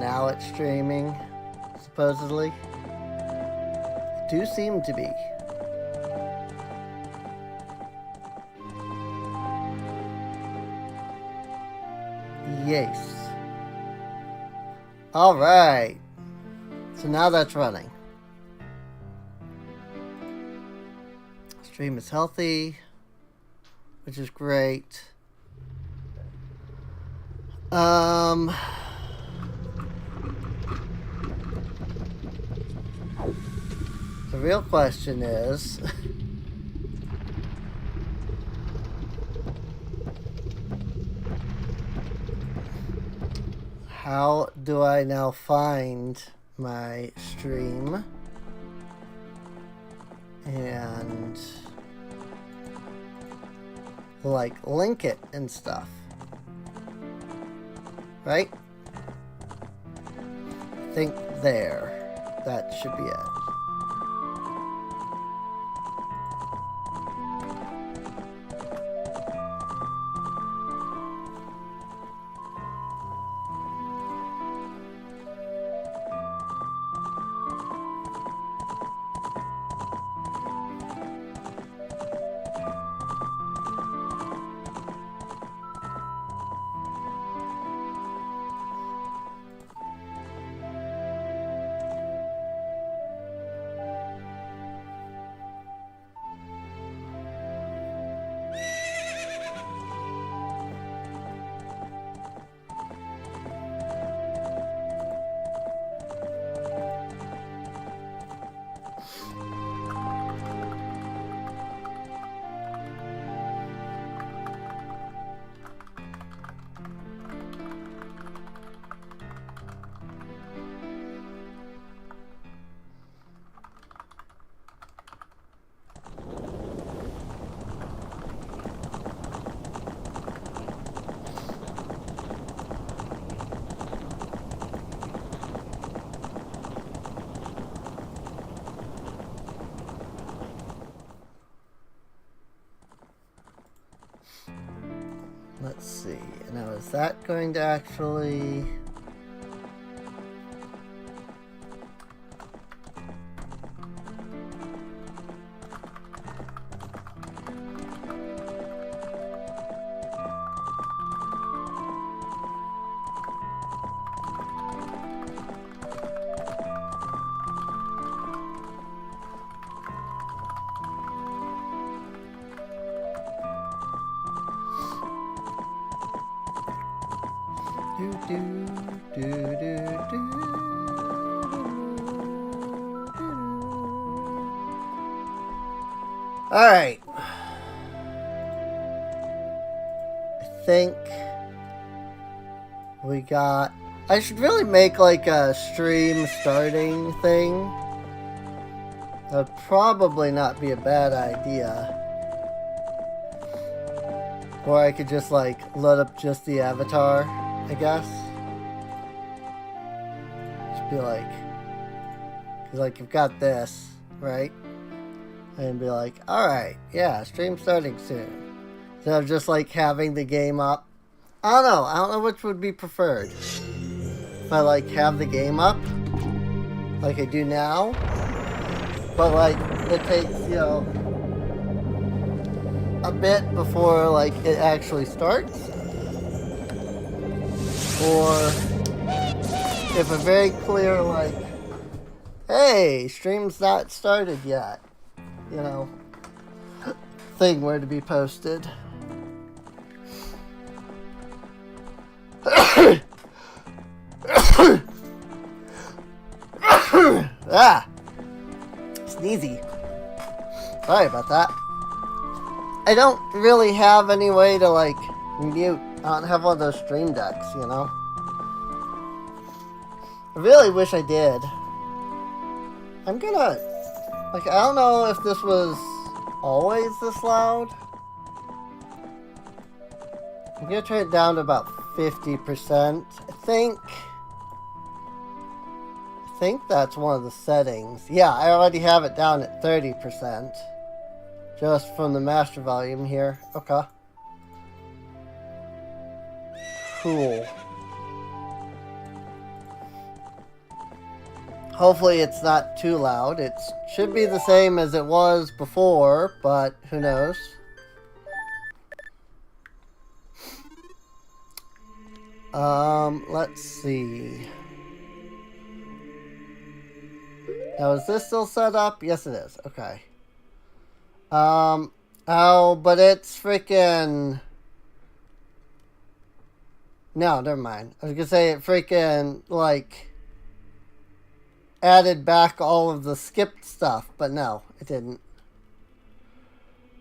now it's streaming, supposedly. It do seem to be. Yes. Alright. So now that's running. Stream is healthy, which is great. The real question is how do I now find my stream and like link it and stuff, right? I think that should be it. Let's see. Now, is that going to actually... Alright. I think we got... I should really make like a stream starting thing. That would probably not be a bad idea. Or I could just like load up just the avatar, I guess. Just be like... Because like you've got this, right? And be like, alright, yeah, stream starting soon. Instead of just like having the game up. I don't know which would be preferred. If I like have the game up, like I do now, but like it takes, you know, a bit before like it actually starts. Or if a very clear like, hey, stream's not started yet. You know, thing where to be posted. Ah! Sneezy. Sorry about that. I don't really have any way to, like, mute. I don't have one of those stream decks, you know? I really wish I did. I'm gonna... Like, I don't know if this was always this loud. I'm gonna turn it down to about 50%. I think that's one of the settings. Yeah, I already have it down at 30%. Just from the master volume here. Okay. Cool. Hopefully it's not too loud. It should be the same as it was before, but who knows. Let's see. Now, is this still set up? Yes, it is. Okay. Oh, but it's freaking... No, never mind. I was gonna say it freaking, like, added back all of the skipped stuff, but no, it didn't.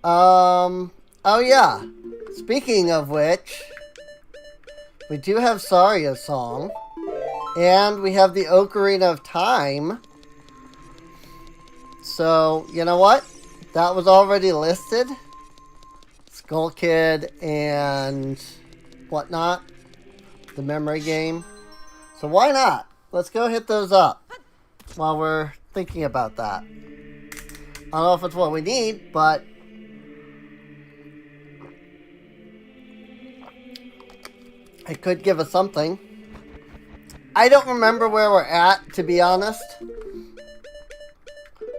Oh yeah. Speaking of which, we do have Saria's song, and we have the Ocarina of Time. So, you know what? That was already listed. Skull Kid and whatnot. The memory game. So why not? Let's go hit those up while we're thinking about that. I don't know if it's what we need, but it could give us something. I don't remember where we're at, to be honest.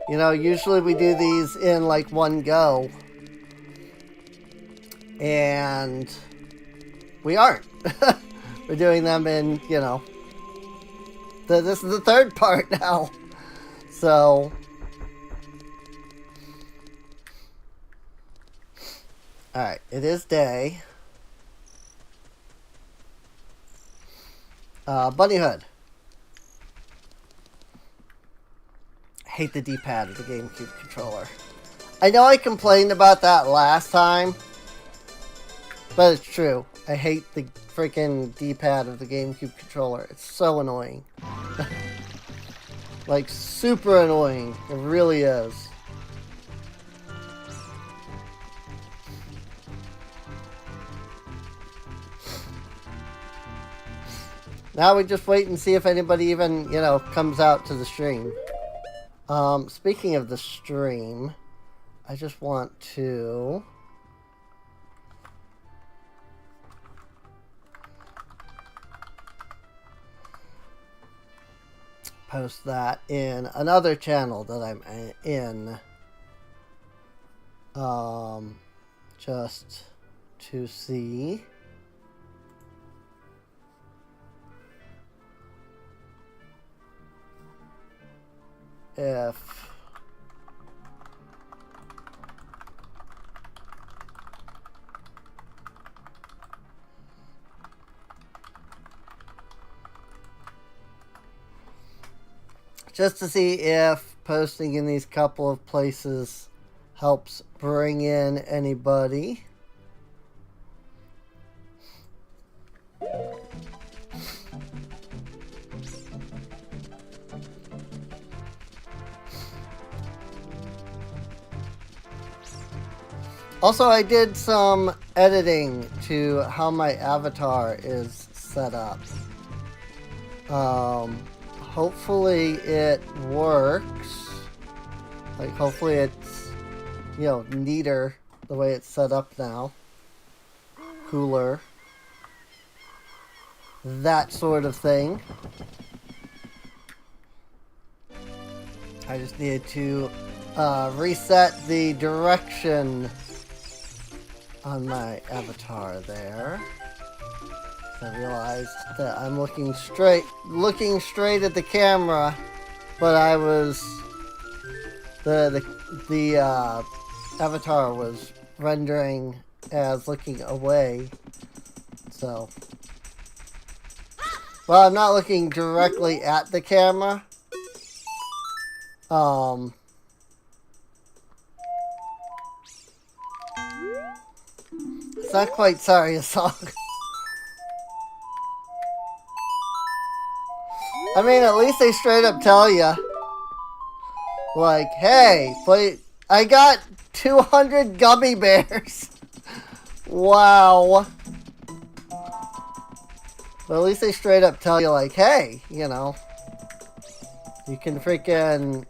You know, usually we do these in like one go. And we aren't. We're doing them in, you know, this is the third part now. So, alright, it is day. Bunny Hood. I hate the D-pad of the GameCube controller. I know I complained about that last time, but it's true. I hate the freaking D-pad of the GameCube controller. It's so annoying. Like, super annoying. It really is. Now we just wait and see if anybody even, you know, comes out to the stream. Speaking of the stream, I just want to... post that in another channel that I'm in. Just to see if just to see if posting in these couple of places helps bring in anybody. Also, I did some editing to how my avatar is set up. Hopefully it works. Like, hopefully it's, you know, neater the way it's set up now. Cooler. That sort of thing. I just needed to reset the direction on my avatar there. I realized that I'm looking straight at the camera, but I was the avatar was rendering as looking away. So, well, I'm not looking directly at the camera. It's not quite Saria's song. I mean, at least they straight up tell you, like, hey, I got 200 gummy bears. Wow. But at least they straight up tell you, like, hey, you know, you can freaking,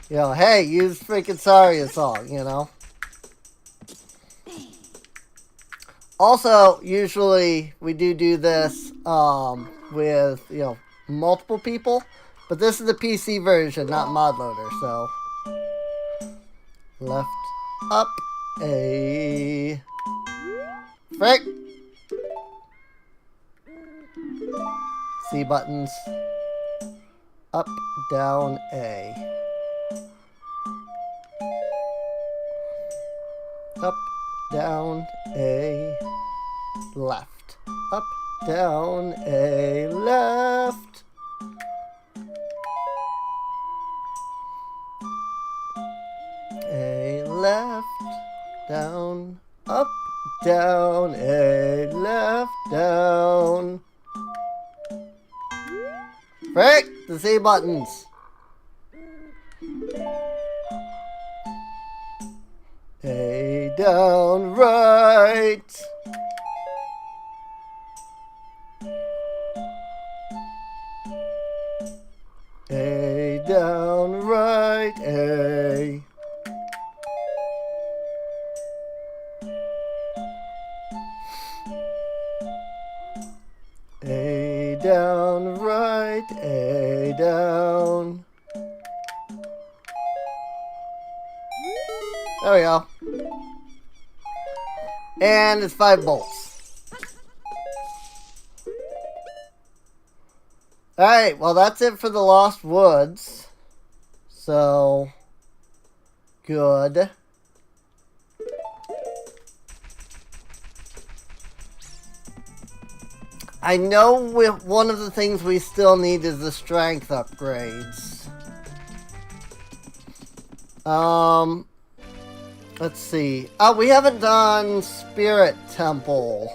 you know, hey, use freaking Saria's song, you know. Also, usually we do this with, you know, multiple people, But this is the PC version, not mod loader, so. Left, up, A. Frick! C buttons. Up, down, A. Up, down, A. Left. Up, down, A. Left. A. Left. Down. Up, down, A. Left, down. Frick! The C buttons. A down, right. A down, right, A. A down, right, A down. There we go. And it's 5 bolts. Alright, well that's it for the Lost Woods. So, good. I know one of the things we still need is the strength upgrades. Let's see. Oh, we haven't done Spirit Temple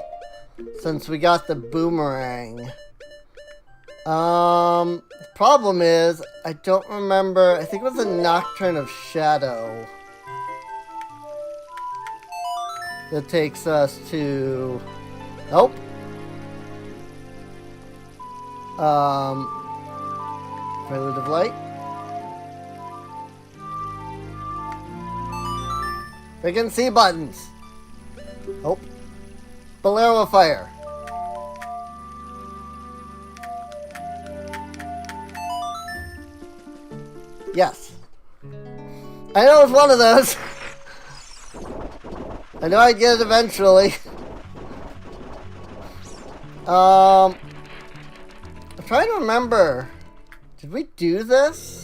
since we got the boomerang. The problem is, I don't remember. I think it was a Nocturne of Shadow that takes us to. Nope. Prelude of Light. Freaking C buttons. Oh. Bolero of Fire. Yes. I know it's one of those. I know I'd get it eventually. I'm trying to remember. Did we do this?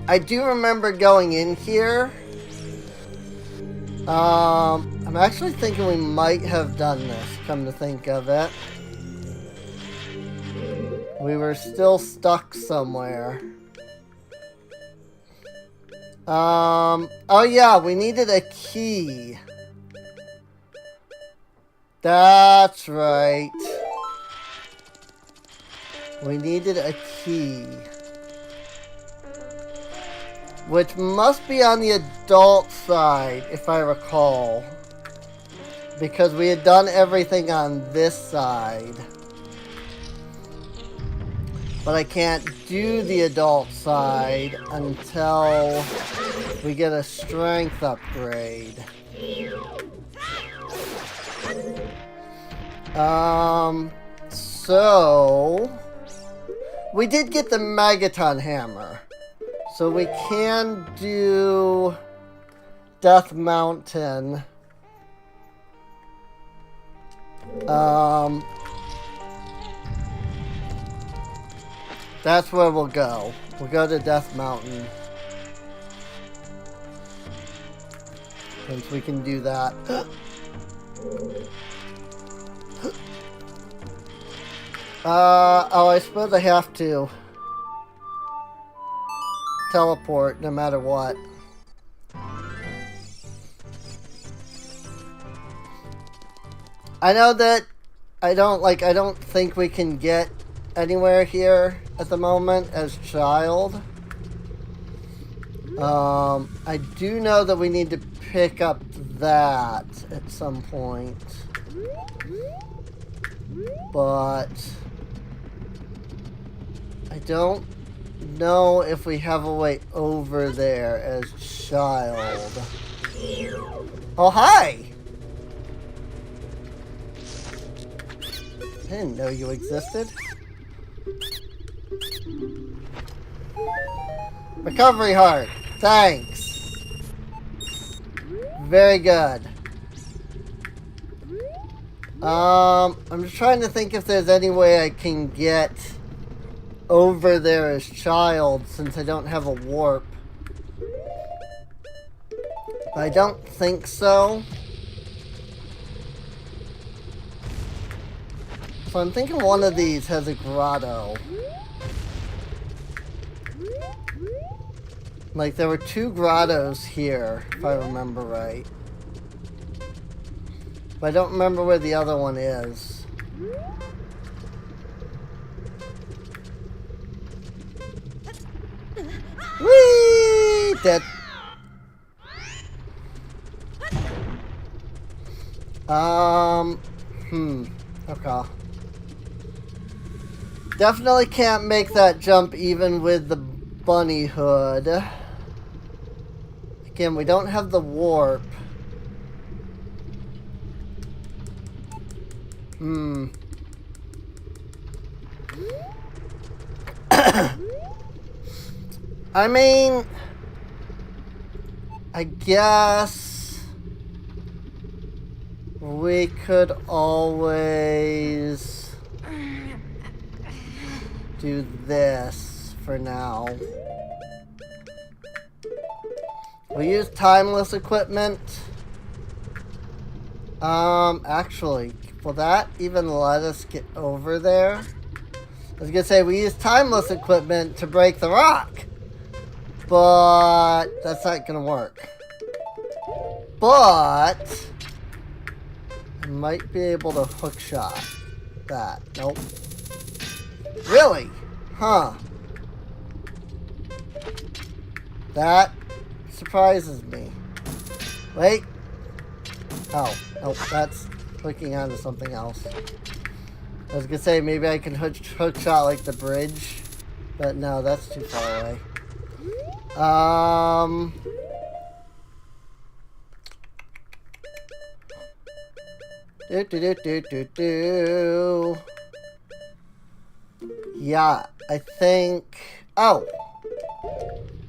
I do remember going in here. I'm actually thinking we might have done this, come to think of it. We were still stuck somewhere. Oh yeah, we needed a key. That's right. We needed a key. Which must be on the adult side, if I recall. Because we had done everything on this side. But I can't do the adult side until we get a strength upgrade. So we did get the Megaton Hammer. So we can do Death Mountain. That's where we'll go. We'll go to Death Mountain. Since we can do that. Oh, I suppose I have to teleport no matter what. I know that I don't think we can get anywhere here at the moment as child. I do know that we need to pick up that at some point. But I don't know if we have a way over there as child. Oh, hi! I didn't know you existed. Recovery heart. Thanks. Very good. I'm just trying to think if there's any way I can get over there as child since I don't have a warp. But I don't think so. So I'm thinking one of these has a grotto. Like there were 2 grottos here, if I remember right. But I don't remember where the other one is. Whee! Dead. Okay. Definitely can't make that jump even with the bunny hood. Again, we don't have the warp. I mean, I guess we could always do this for now. We use timeless equipment. Actually, will that even let us get over there? I was gonna say we use timeless equipment to break the rock, but that's not gonna work. But I might be able to hook shot that. Nope. Really? Huh. That surprises me. Wait. Oh, nope, that's clicking onto something else. I was gonna say maybe I can hook shot like the bridge, but no, that's too far away. Yeah, I think. Oh,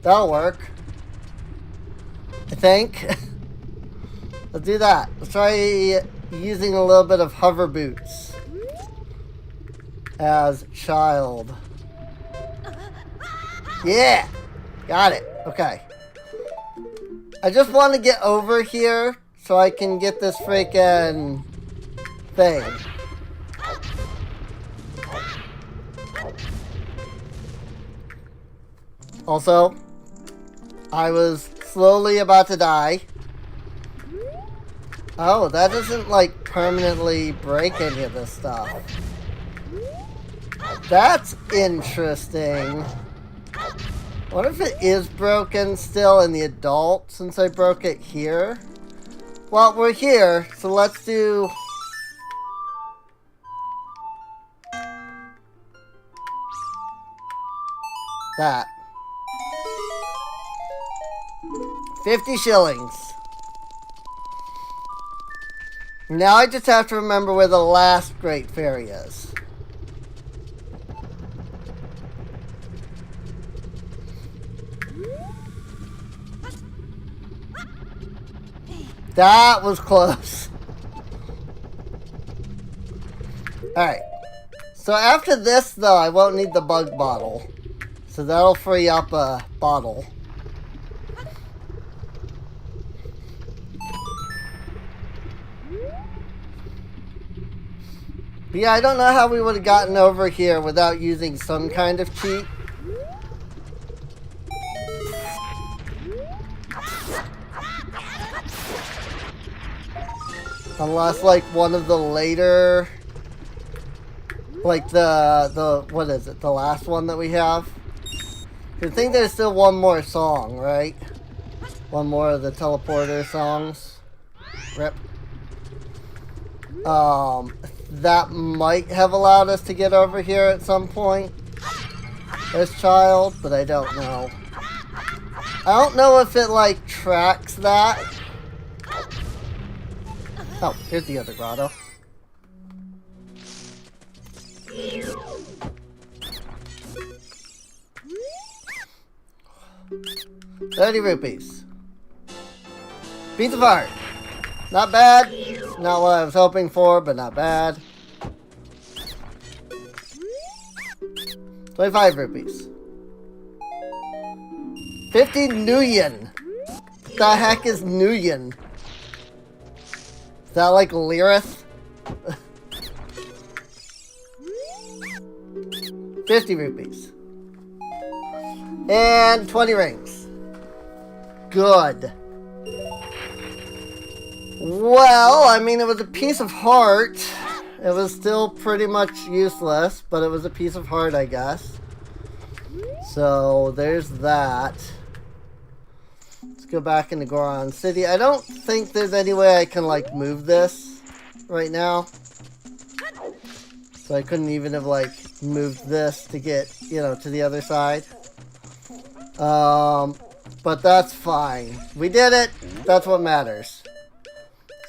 that'll work. I think. Let's do that. Let's try using a little bit of hover boots as child. Yeah! Got it. Okay. I just want to get over here so I can get this freaking thing. Also, I was slowly about to die. Oh, that doesn't like permanently break any of this stuff. That's interesting. What if it is broken still in the adult since I broke it here? Well, we're here, so let's do... that. 50 shillings. Now I just have to remember where the last Great Fairy is. That was close. Alright. So after this, though, I won't need the bug bottle. So that'll free up a bottle. But yeah, I don't know how we would have gotten over here without using some kind of cheat. Unless, like, one of the later... like, what is it? The last one that we have? I think there's still one more song, right? One more of the teleporter songs. Rip. That might have allowed us to get over here at some point as child, but I don't know. I don't know if it, like, tracks that. Oh, here's the other grotto. 30 rupees. Piece of art. Not bad. Not what I was hoping for, but not bad. 25 rupees. 50 Nuyen. The heck is Nuyen? Is that like Lyrith? 50 rupees. And 20 rings. Good. Well, I mean, it was a piece of heart. It was still pretty much useless, but it was a piece of heart, I guess. So, there's that. Let's go back into Goron City. I don't think there's any way I can, like, move this right now. So I couldn't even have, like, moved this to get, you know, to the other side. But that's fine. We did it. That's what matters.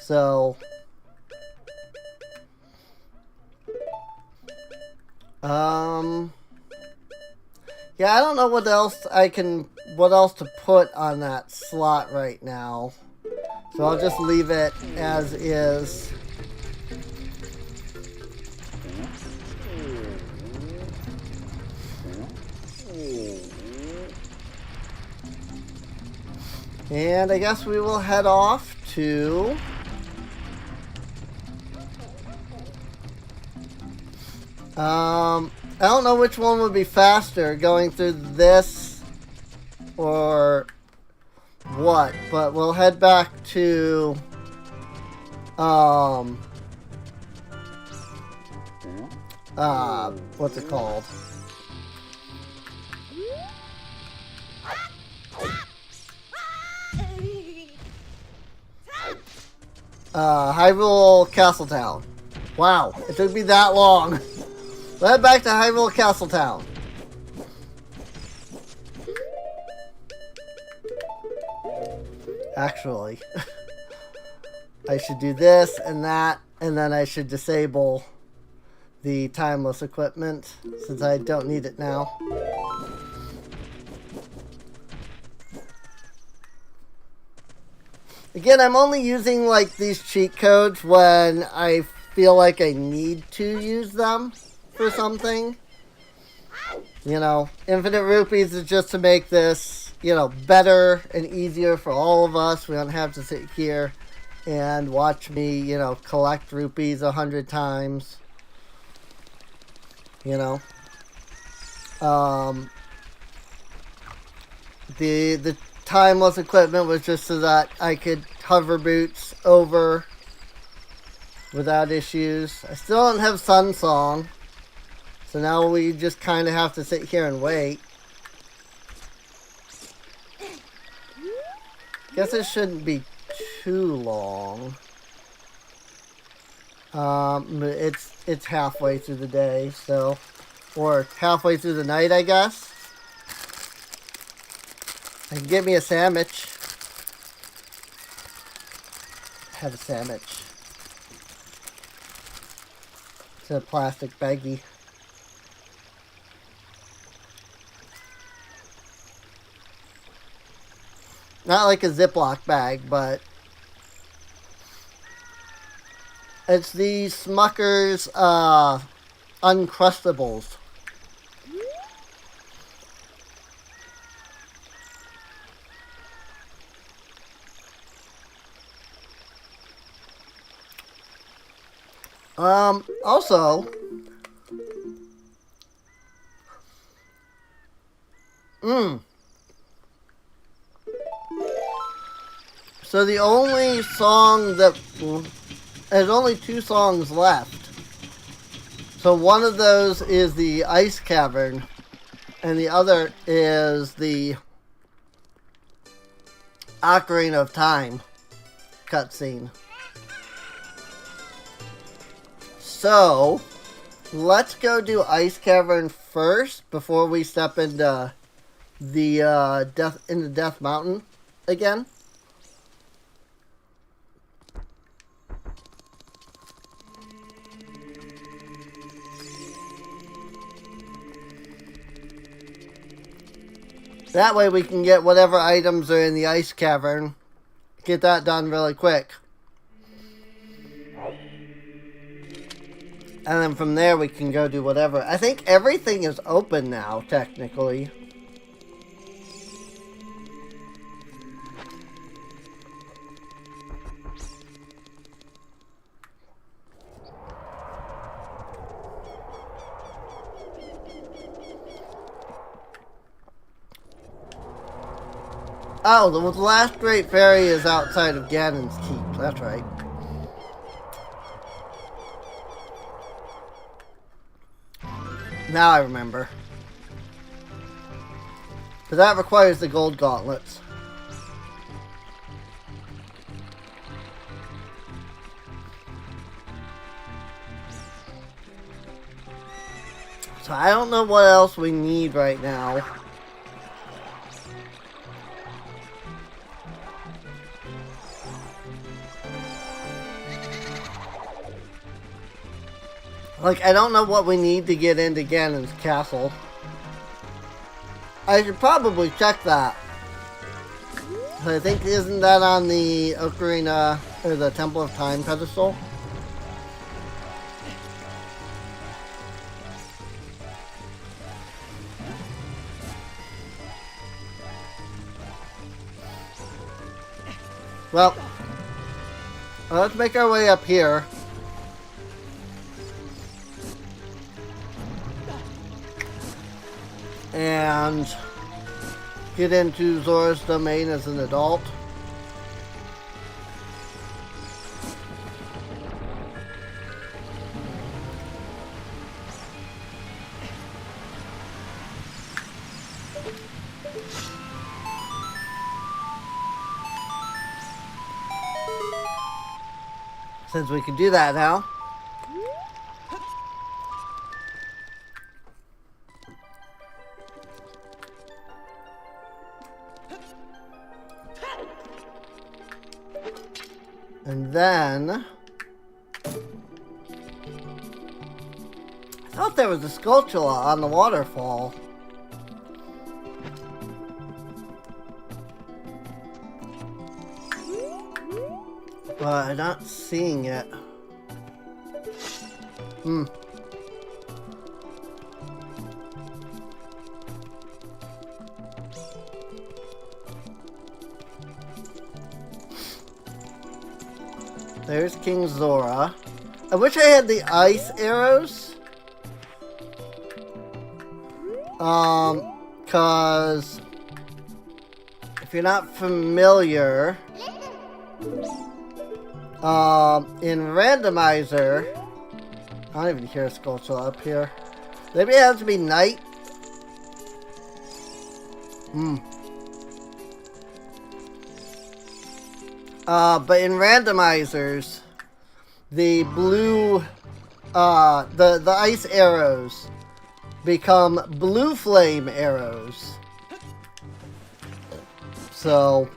So, yeah, I don't know what else to put on that slot right now. So I'll just leave it as is. And I guess we will head off to I don't know which one would be faster, going through this or what, but we'll head back to what's it called? Hyrule Castletown. Wow, it took me that long. Let's head back to Hyrule Castletown. Actually, I should do this and that, and then I should disable the timeless equipment since I don't need it now. Again, I'm only using like these cheat codes when I feel like I need to use them for something. You know, infinite rupees is just to make this, you know, better and easier for all of us. We don't have to sit here and watch me, you know, collect rupees 100 times. You know. The timeless equipment was just so that I could hover boots over without issues. I still don't have Sun Song, so now we just kind of have to sit here and wait. Guess it shouldn't be too long. It's halfway through the day, so, or halfway through the night, I guess. And get me a sandwich. Have a sandwich. It's a plastic baggie. Not like a Ziploc bag, but it's the Smucker's Uncrustables. Also, so the only song that, there's only 2 songs left. So one of those is the Ice Cavern, and the other is the Ocarina of Time cutscene. So, let's go do Ice Cavern first before we step into the Death Mountain again. That way we can get whatever items are in the ice cavern. Get that done really quick. And then from there we can go do whatever. I think everything is open now, technically. Oh, the last great fairy is outside of Ganon's Keep. That's right. Now I remember. But that requires the gold gauntlets. So I don't know what else we need right now. Like, I don't know what we need to get into Ganon's castle. I should probably check that. I think, isn't that on the Ocarina, or the Temple of Time pedestal? Well, let's make our way up here. And get into Zora's domain as an adult. Since we can do that now. And then I thought there was a sculpture on the waterfall. But I'm not seeing it. There's King Zora. I wish I had the ice arrows. Cause if you're not familiar, in Randomizer, I don't even hear a sculpture up here. Maybe it has to be night. But in randomizers, the blue, the ice arrows become blue flame arrows. So,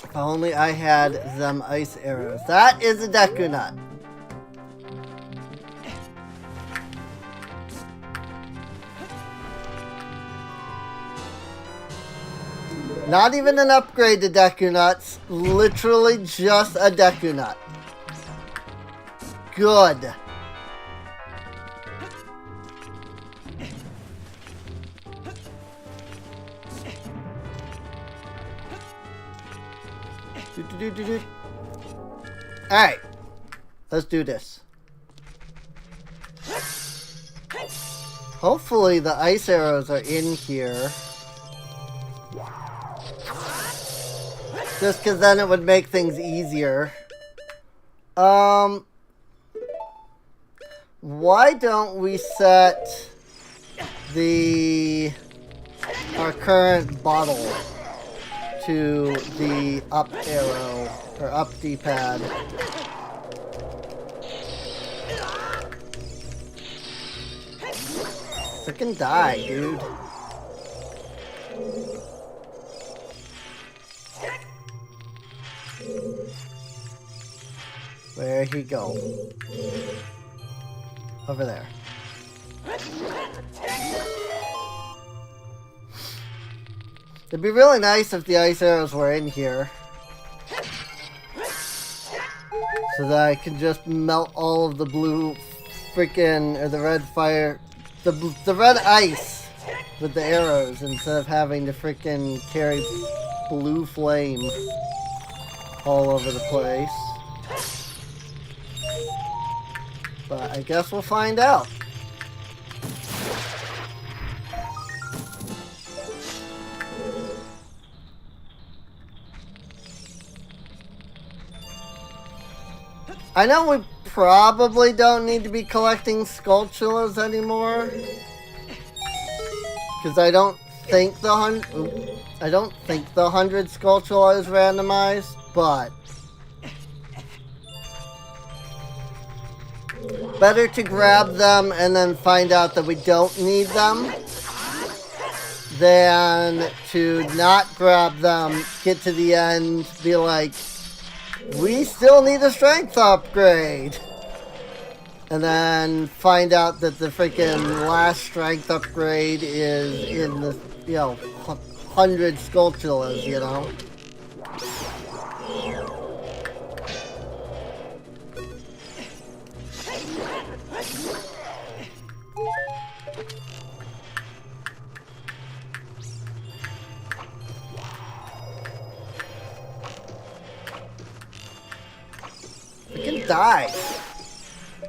if only I had them ice arrows. That is a Deku Nut. Not even an upgrade to Deku Nuts. Literally just a Deku Nut. Good. Alright. Let's do this. Hopefully the ice arrows are in here. Just because then it would make things easier. Why don't we set our current bottle to the up arrow, or up D-pad. Frickin' die, dude. Where'd he go? Over there. It'd be really nice if the ice arrows were in here. So that I can just melt all of the blue freaking, or the red fire, the red ice with the arrows instead of having to freaking carry blue flame all over the place. But I guess we'll find out. I know we probably don't need to be collecting Skulltulas anymore, because I don't think the 100 Skulltula is randomized, but better to grab them and then find out that we don't need them than to not grab them, get to the end, be like, we still need a strength upgrade. And then find out that the freaking last strength upgrade is in the, 100 Skulltulas, you know? Die.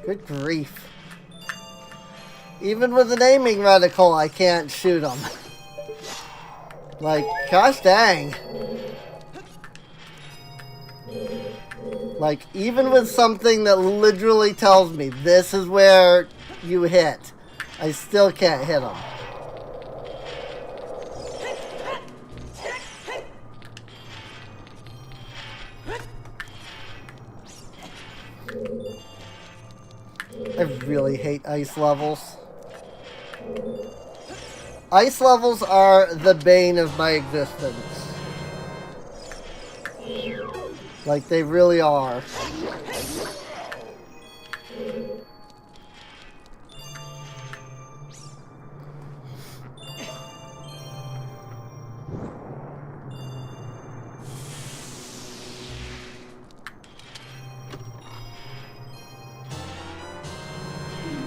Good grief. Even with an aiming reticle, I can't shoot them. Like, gosh dang. Like, even with something that literally tells me this is where you hit, I still can't hit them. I really hate ice levels. Ice levels are the bane of my existence. Like, they really are.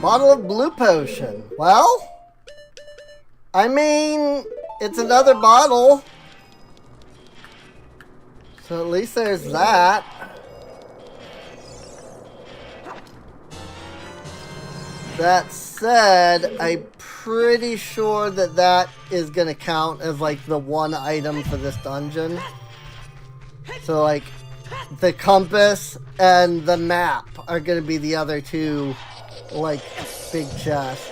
Bottle of blue potion. Well, I mean, it's another bottle. So at least there's that. That said, I'm pretty sure that that is going to count as like the one item for this dungeon. So like the compass and the map are going to be the other two like big chests.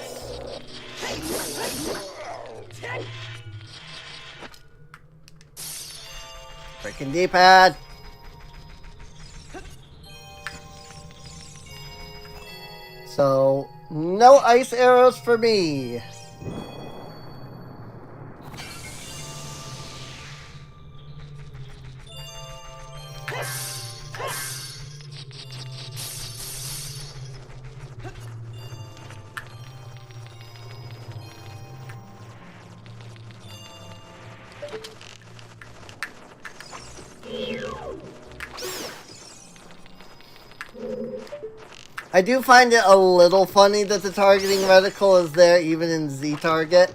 Freaking D-pad. So no ice arrows for me. I do find it a little funny that the targeting reticle is there even in Z-target.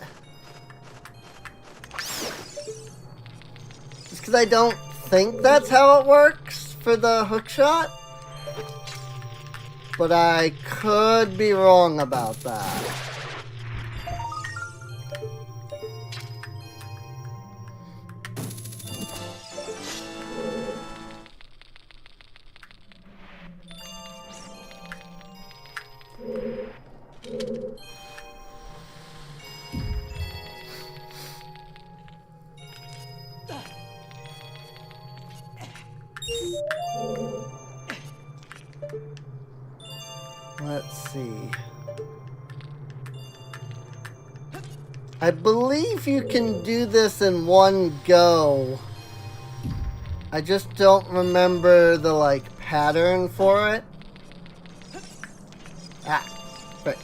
Just because I don't think that's how it works for the hookshot. But I could be wrong about that. Let's see. I believe you can do this in one go. I just don't remember the, like, pattern for it. Ah, frick.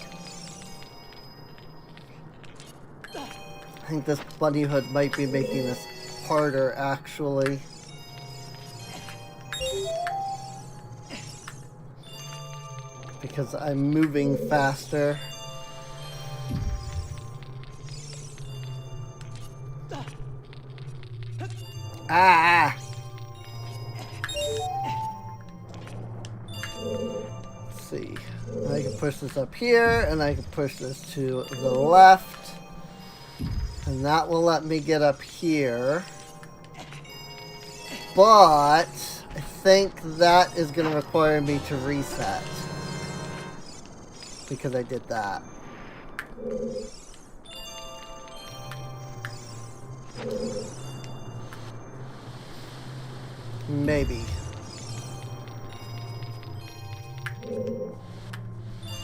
think this bunny hood might be making this harder, actually. Because I'm moving faster. Ah! Let's see. I can push this up here, and I can push this to the left. And that will let me get up here. But I think that is going to require me to reset. Because I did that. Maybe.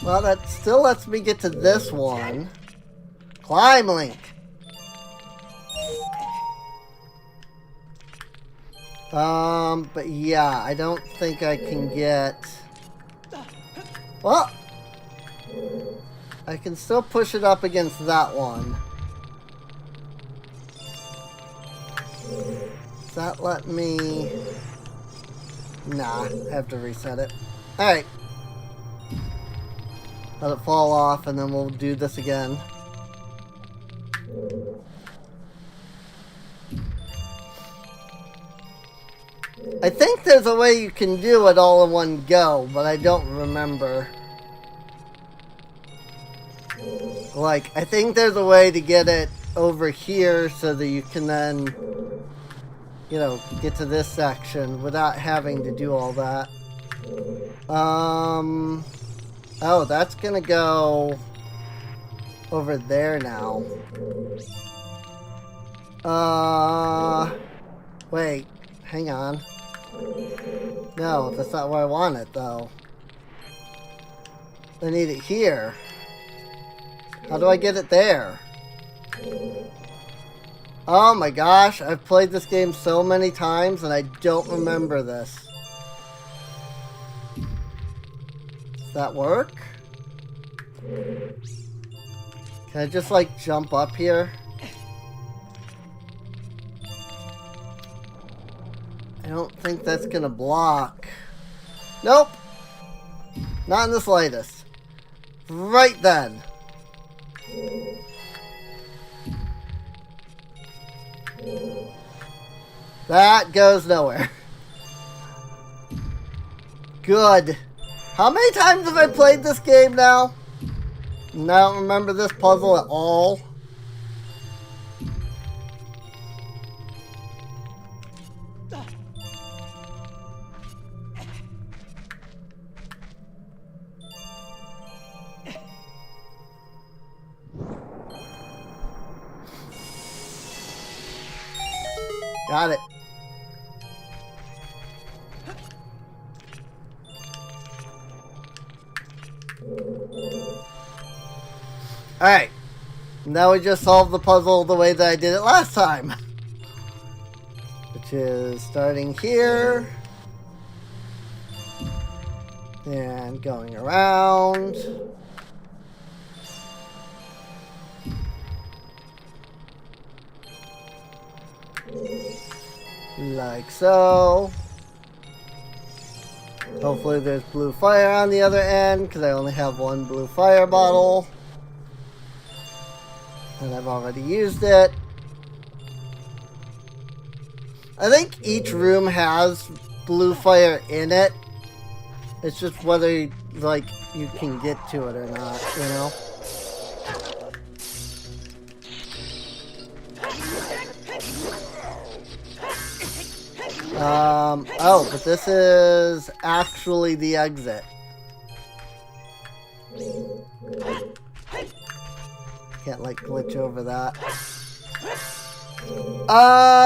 Well, that still lets me get to this one. Climb, Link! But yeah, I don't think I can get... Well, I can still push it up against that one. Does that let me... Nah, I have to reset it. Alright. Let it fall off, and then we'll do this again. I think there's a way you can do it all in one go, but I don't remember. Like, I think there's a way to get it over here so that you can then, you know, get to this section without having to do all that. Oh, that's gonna go over there now. Wait, hang on. No, that's not where I want it, though. I need it here. How do I get it there? Oh my gosh, I've played this game so many times and I don't remember this. Does that work? Can I just, like, jump up here? I don't think that's gonna block. Nope! Not in the slightest. Right then. That goes nowhere. Good. How many times have I played this game now? And I don't remember this puzzle at all. Got it. Alright. Now we just solved the puzzle the way that I did it last time. Which is starting here. And going around. Like so. Hopefully there's blue fire on the other end, because I only have one blue fire bottle. And I've already used it. I think each room has blue fire in it. It's just whether, like, you can get to it or not, you know? Oh, but this is actually the exit. Can't, like, glitch over that.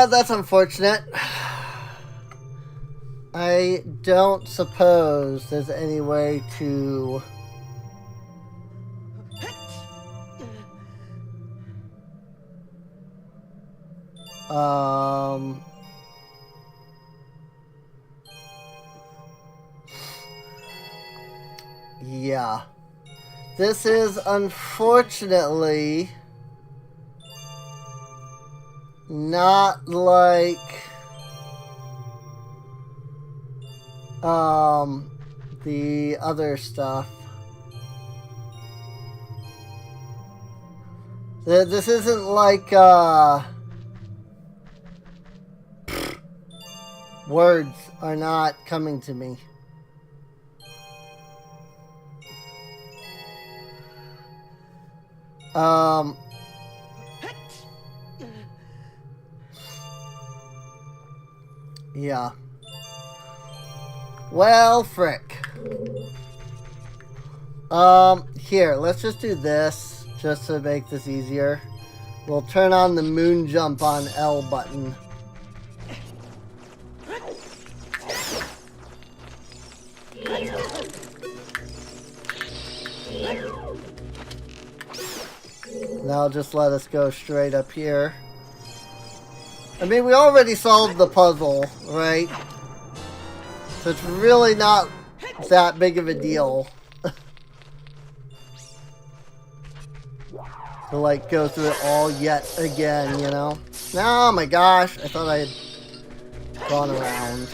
That's unfortunate. I don't suppose there's any way to... Yeah. This is unfortunately not like the other stuff. This isn't like words are not coming to me. Yeah. Well, frick. Here, let's just do this, just to make this easier. We'll turn on the moon jump on L button. That'll just let us go straight up here. I mean, we already solved the puzzle, right? So it's really not that big of a deal to like go through it all yet again, you know? Oh my gosh, I thought I had gone around.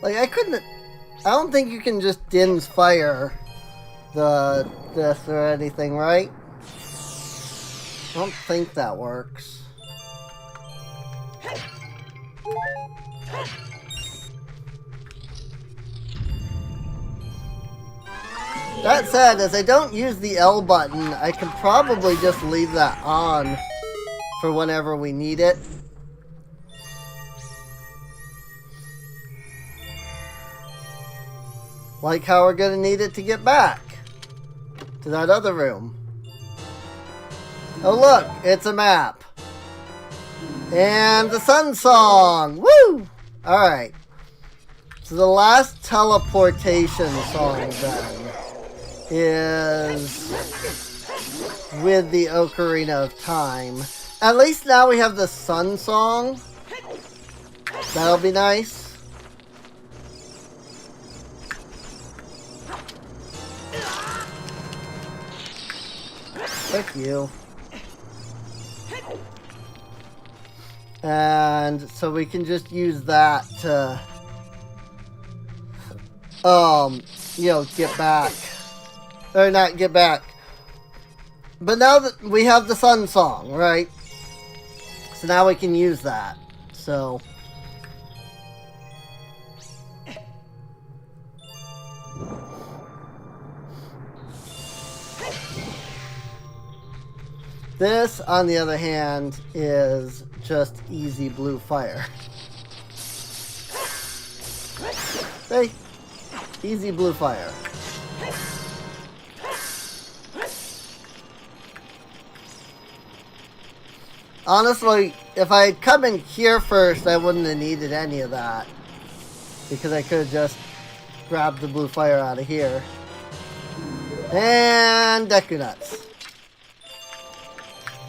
Like, I don't think you can just DINS fire this or anything, right? I don't think that works. That said, as I don't use the L button, I can probably just leave that on for whenever we need it. Like how we're gonna need it to get back to that other room. Oh look, it's a map. And the sun song! Woo! Alright. So the last teleportation song then is with the Ocarina of Time. At least now we have the sun song. That'll be nice. Fuck you. And so we can just use that to, you know, get back. Or not get back. But now that we have the sun song, right? So now we can use that. So. This, on the other hand, is just easy blue fire. Hey, easy blue fire. Honestly, if I had come in here first, I wouldn't have needed any of that. Because I could have just grabbed the blue fire out of here. And Deku Nuts.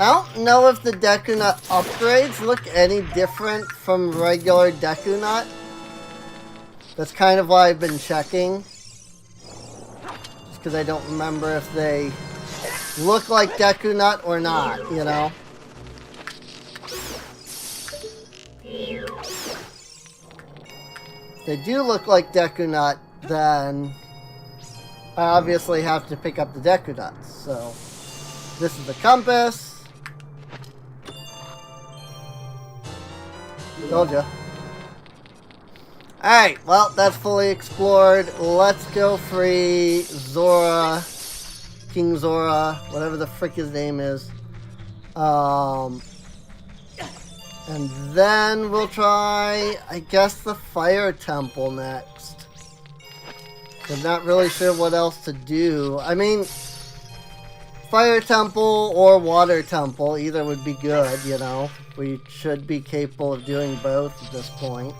I don't know if the Deku Nut upgrades look any different from regular Deku Nut. That's kind of why I've been checking. Just because I don't remember if they look like Deku Nut or not, you know? If they do look like Deku Nut, then I obviously have to pick up the Deku Nuts. So, this is the compass. Told ya. Alright, well, that's fully explored. Let's go free Zora, King Zora, whatever the frick his name is. And then we'll try, I guess, the Fire Temple next. I'm not really sure what else to do. I mean, Fire Temple or Water Temple, either would be good, you know. We should be capable of doing both at this point.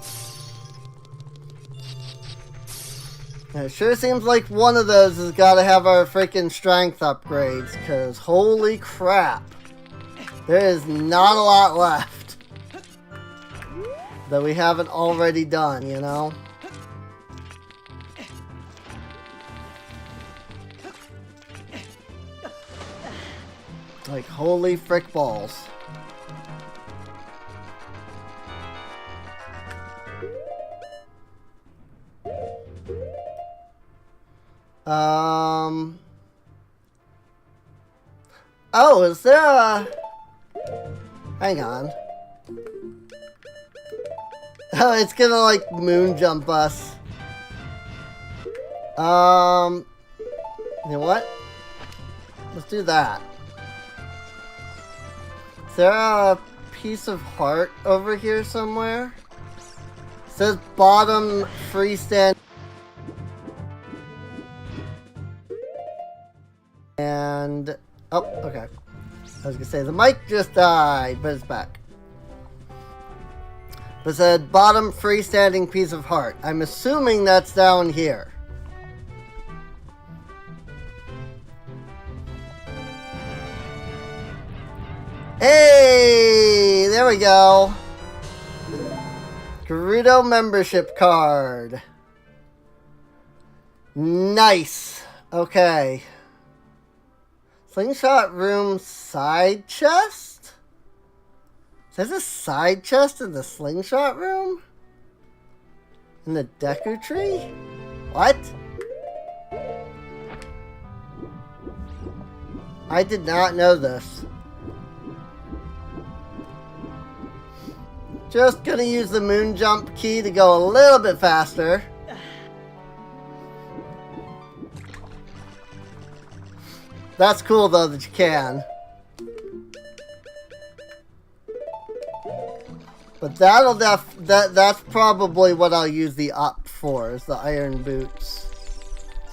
And it sure seems like one of those has got to have our freaking strength upgrades, because holy crap. There is not a lot left that we haven't already done, you know. Like, holy frick balls. Oh, is there a... Hang on. Oh, it's gonna, like, moon jump us. You know what? Let's do that. Is there a piece of heart over here somewhere? It says bottom freestand. And... oh, okay. I was gonna say, the mic just died, but it's back. But it said bottom freestanding piece of heart. I'm assuming that's down here. Hey! There we go. Gerudo membership card. Nice. Okay. Slingshot room side chest? There's a side chest in the slingshot room? In the Deku tree? What? I did not know this. Just gonna use the moon jump key to go a little bit faster. That's cool though that you can. But that's probably what I'll use the up for, is the iron boots.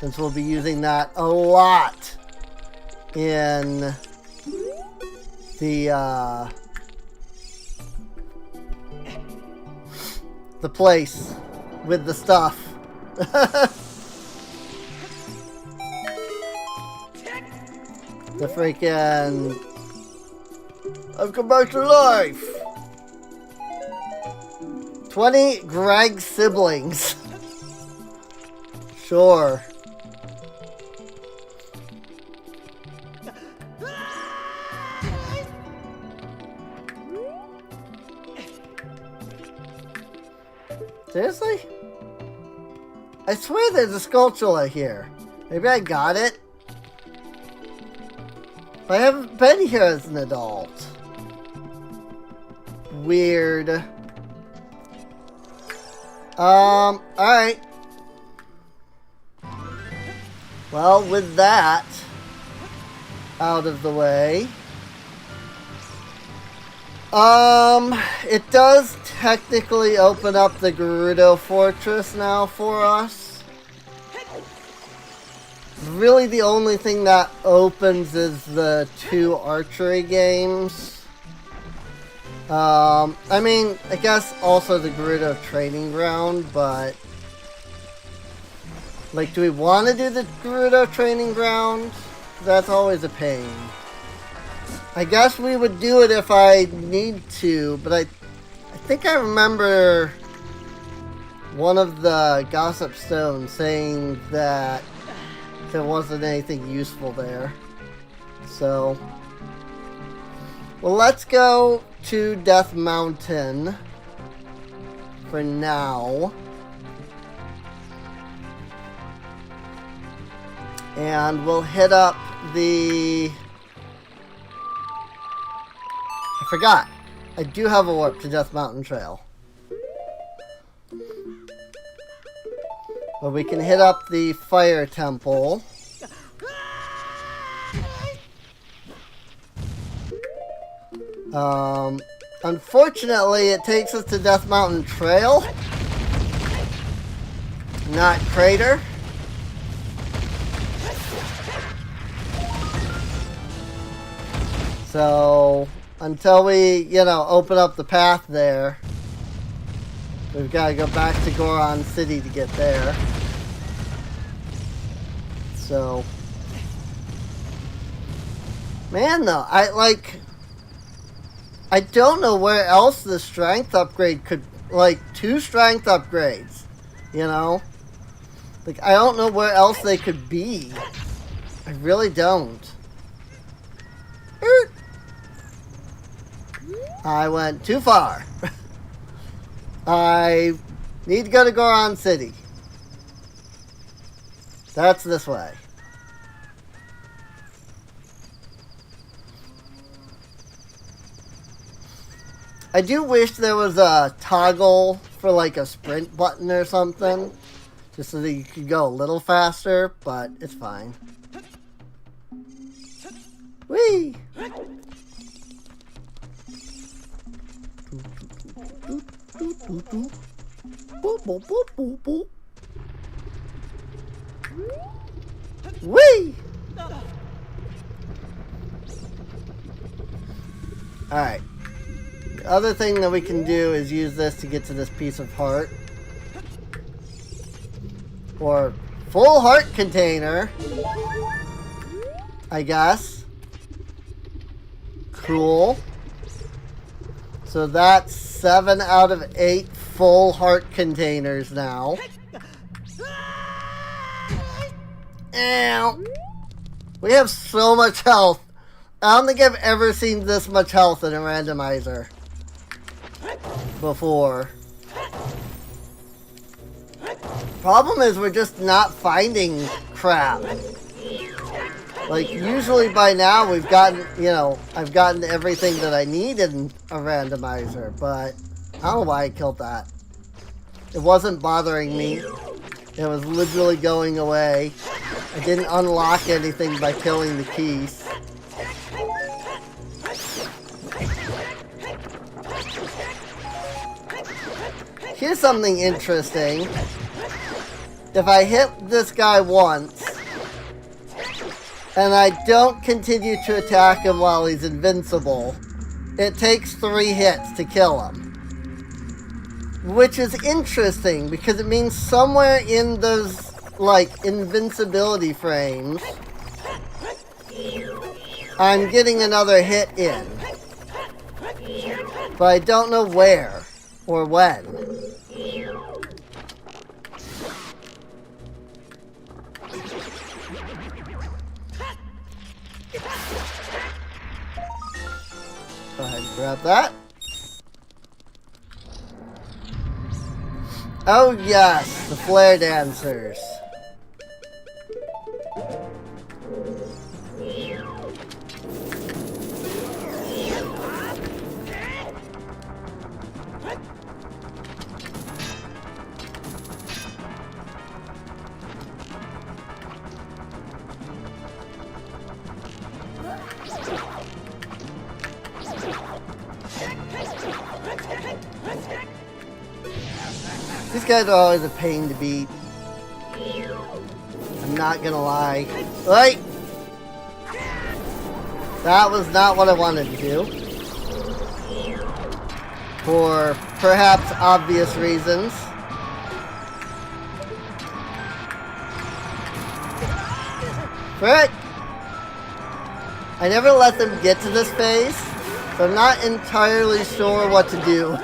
Since we'll be using that a lot in the place with the stuff. The freaking... I've come back to life! 20 Greg siblings. Sure. Seriously? I swear there's a Skulltula here. Maybe I got it? I haven't been here as an adult. Weird. Alright. Well, with that out of the way. It does technically open up the Gerudo Fortress now for us. Really, the only thing that opens is the 2 archery games. I mean, I guess also the Gerudo training ground, but... like, do we want to do the Gerudo training ground? That's always a pain. I guess we would do it if I need to, but I think I remember one of the Gossip Stones saying that there wasn't anything useful there. So, well, let's go to Death Mountain for now. And we'll hit up the... I forgot. I do have a warp to Death Mountain Trail. But we can hit up the Fire Temple. Unfortunately, it takes us to Death Mountain Trail, not Crater. So, until we, you know, open up the path there, we've got to go back to Goron City to get there. So, man, though, I don't know where else the strength upgrade could, like, 2 strength upgrades, you know? Like, I don't know where else they could be. I really don't. I went too far. I need to go to Goron City. That's this way. I do wish there was a toggle for like a sprint button or something, just so that you could go a little faster, but it's fine. Whee! Whee! Alright. The other thing that we can do is use this to get to this piece of heart. Or full heart container, I guess. Cool. So that's 7 out of 8 full heart containers now. Ow. We have so much health. I don't think I've ever seen this much health in a randomizer before. Problem is we're just not finding crap. Like, usually by now we've gotten, you know, I've gotten everything that I need in a randomizer, but I don't know why I killed that. It wasn't bothering me. It was literally going away. I didn't unlock anything by killing the keys. Here's something interesting. If I hit this guy once, and I don't continue to attack him while he's invincible, it takes 3 hits to kill him. Which is interesting, because it means somewhere in those, like, invincibility frames, I'm getting another hit in. But I don't know where, or when. Go ahead and grab that. Oh yes, the flare dancers. These guys are always a pain to beat. I'm not gonna lie. Right? That was not what I wanted to do. For perhaps obvious reasons. Frick! I never let them get to this phase, so I'm not entirely sure what to do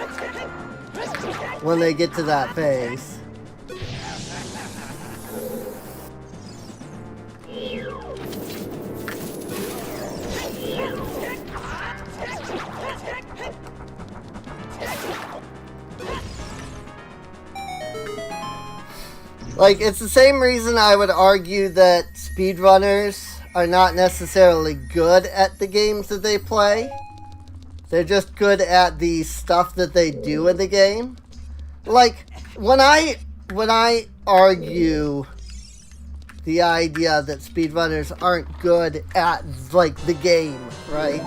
when they get to that phase. Like, it's the same reason I would argue that speedrunners are not necessarily good at the games that they play. They're just good at the stuff that they do in the game. Like, when I argue the idea that speedrunners aren't good at, like, the game, right?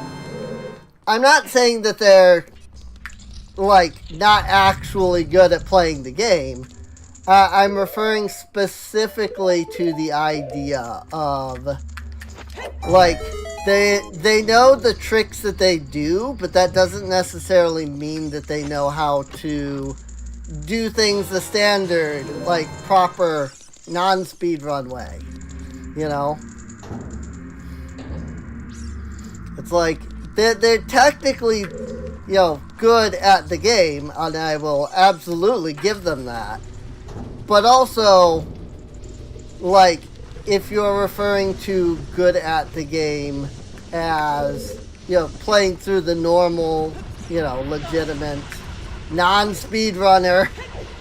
I'm not saying that they're, like, not actually good at playing the game. I'm referring specifically to the idea of, like, they know the tricks that they do, but that doesn't necessarily mean that they know how to do things the standard, like, proper, non-speedrun way, you know? It's like, they're technically, you know, good at the game, and I will absolutely give them that. But also, like, if you're referring to good at the game as, you know, playing through the normal you know, legitimate, non-speedrunner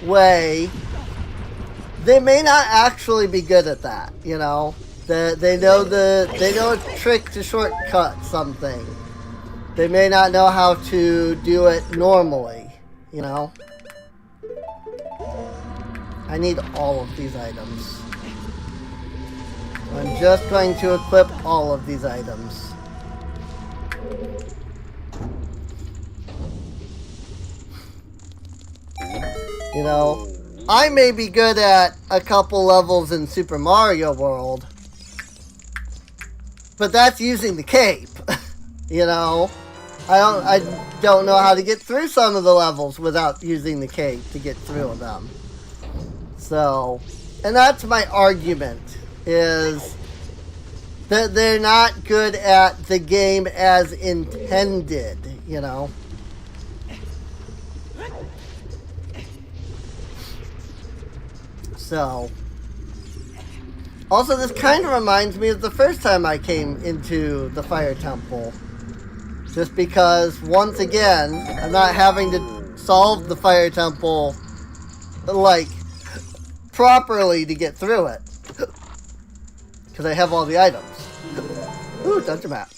way, they may not actually be good at that, you know? They know a trick to shortcut something. They may not know how to do it normally, you know? I need all of these items. I'm just going to equip all of these items. You know, I may be good at a couple levels in Super Mario World, but that's using the cape. You know, I don't know how to get through some of the levels without using the cape to get through them. So, and that's my argument, is that they're not good at the game as intended, you know. So, also this kind of reminds me of the first time I came into the Fire Temple. Just because, once again, I'm not having to solve the Fire Temple, like, properly to get through it. Because I have all the items. Ooh, dungeon map.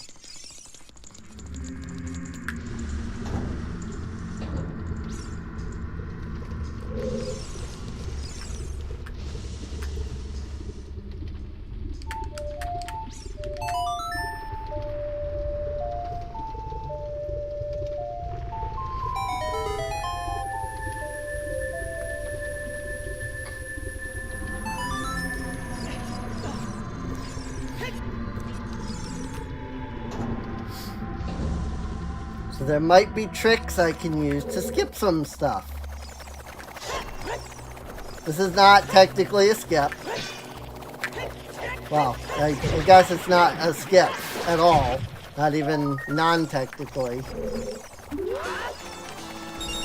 So there might be tricks I can use to skip some stuff. This is not technically a skip. Well, I guess it's not a skip at all. Not even non-technically.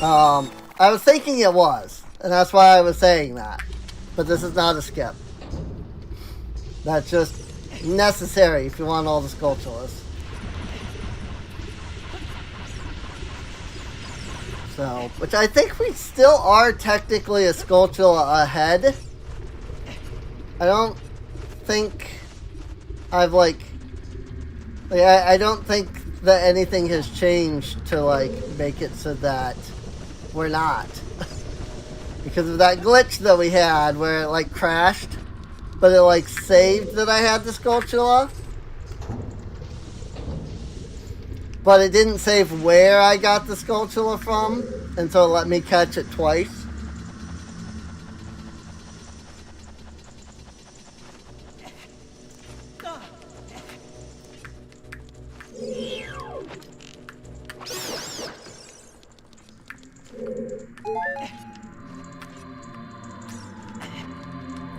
I was thinking it was, and that's why I was saying that. But this is not a skip. That's just necessary if you want all the Skulltulas. So, which I think we still are technically a Skulltula ahead. I don't think I've I don't think that anything has changed to like make it so that we're not. Because of that glitch that we had where it like crashed, but it like saved that I had the Skulltula. But it didn't save where I got the Skulltula from, and so it let me catch it twice.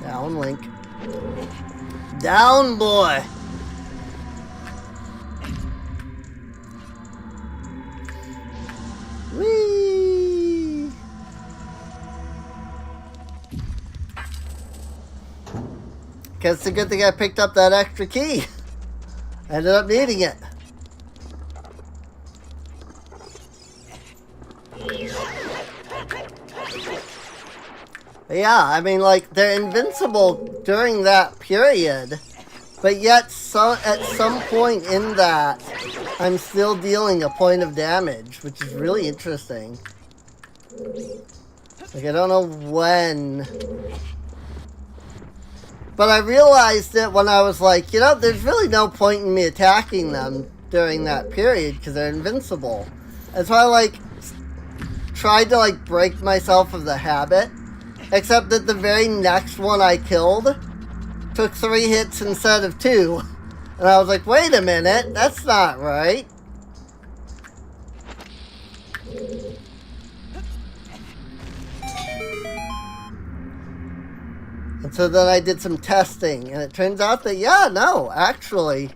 Down, Link. Down, boy! Whee! Guess it's a good thing I picked up that extra key. I ended up needing it. Yeah, I mean, like, they're invincible during that period, but yet at some point in that, I'm still dealing a point of damage, which is really interesting. Like, I don't know when. But I realized it when I was like, you know, there's really no point in me attacking them during that period, because they're invincible. And so I, like, tried to, like, break myself of the habit. Except that the very next one I killed took 3 hits instead of 2. And I was like, wait a minute, that's not right. And so then I did some testing, and it turns out that, yeah, no, actually,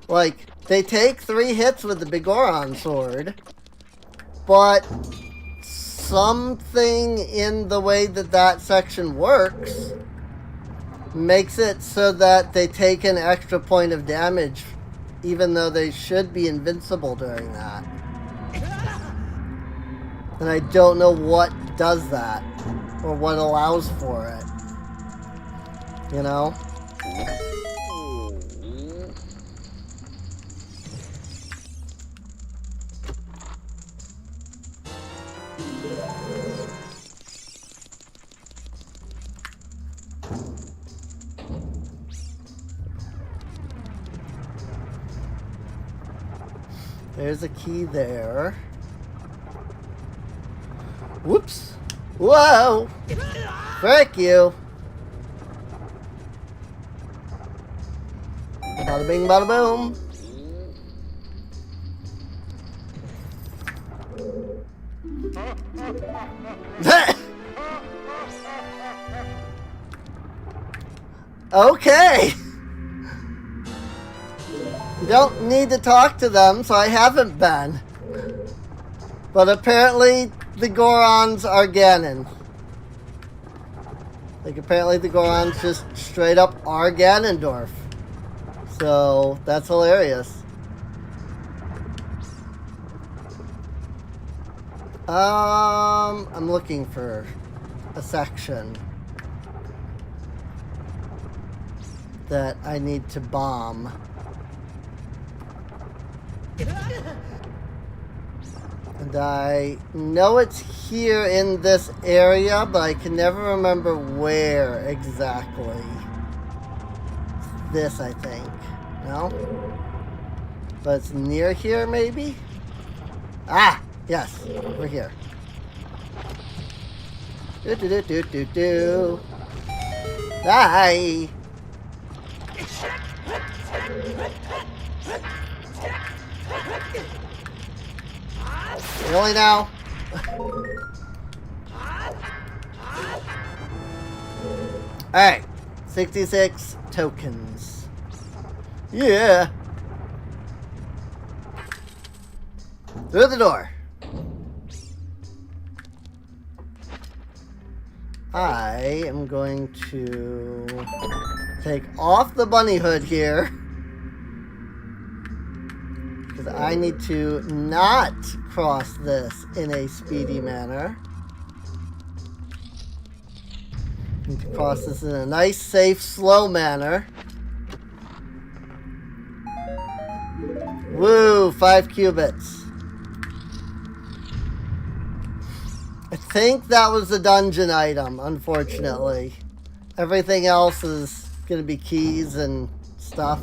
like, they take 3 hits with the Bigoron sword, but something in the way that that section works makes it so that they take an extra point of damage even though they should be invincible during that. And I don't know what does that. Or what allows for it. You know? There's a key there. Whoops. Whoa! Frick you! Bada bing, bada boom. Okay! You don't need to talk to them, so I haven't been. But apparently the Gorons are Ganon. Like, apparently the Gorons just straight up are Ganondorf. So, that's hilarious. I'm looking for a section that I need to bomb. And I know it's here in this area, but I can never remember where exactly. This, I think. No? But it's near here, maybe? Ah! Yes, over here. Do. Hi! Really now? Alright. 66 tokens. Yeah! Through the door. I am going to take off the bunny hood here. Because I need to not cross this in a speedy manner. Need to cross this in a nice, safe, slow manner. Woo! 5 cubits. I think that was the dungeon item, unfortunately. Everything else is going to be keys and stuff.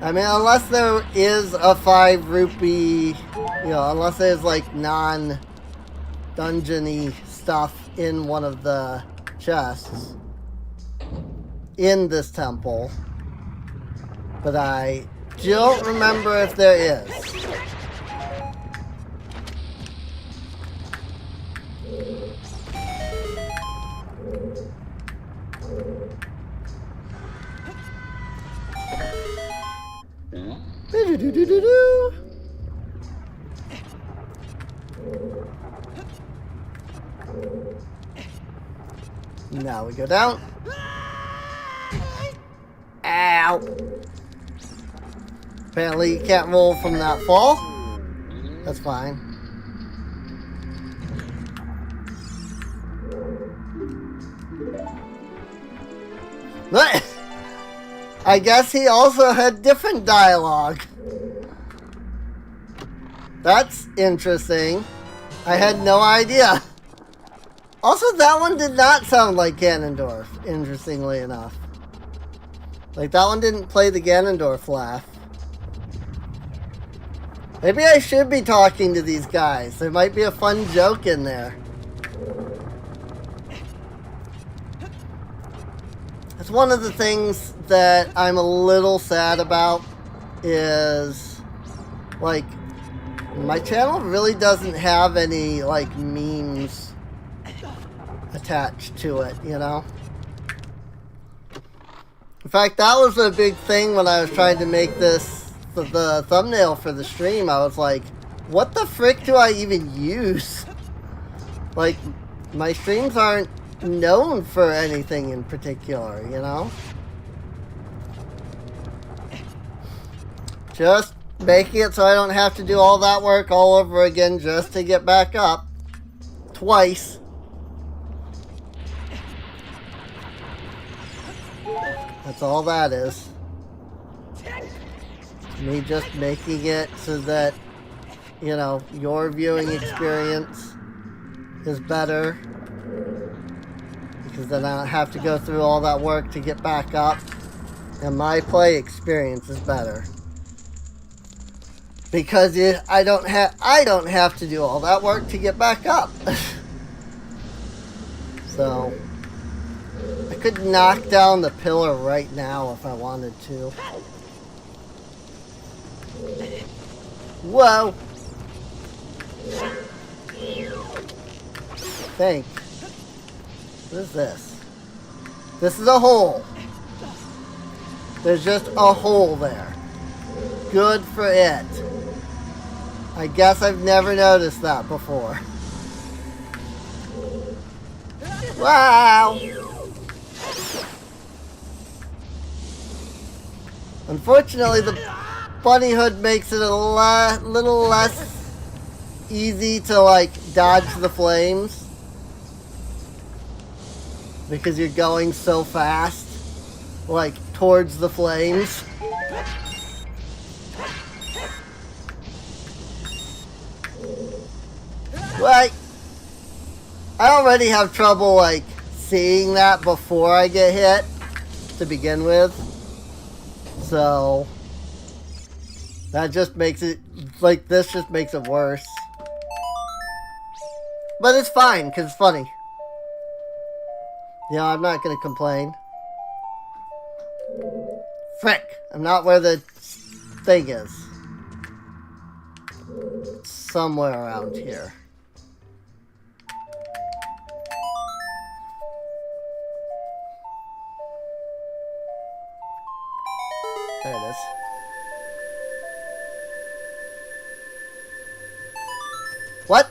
I mean, unless there is a 5 rupee, you know, unless there's like non-dungeon-y stuff in one of the chests in this temple. But I don't remember if there is. Do-do-do-do-do. Now we go down. Ow. Apparently you can't roll from that fall. That's fine. I guess he also had different dialogue. That's interesting. I had no idea. Also, that one did not sound like Ganondorf, interestingly enough. Like, that one didn't play the Ganondorf laugh. Maybe I should be talking to these guys. There might be a fun joke in there. It's one of the things that I'm a little sad about is, like, my channel really doesn't have any, like, memes attached to it, you know? In fact, that was a big thing when I was trying to make this, the thumbnail for the stream. I was like, what the frick do I even use? like, my streams aren't known for anything in particular, you know? Just making it so I don't have to do all that work all over again just to get back up. Twice. That's all that is. Me just making it so that, you know, your viewing experience is better. Because then I don't have to go through all that work to get back up. And my play experience is better. Because I don't have to do all that work to get back up. So I could knock down the pillar right now if I wanted to. Whoa! Think. What is this? This is a hole. There's just a hole there. Good for it. I guess I've never noticed that before. Wow! Unfortunately, the bunny hood makes it a little less easy to, like, dodge the flames. Because you're going so fast, like, towards the flames. Like, I already have trouble, like, seeing that before I get hit to begin with. So, that just makes it, like, this just makes it worse. But it's fine, because it's funny. You know, I'm not going to complain. Frick! I'm not where the thing is. It's somewhere around here. There it is. What?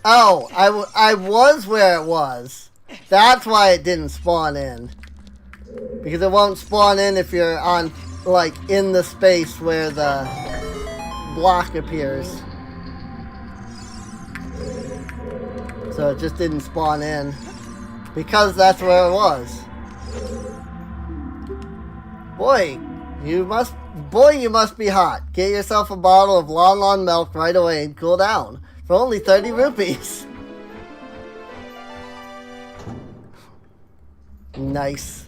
Oh, I was where it was. That's why it didn't spawn in. Because it won't spawn in if you're on, like, in the space where the block appears. So it just didn't spawn in. Because that's where it was. Boy, you must be hot. Get yourself a bottle of Lon Lon milk right away and cool down. For only 30 rupees. Nice.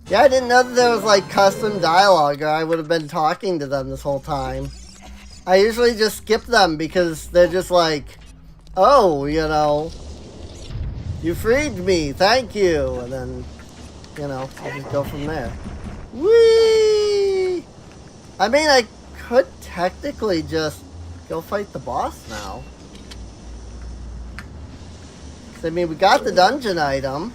Yeah, I didn't know that there was, like, custom dialogue, or I would have been talking to them this whole time. I usually just skip them because they're just like, oh, you know, you freed me, thank you. And then, you know, I'll just go from there. Whee! I mean, I could technically just go fight the boss now. I mean, we got the dungeon item.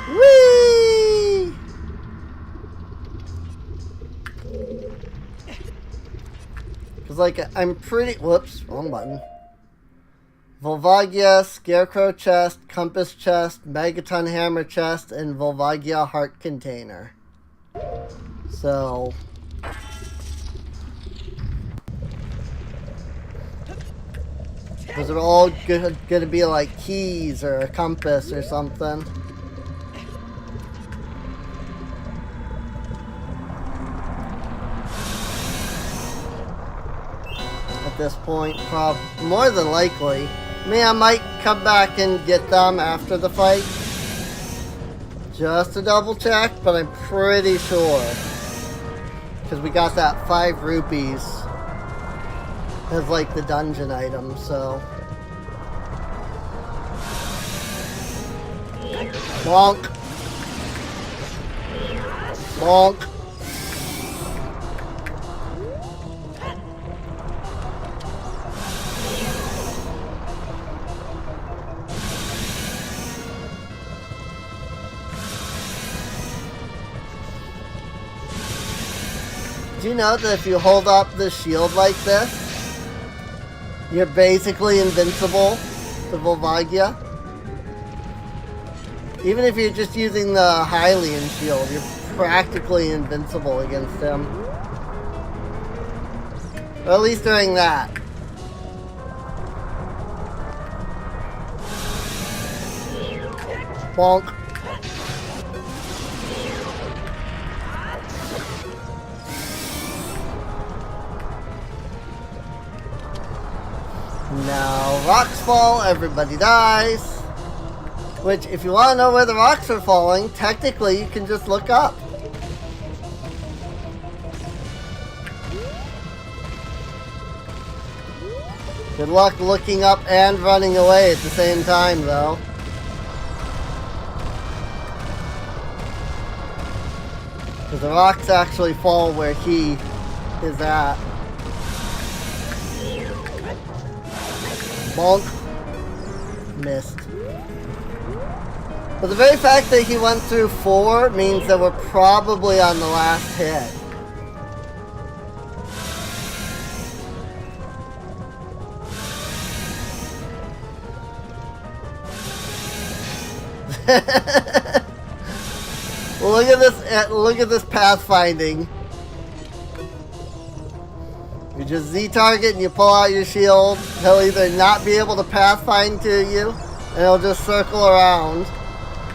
Whee! Because, like, I'm pretty... Whoops, wrong button. Volvagia, Scarecrow chest, Compass chest, Megaton hammer chest, and Volvagia heart container. So... those are all gonna be like keys or a compass or something. At this point, more than likely. I mean, I might come back and get them after the fight. Just to double check, but I'm pretty sure. Because we got that 5 rupees. As like the dungeon item, so. Bonk. Bonk. Do you know that if you hold up the shield like this, you're basically invincible to Volvagia? Even if you're just using the Hylian shield, you're practically invincible against him. Or at least during that. Bonk. Now, rocks fall, everybody dies. Which, if you want to know where the rocks are falling, technically you can just look up. Good luck looking up and running away at the same time, though. Because the rocks actually fall where he is at. Bonk. Missed. But the very fact that he went through 4 means that we're probably on the last hit. Well, look at this pathfinding. You just Z-target and you pull out your shield. He'll either not be able to pathfind to you, and he'll just circle around.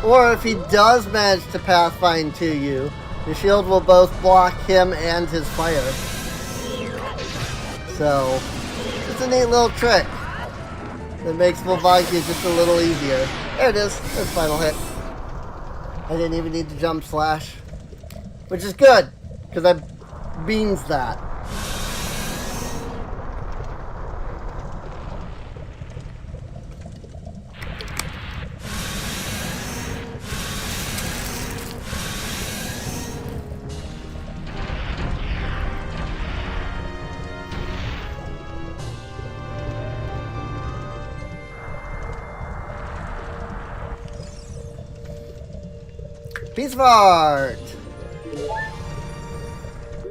Or if he does manage to pathfind to you, your shield will both block him and his fire. So, it's a neat little trick that makes Volvagia just a little easier. There it is. That's final hit. I didn't even need to jump slash. Which is good, because I beans that. Piece of art!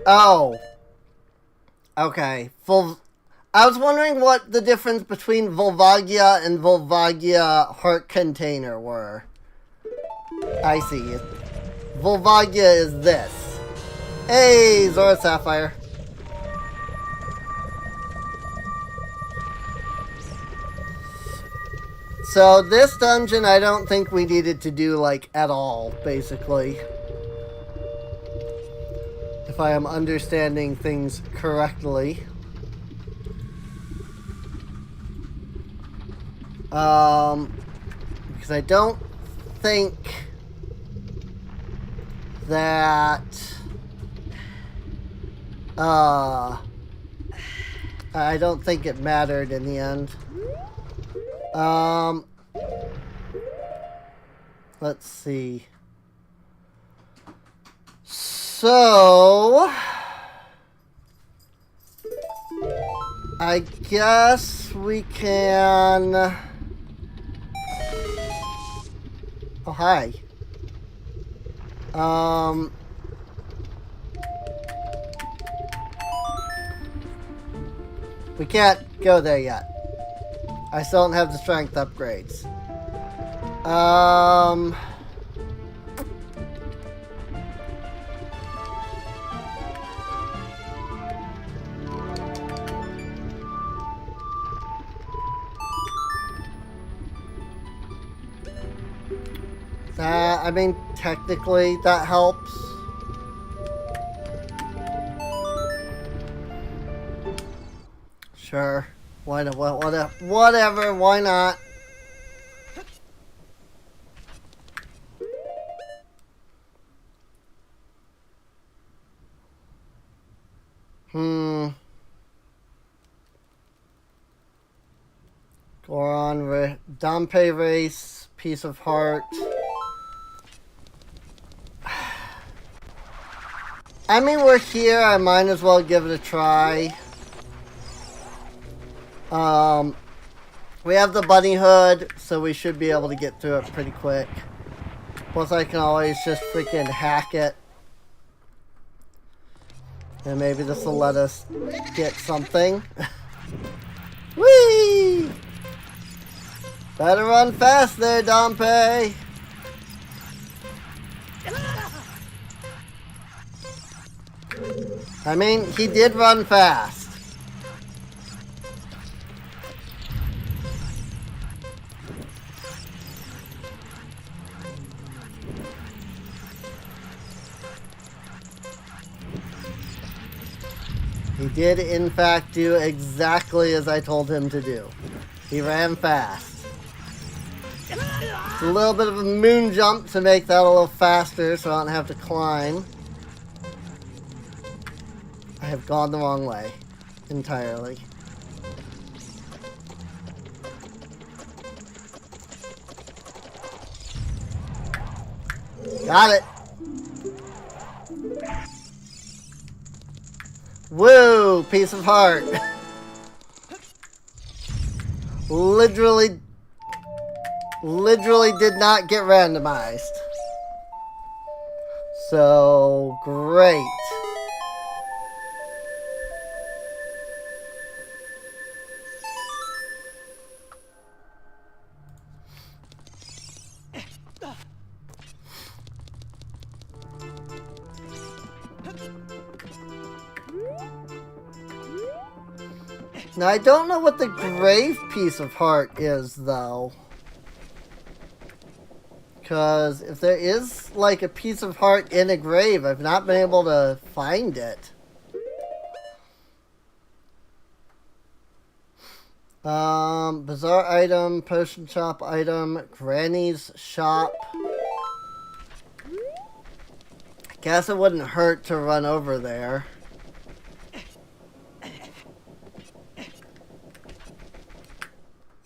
Oh. Okay. I was wondering what the difference between Volvagia and Volvagia Heart Container were. I see. Volvagia is this. Hey, Zora Sapphire. So this dungeon I don't think we needed to do, like, at all, basically. If I am understanding things correctly. Because I don't think that... I don't think it mattered in the end. Let's see. So, I guess we can... Oh, hi. We can't go there yet. I still don't have the strength upgrades. I mean, technically that helps. Sure. Why not? Whatever. Why not? Goron, Dompe race, piece of heart. I mean, we're here. I might as well give it a try. We have the bunny hood, so we should be able to get through it pretty quick. Plus, I can always just freaking hack it. And maybe this will let us get something. Whee! Better run fast there, Dompe. I mean, he did run fast. He did, in fact, do exactly as I told him to do. He ran fast. It's a little bit of a moon jump to make that a little faster so I don't have to climb. I have gone the wrong way entirely. Got it. Woo! Piece of heart. Literally did not get randomized. So, great. Now, I don't know what the grave piece of heart is, though. Because if there is, like, a piece of heart in a grave, I've not been able to find it. Bazaar item, potion shop item, Granny's shop. I guess it wouldn't hurt to run over there.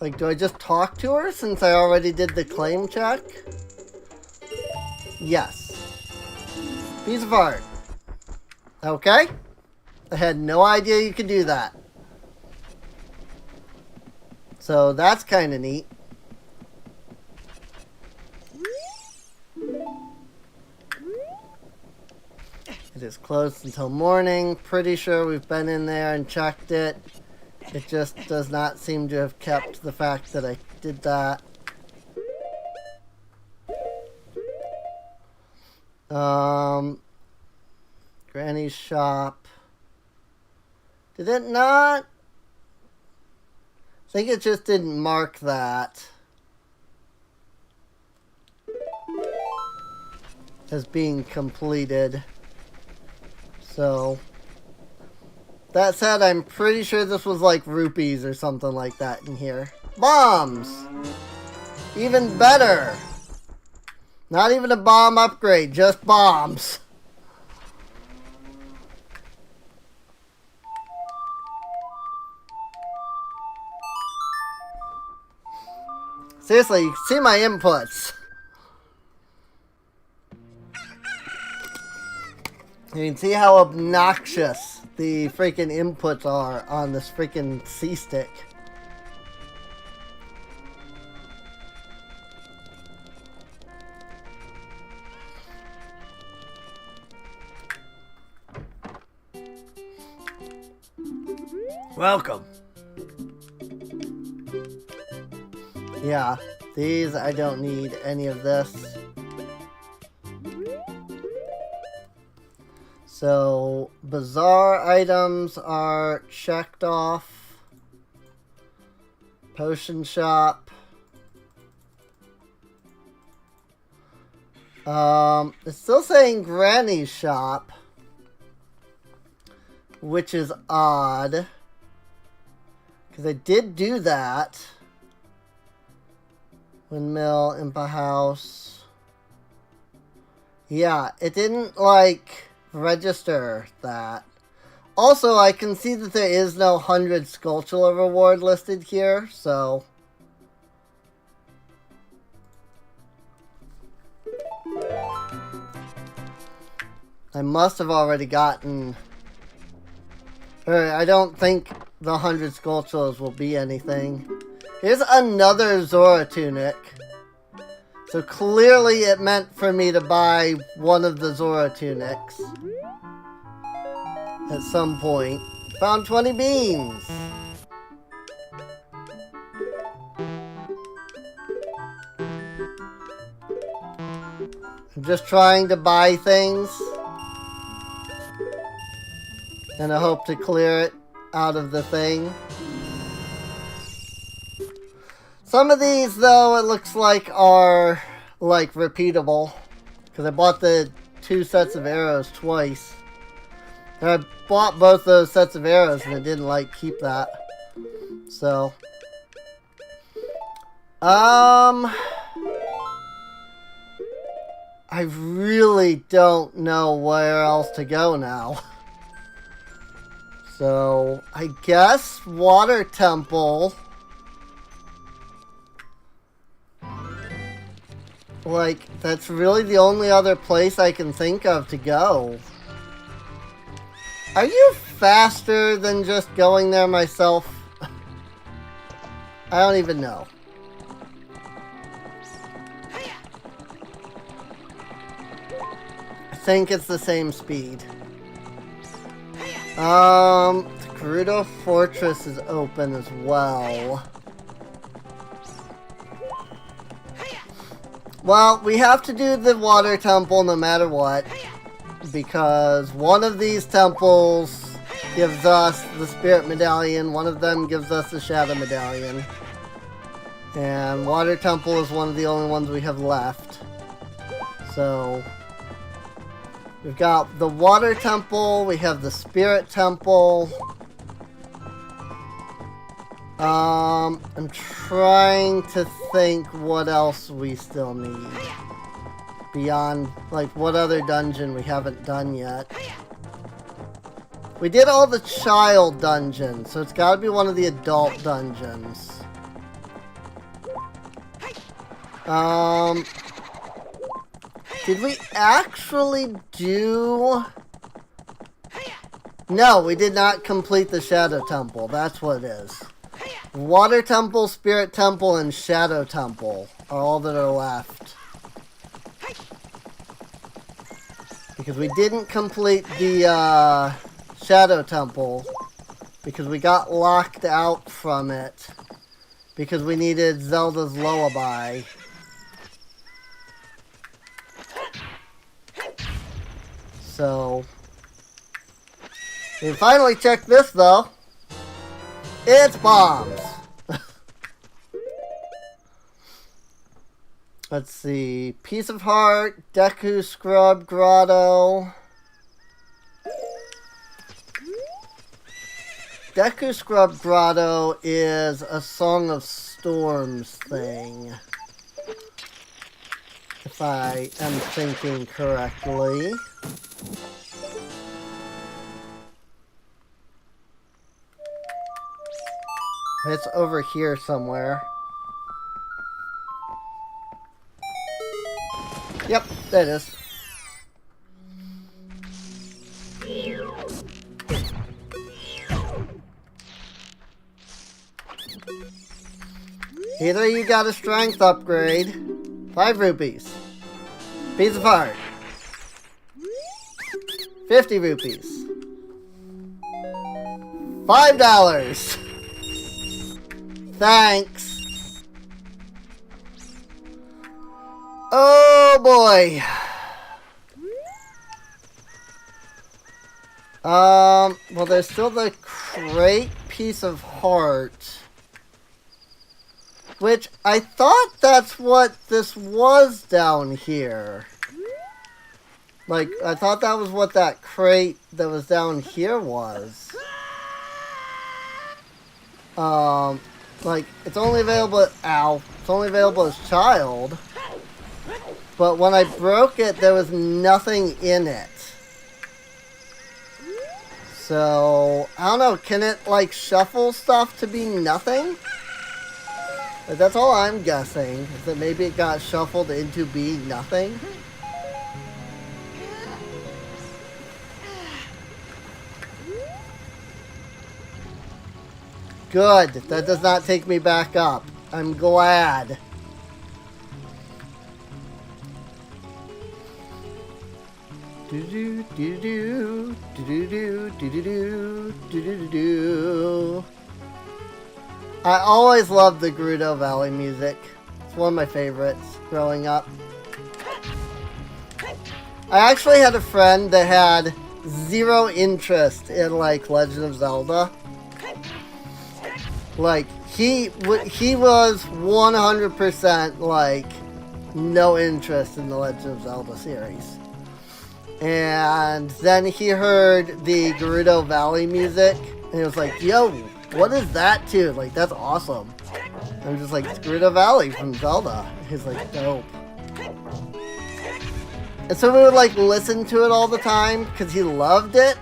Like, do I just talk to her since I already did the claim check? Yes. Piece of heart. Okay. I had no idea you could do that. So that's kind of neat. It is closed until morning. Pretty sure we've been in there and checked it. It just does not seem to have kept the fact that I did that. Granny's shop. Did it not? I think it just didn't mark that as being completed. So, that said, I'm pretty sure this was like rupees or something like that in here. Bombs! Even better! Not even a bomb upgrade, just bombs. Seriously, you can see my inputs. You can see how obnoxious the freaking inputs are on this freaking C-stick. Welcome. Yeah, these, I don't need any of this. So, bazaar items are checked off. Potion shop. It's still saying Granny's shop, which is odd, because I did do that. Windmill, Impa House. Yeah, it didn't, like, register that. Also, I can see that there is no 100 Skulltula reward listed here, so... I must have already gotten... I don't think the 100 Skulltulas will be anything. Here's another Zora tunic. So clearly it meant for me to buy one of the Zora tunics. at some point. Found 20 beans! I'm just trying to buy things. And I hope to clear it out of the thing. Some of these, though, it looks like are, like, repeatable. Because I bought the 2 sets of arrows twice. And I bought both those sets of arrows and I didn't, like, keep that. So. I really don't know where else to go now. So, I guess Water Temple. Like, that's really the only other place I can think of to go. Are you faster than just going there myself? I don't even know. I think it's the same speed. The Gerudo Fortress is open as well. Well, we have to do the Water Temple no matter what. Because one of these temples gives us the Spirit Medallion. One of them gives us the Shadow Medallion. And Water Temple is one of the only ones we have left. So we've got the Water Temple, we have the Spirit Temple. I'm trying to think what else we still need. Beyond, like, what other dungeon we haven't done yet. We did all the child dungeons, so it's gotta be one of the adult dungeons. Did we actually do... No, we did not complete the Shadow Temple. That's what it is. Water Temple, Spirit Temple, and Shadow Temple are all that are left. Because we didn't complete the Shadow Temple. Because we got locked out from it. Because we needed Zelda's Lullaby. So, we finally checked this though. It's bombs. Let's see. Piece of Heart, Deku Scrub Grotto. Deku Scrub Grotto is a Song of Storms thing. If I am thinking correctly. It's over here somewhere. Yep, there it is. Either you got a strength upgrade, 5 rupees. Piece of Heart, 50 rupees. $5. Thanks. Oh boy. Well, there's still the crate Piece of Heart. Which, I thought that's what this was down here. Like, I thought that was what that crate that was down here was. Like, it's only available at, ow, it's only available as child. But when I broke it, there was nothing in it. So, I don't know, can it, like, shuffle stuff to be nothing? Like, that's all I'm guessing, is that maybe it got shuffled into being nothing. Good, that does not take me back up. I'm glad. Do do do do do do do do do do do. I always loved the Gerudo Valley music. It's one of my favorites growing up. I actually had a friend that had zero interest in like Legend of Zelda. Like he was 100% like no interest in the Legend of Zelda series. And then he heard the Gerudo Valley music and he was like, yo, what is that tune? Like, that's awesome. I'm just like, it's Gerudo Valley from Zelda. He's like, dope. And so we would like listen to it all the time because he loved it.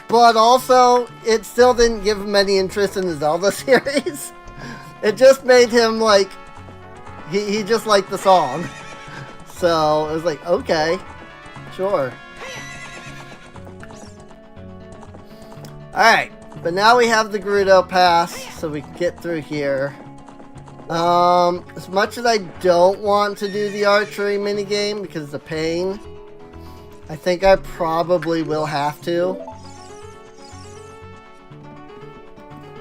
But also, it still didn't give him any interest in the Zelda series. It just made him like, he just liked the song. So it was like, okay, sure. Alright, but now we have the Gerudo Pass, so we can get through here. As much as I don't want to do the archery minigame because it's a pain, I think I probably will have to.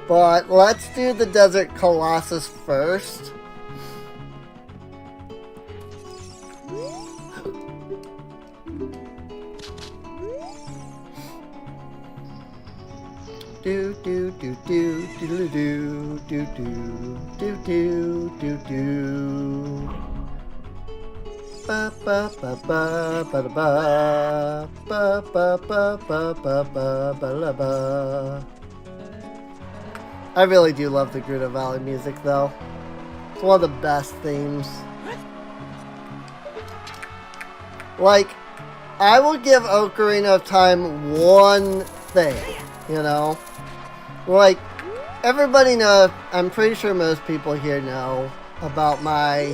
But let's do the Desert Colossus first. Do do do do do do do do do do do do. Ba ba ba ba ba ba ba ba ba ba ba ba ba ba. I really do love the Gerudo Valley music, though. It's one of the best themes. Like, I will give Ocarina of Time one thing, you know? Like, everybody knows, I'm pretty sure most people here know about my...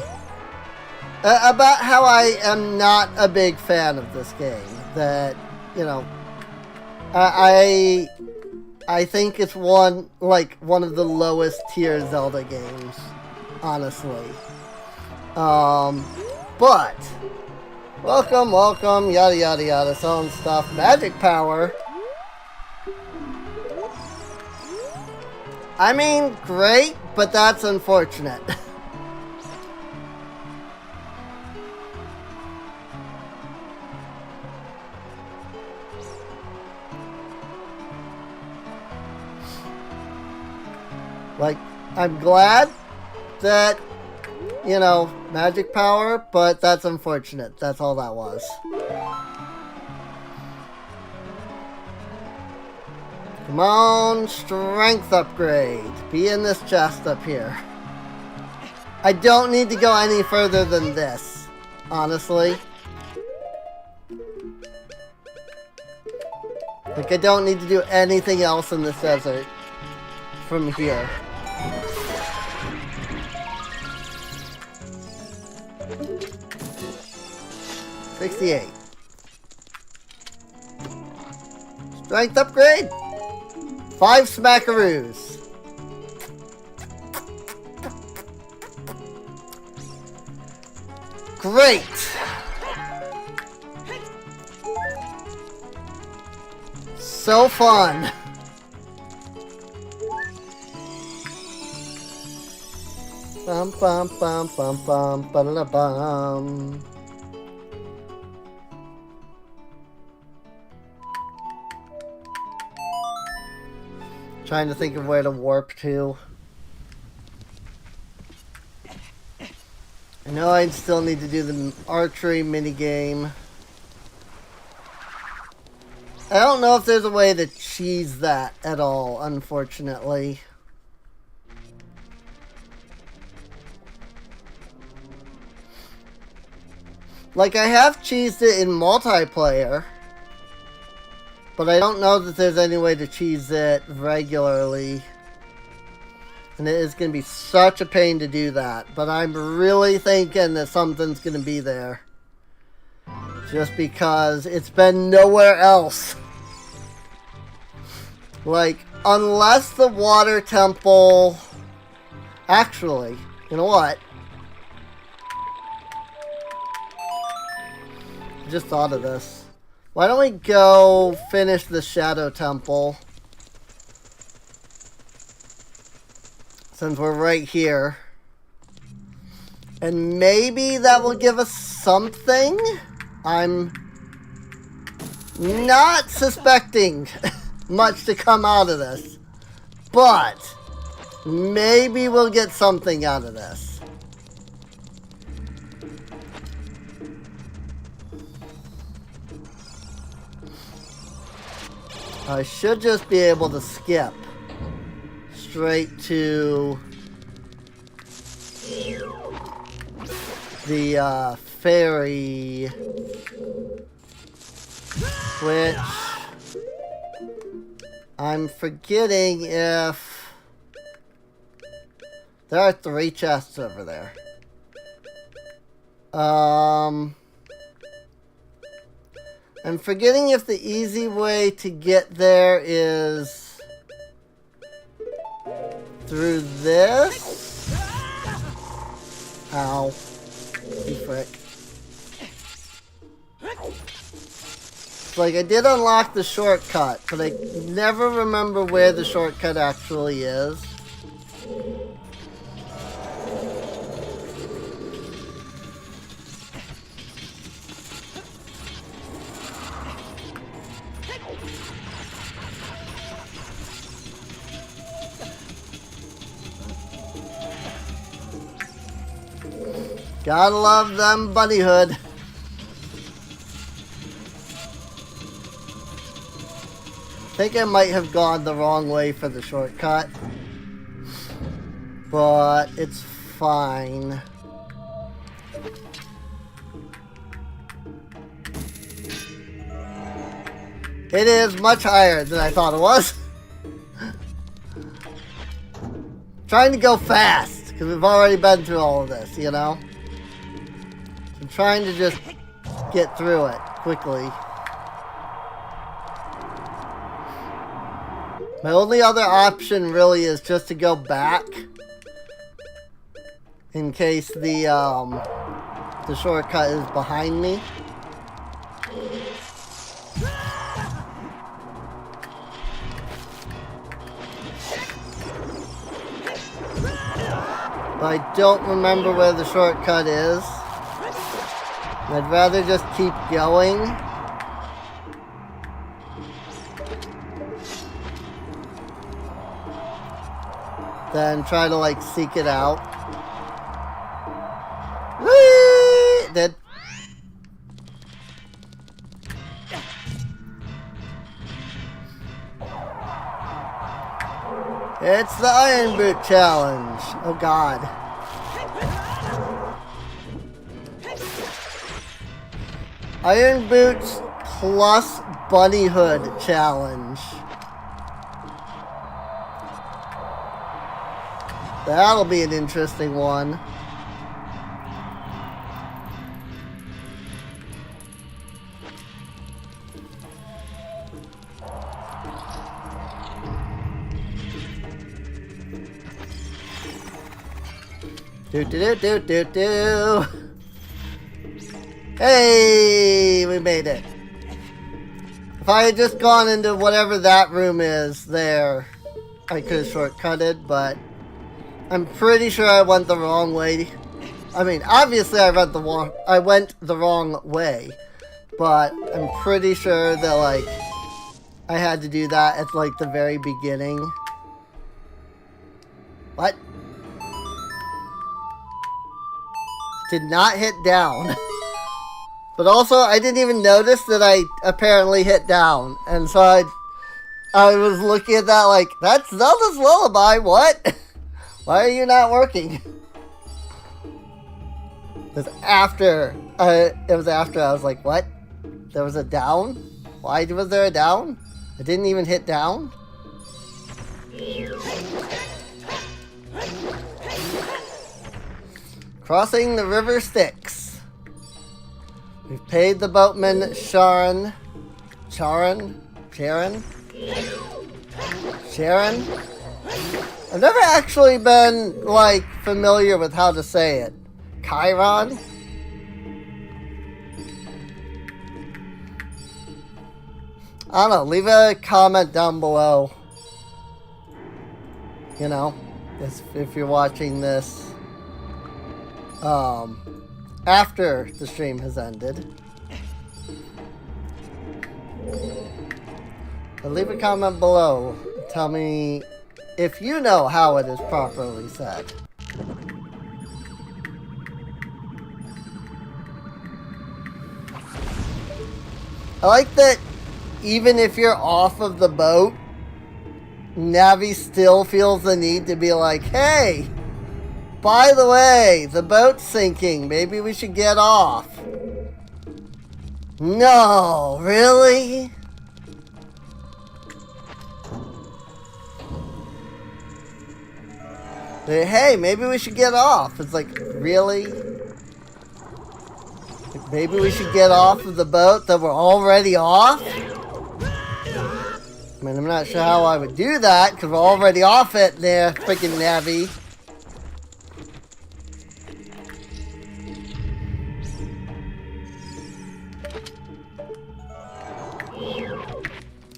about how I am not a big fan of this game. That, you know, I think it's one of the lowest tier Zelda games, honestly. But welcome, yada yada yada, so on stuff. Magic power. I mean, great, but that's unfortunate. Like, I'm glad that, you know, magic power, but that's unfortunate. That's all that was. Come on, strength upgrade. Be in this chest up here. I don't need to go any further than this, honestly. Like, I don't need to do anything else in this desert from here. 68. Strength upgrade. 5 smackaroos. Great. So fun. Bum bum bum bum bum ba da bum. Trying to think of where to warp to. I know I still need to do the archery minigame. I don't know if there's a way to cheese that at all, unfortunately. Like, I have cheesed it in multiplayer, but I don't know that there's any way to cheese it regularly. And it is going to be such a pain to do that. But I'm really thinking that something's going to be there. Just because it's been nowhere else. Like, unless the water temple... Actually, you know what? I just thought of this. Why don't we go finish the Shadow Temple? Since we're right here. And maybe that will give us something? I'm not suspecting much to come out of this. But maybe we'll get something out of this. I should just be able to skip straight to the ferry, which I'm forgetting if there are 3 chests over there. I'm forgetting if the easy way to get there is through this. Ow. You frick. Like, I did unlock the shortcut, but I never remember where the shortcut actually is. Gotta love them bunny hood. I think I might have gone the wrong way for the shortcut, but it's fine. It is much higher than I thought it was. Trying to go fast, because we've already been through all of this, you know? I'm trying to just get through it quickly. My only other option really is just to go back in case the shortcut is behind me. But I don't remember where the shortcut is. I'd rather just keep going. Than try to, like, seek it out. Whee! Dead. It's the Iron Boot Challenge. Oh, God. Iron Boots plus Bunny Hood Challenge. That'll be an interesting one. Do. Hey, we made it. If I had just gone into whatever that room is there, I could have shortcutted, but I'm pretty sure I went the wrong way. I mean, obviously I went the wrong way, but I'm pretty sure that, like, I had to do that at, like, the very beginning. What? Did not hit down. But also, I didn't even notice that I apparently hit down. And so I was looking at that like, that's Zelda's Lullaby, what? Why are you not working? It was after I was like, what? There was a down? Why was there a down? I didn't even hit down? Crossing the river Styx. We've paid the boatman Sharon. I've never actually been, like, familiar with how to say it. Chiron? I don't know, leave a comment down below. You know, if you're watching this after the stream has ended. But leave a comment below. Tell me if you know how it is properly said. I like that even if you're off of the boat, Navi still feels the need to be like, hey, by the way, the boat's sinking. Maybe we should get off. No, really? Hey, maybe we should get off. It's like, really? Maybe we should get off of the boat that we're already off? I mean, I'm not sure how I would do that, because we're already off it there, freaking Navi.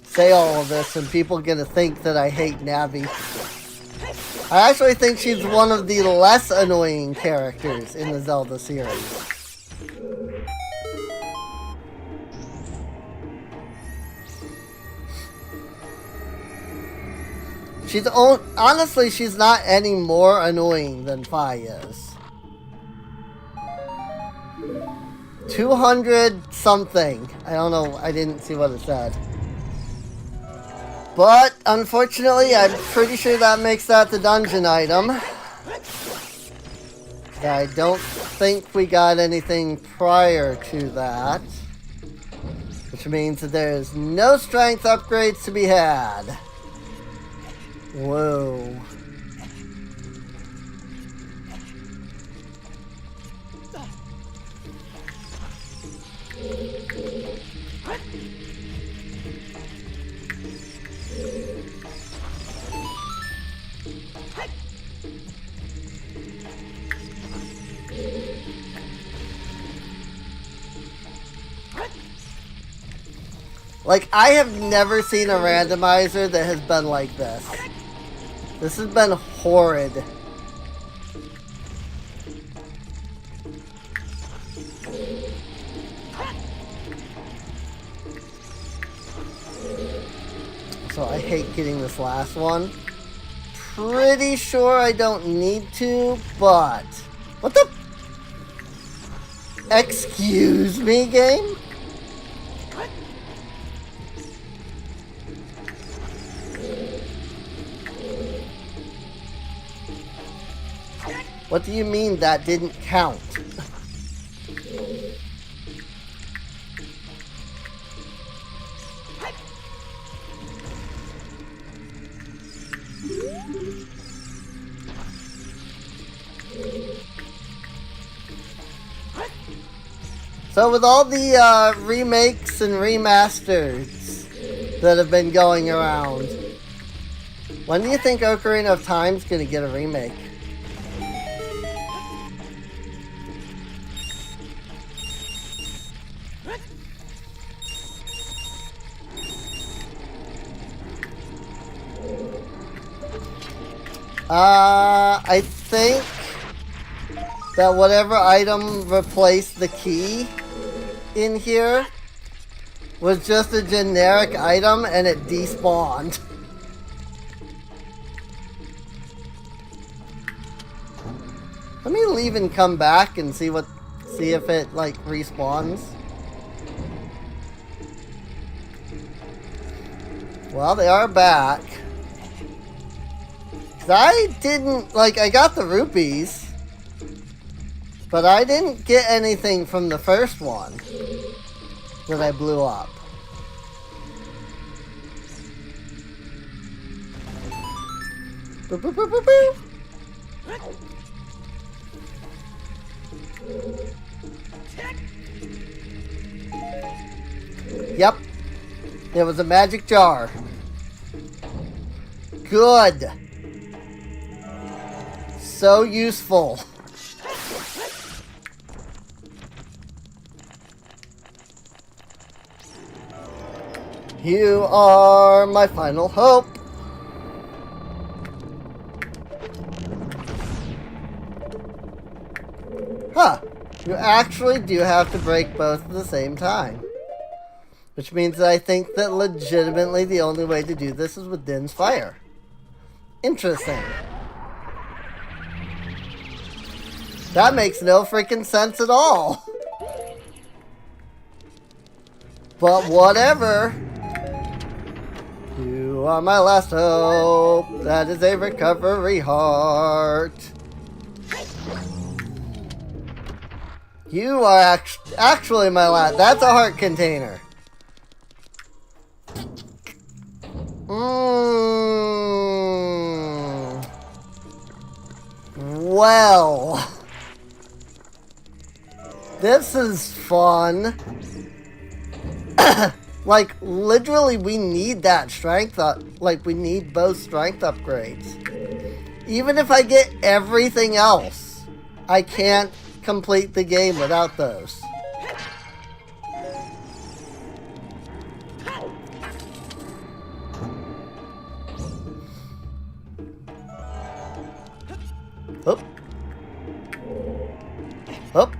Say all of this, and people are going to think that I hate Navi. I actually think she's one of the less annoying characters in the Zelda series. Honestly, she's not any more annoying than Fi is. 200 something. I don't know. I didn't see what it said. But, unfortunately, I'm pretty sure that makes that the dungeon item. I don't think we got anything prior to that. Which means that there's no strength upgrades to be had. Whoa. Like, I have never seen a randomizer that has been like this. This has been horrid. So I hate getting this last one. Pretty sure I don't need to, but... What the... Excuse me, game? What do you mean that didn't count? So with all the remakes and remasters that have been going around, when do you think Ocarina of Time's gonna get a remake? I think that whatever item replaced the key in here was just a generic item and it despawned. Let me leave and come back and see if it like respawns. Well, they are back. I didn't, like, I got the rupees, but I didn't get anything from the first one that I blew up. Boop, boop, boop, boop, boop. Yep, it was a magic jar. Good. So useful. You are my final hope. Huh. You actually do have to break both at the same time. Which means that I think that legitimately the only way to do this is with Din's Fire. Interesting. That makes no freaking sense at all. But whatever. You are my last hope. That is a recovery heart. You are actually my last. That's a heart container. Well. This is fun. Like, literally, we need that strength up. Like, we need both strength upgrades. Even if I get everything else, I can't complete the game without those. Oop. Oop.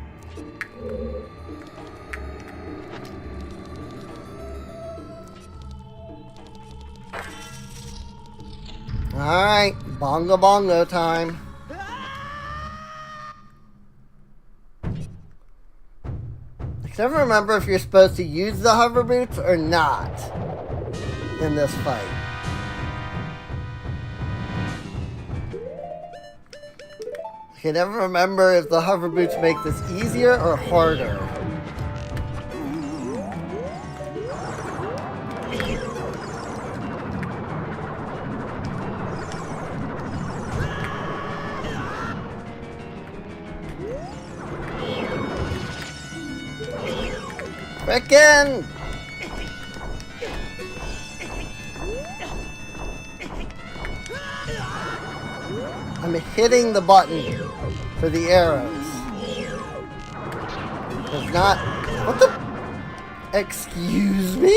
Alright, bongo bongo time. I can never remember if you're supposed to use the hover boots or not in this fight. I can never remember if the hover boots make this easier or harder. Frickin'! I'm hitting the button for the arrows. It's not... What the... Excuse me?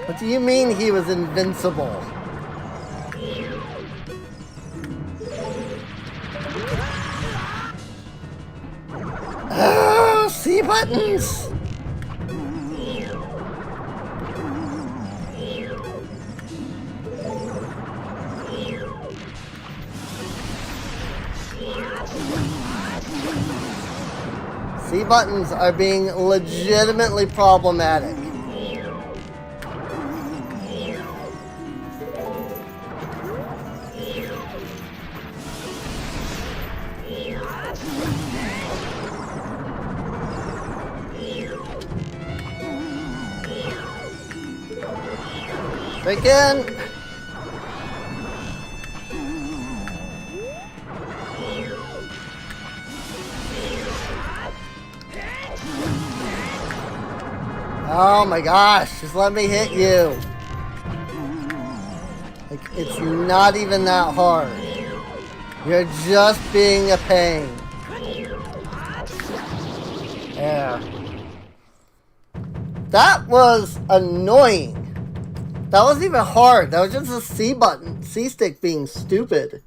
What do you mean he was invincible? Oh, C buttons! C buttons are being legitimately problematic. Freaking! Oh my gosh, just let me hit you. Like, it's not even that hard. You're just being a pain. Yeah. That was annoying. That wasn't even hard. That was just a C button. C stick being stupid.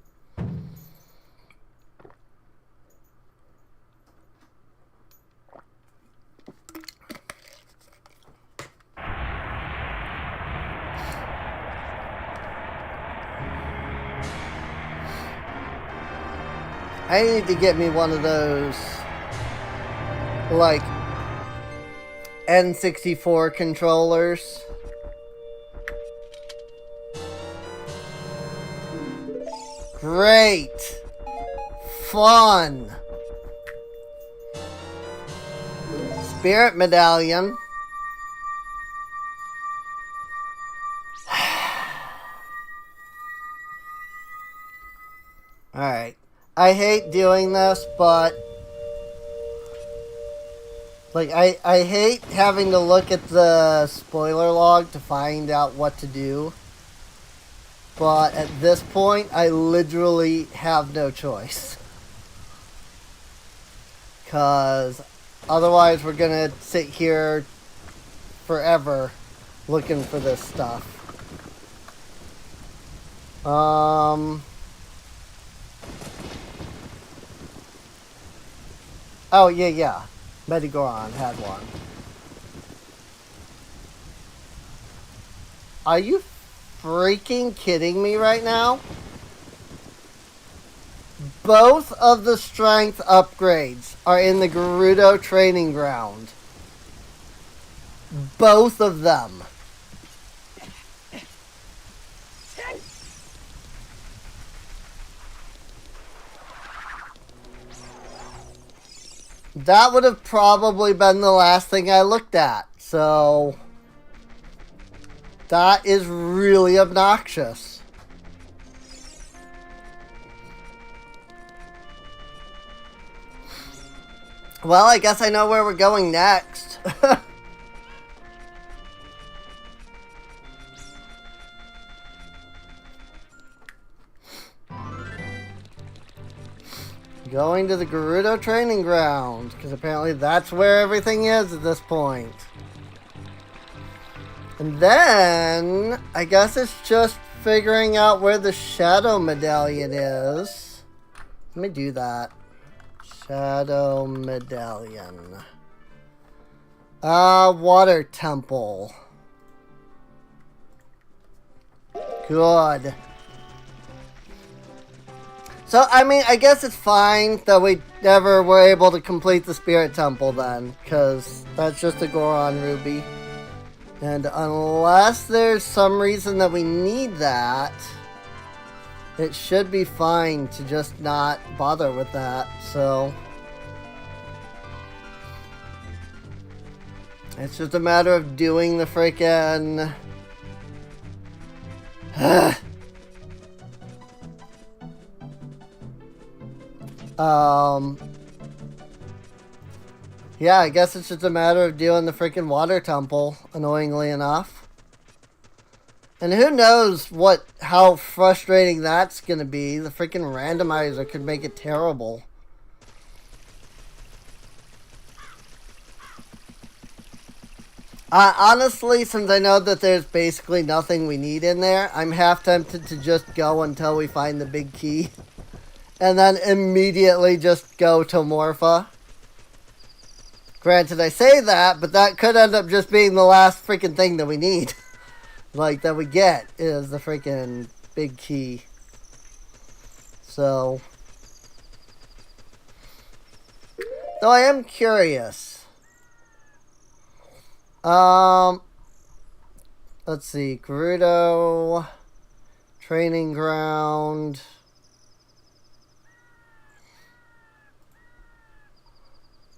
I need to get me one of those, like, N64 controllers. Great. Fun. Spirit medallion. Alright. I hate doing this, but like I hate having to look at the spoiler log to find out what to do. But at this point, I literally have no choice. Because otherwise we're going to sit here forever looking for this stuff. Oh, yeah. Medigoron had one. Are you freaking kidding me right now? Both of the strength upgrades are in the Gerudo training ground. Both of them. That would have probably been the last thing I looked at. So that is really obnoxious. Well, I guess I know where we're going next. Going to the Gerudo training ground, because apparently that's where everything is at this point. And then, I guess it's just figuring out where the Shadow Medallion is. Let me do that. Shadow Medallion. Water Temple. Good. So, I mean, I guess it's fine that we never were able to complete the Spirit Temple then, because that's just a Goron Ruby. And unless there's some reason that we need that, it should be fine to just not bother with that, so. It's just a matter of doing the frickin'... Yeah, I guess it's just a matter of doing the freaking water temple, annoyingly enough. And who knows how frustrating that's gonna be. The freaking randomizer could make it terrible. Honestly, since I know that there's basically nothing we need in there, I'm half tempted to just go until we find the big key. And then immediately just go to Morpha. Granted, I say that, but that could end up just being the last freaking thing that we need. Like, that we get is the freaking big key. So. Though I am curious. Let's see. Gerudo. Training ground.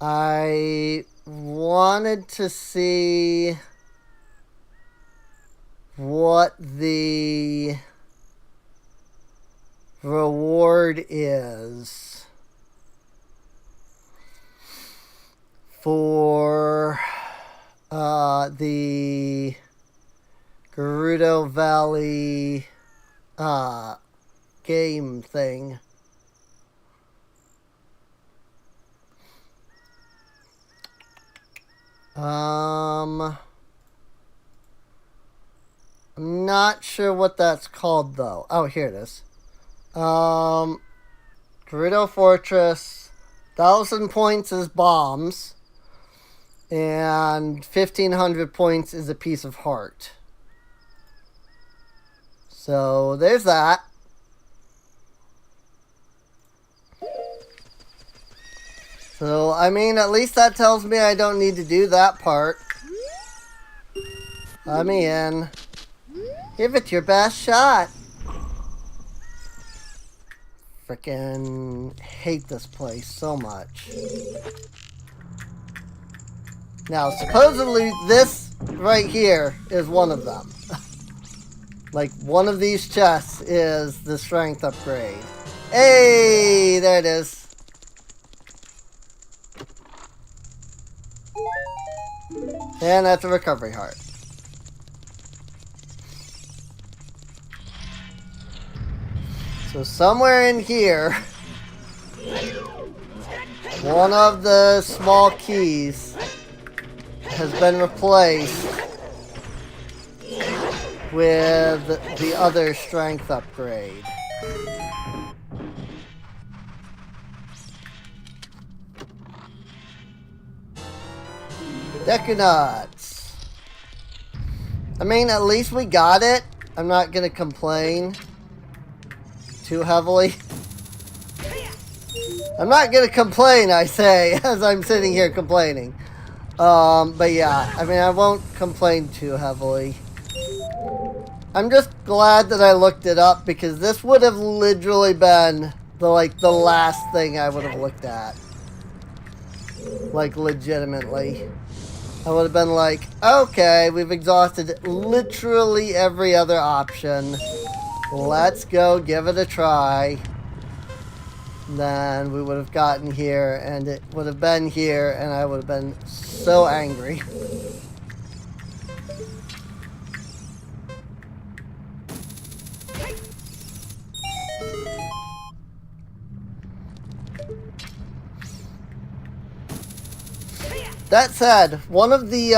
I wanted to see what the reward is for the Gerudo Valley game thing. I'm not sure what that's called though. Oh, here it is. Gerudo Fortress, 1,000 points is bombs, and 1,500 points is a piece of heart. So there's that. So, I mean, at least that tells me I don't need to do that part. Let me in. Give it your best shot. Frickin' hate this place so much. Now, supposedly this right here is one of them. Like, one of these chests is the strength upgrade. Hey, there it is. And that's a recovery heart. So somewhere in here, one of the small keys has been replaced with the other strength upgrade. Decunuts. I mean, at least we got it. I'm not gonna complain too heavily. I'm not gonna complain, I say, as I'm sitting here complaining. But yeah, I mean, I won't complain too heavily. I'm just glad that I looked it up, because this would have literally been the last thing I would have looked at. Like, legitimately. I would have been like, okay, we've exhausted literally every other option. Let's go give it a try. Then we would have gotten here, and it would have been here, and I would have been so angry. That said, one of the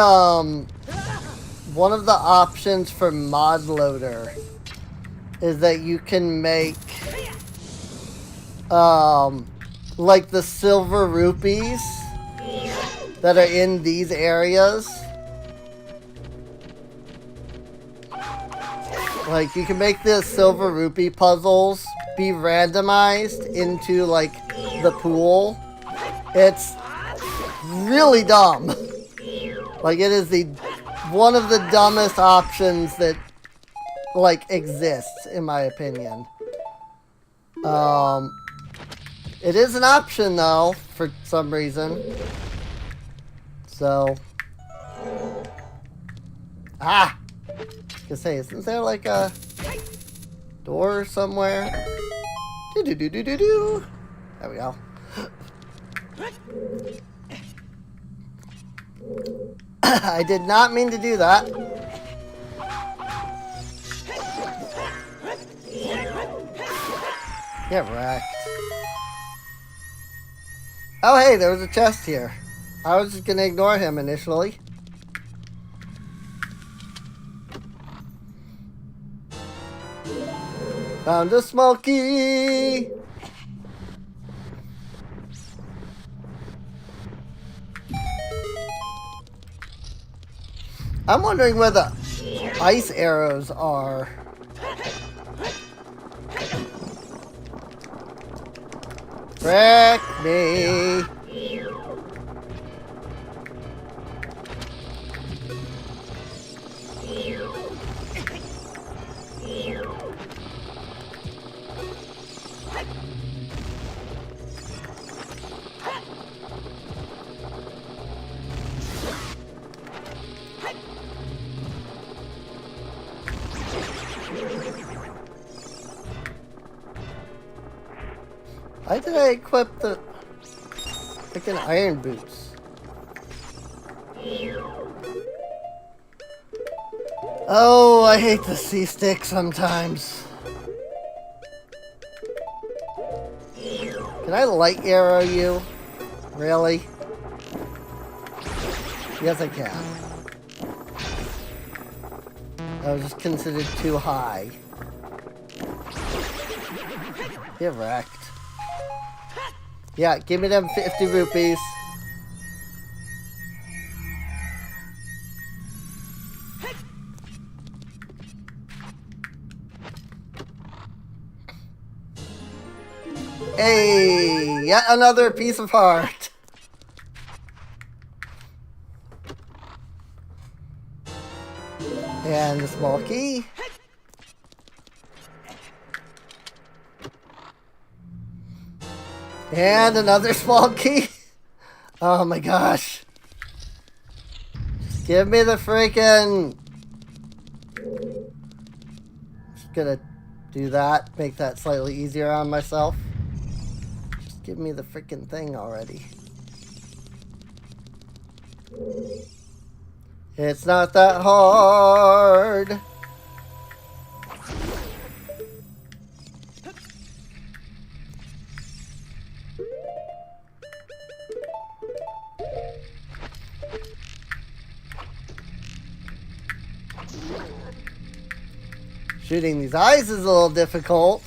options for mod loader is that you can make like the silver rupees that are in these areas. Like, you can make the silver rupee puzzles be randomized into like the pool. It's really dumb. Like, it is one of the dumbest options that like exists, in my opinion. It is an option though, for some reason. So, I was gonna say, isn't there like a door somewhere? Do. There we go. I did not mean to do that. Get wrecked. Oh, hey, there was a chest here. I was just gonna ignore him initially. Found a smoky. I'm wondering where the ice arrows are. Frick me. Why did I equip the freaking iron boots? Oh, I hate the sea stick sometimes. Can I light arrow you? Really? Yes, I can. That was just considered too high. Get wrecked. Yeah, give me them 50 rupees. Hey, yet another piece of heart. And a small key. And another small key. Oh my gosh. Just give me the freaking... Just gonna do that. Make that slightly easier on myself. Just give me the freaking thing already. It's not that hard. Shooting these eyes is a little difficult.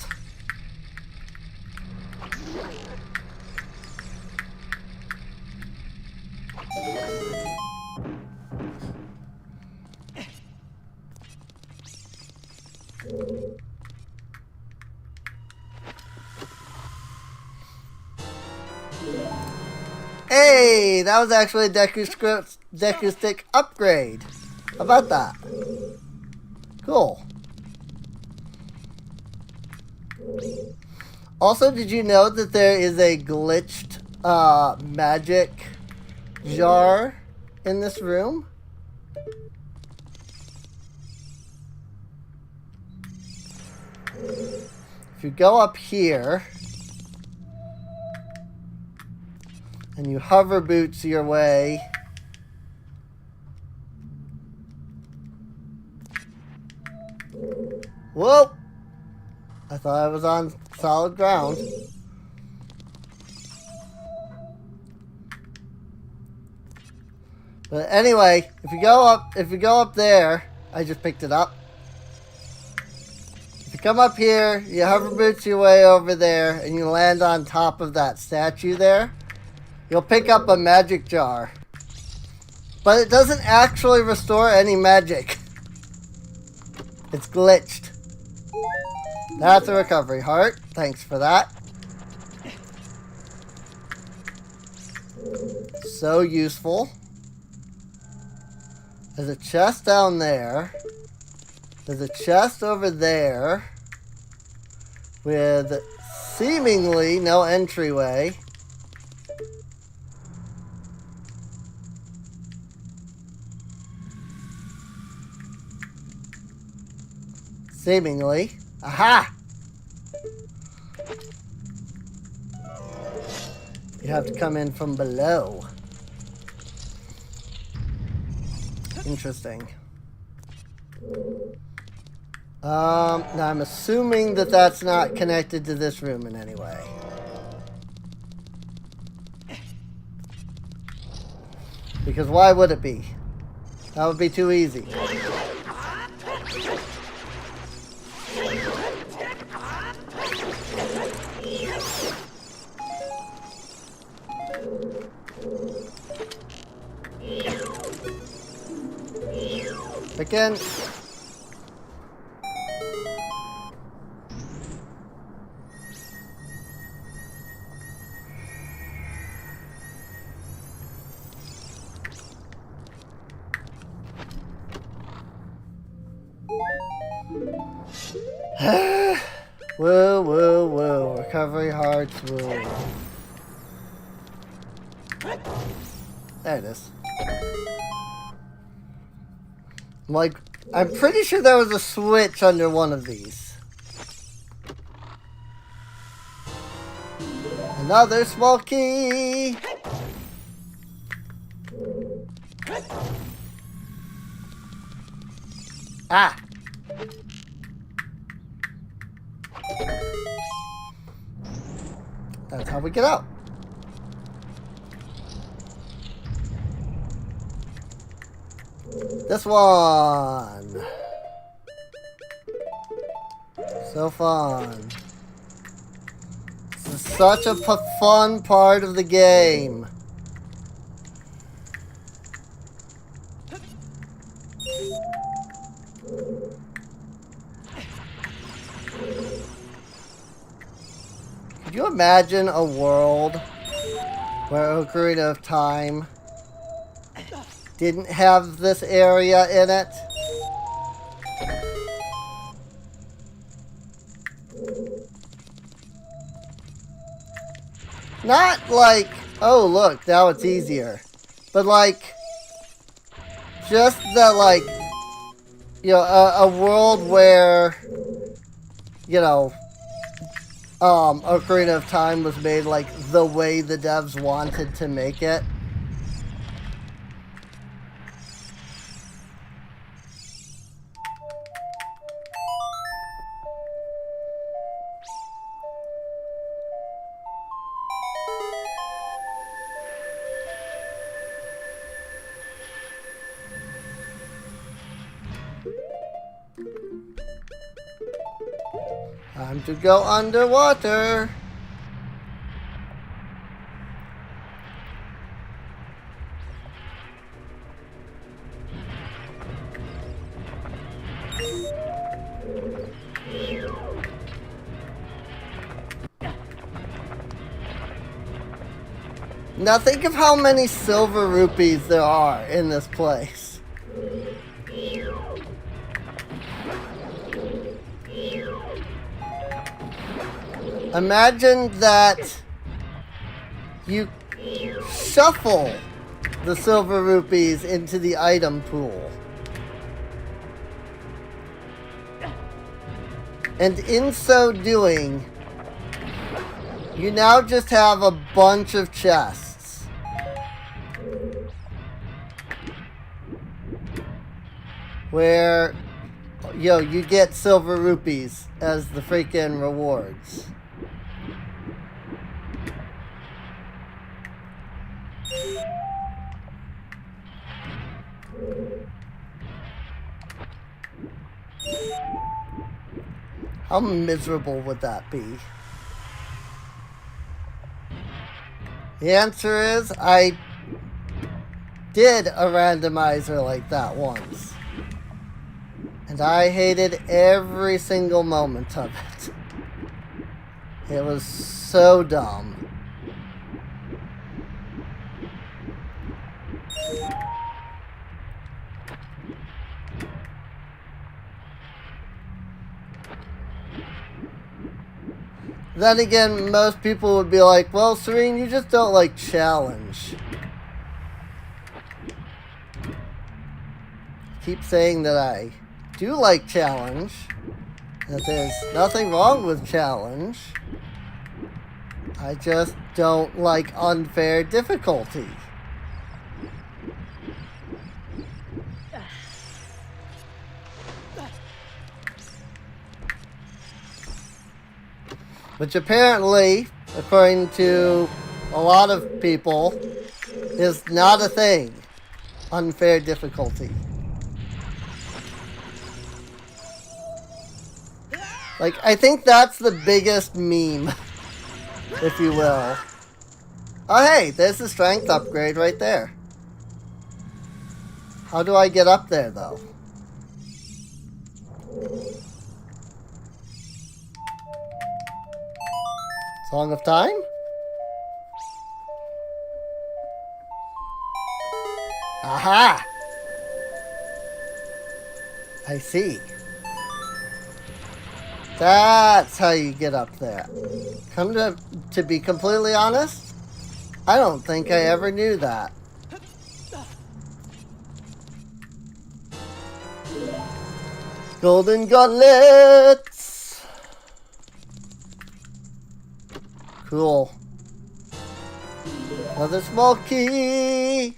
Hey, that was actually a Deku Stick upgrade. How about that? Cool. Also, did you know that there is a glitched magic jar in this room? If you go up here and you hover boots your way whoa! I thought I was on solid ground. But anyway, if you go up there, I just picked it up. If you come up here, you hover boots your way over there, and you land on top of that statue there, you'll pick up a magic jar. But it doesn't actually restore any magic. It's glitched. That's a recovery heart. Thanks for that. So useful. There's a chest down there. There's a chest over there with seemingly no entryway. Seemingly. Aha! You have to come in from below. Interesting. Now I'm assuming that that's not connected to this room in any way. Because why would it be? That would be too easy. Again. Whoa, whoa, whoa. Recovery hearts, whoa. There it is. Like, I'm pretty sure there was a switch under one of these. Another small key! Ah! That's how we get out. This one. So fun. This is such a fun part of the game. Could you imagine a world where Ocarina of Time didn't have this area in it? Not like, oh look, now it's easier. But like, just that like, you know, a world where, you know, Ocarina of Time was made like the way the devs wanted to make it. Time to go underwater. Now think of how many silver rupees there are in this place. Imagine that you shuffle the silver rupees into the item pool. And in so doing, you now just have a bunch of chests. Where, you get silver rupees as the freaking rewards. How miserable would that be? The answer is, I did a randomizer like that once. And I hated every single moment of it. It was so dumb. Then again, most people would be like, well, Serene, you just don't like challenge. Keep saying that I do like challenge, that there's nothing wrong with challenge. I just don't like unfair difficulty. Which apparently, according to a lot of people, is not a thing. Unfair difficulty. Like, I think that's the biggest meme, if you will. Oh hey, there's the strength upgrade right there. How do I get up there, though? Song of Time? Aha! I see. That's how you get up there. To be completely honest, I don't think I ever knew that. Golden gauntlets! Cool. Another small key!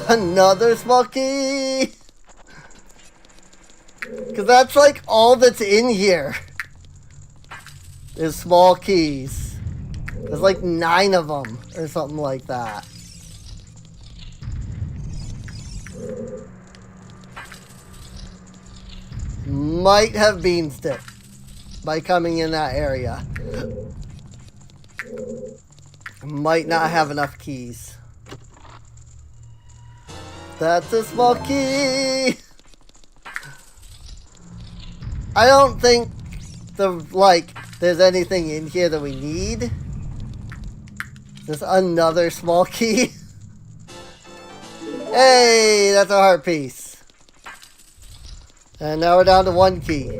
Another small key! Because that's like all that's in here. Is small keys. There's like 9 of them or something like that. Might have beansed it by coming in that area. Might not have enough keys. That's a small key. I don't think there's anything in here that we need. Just another small key. Hey, that's a heart piece. And now we're down to 1 key.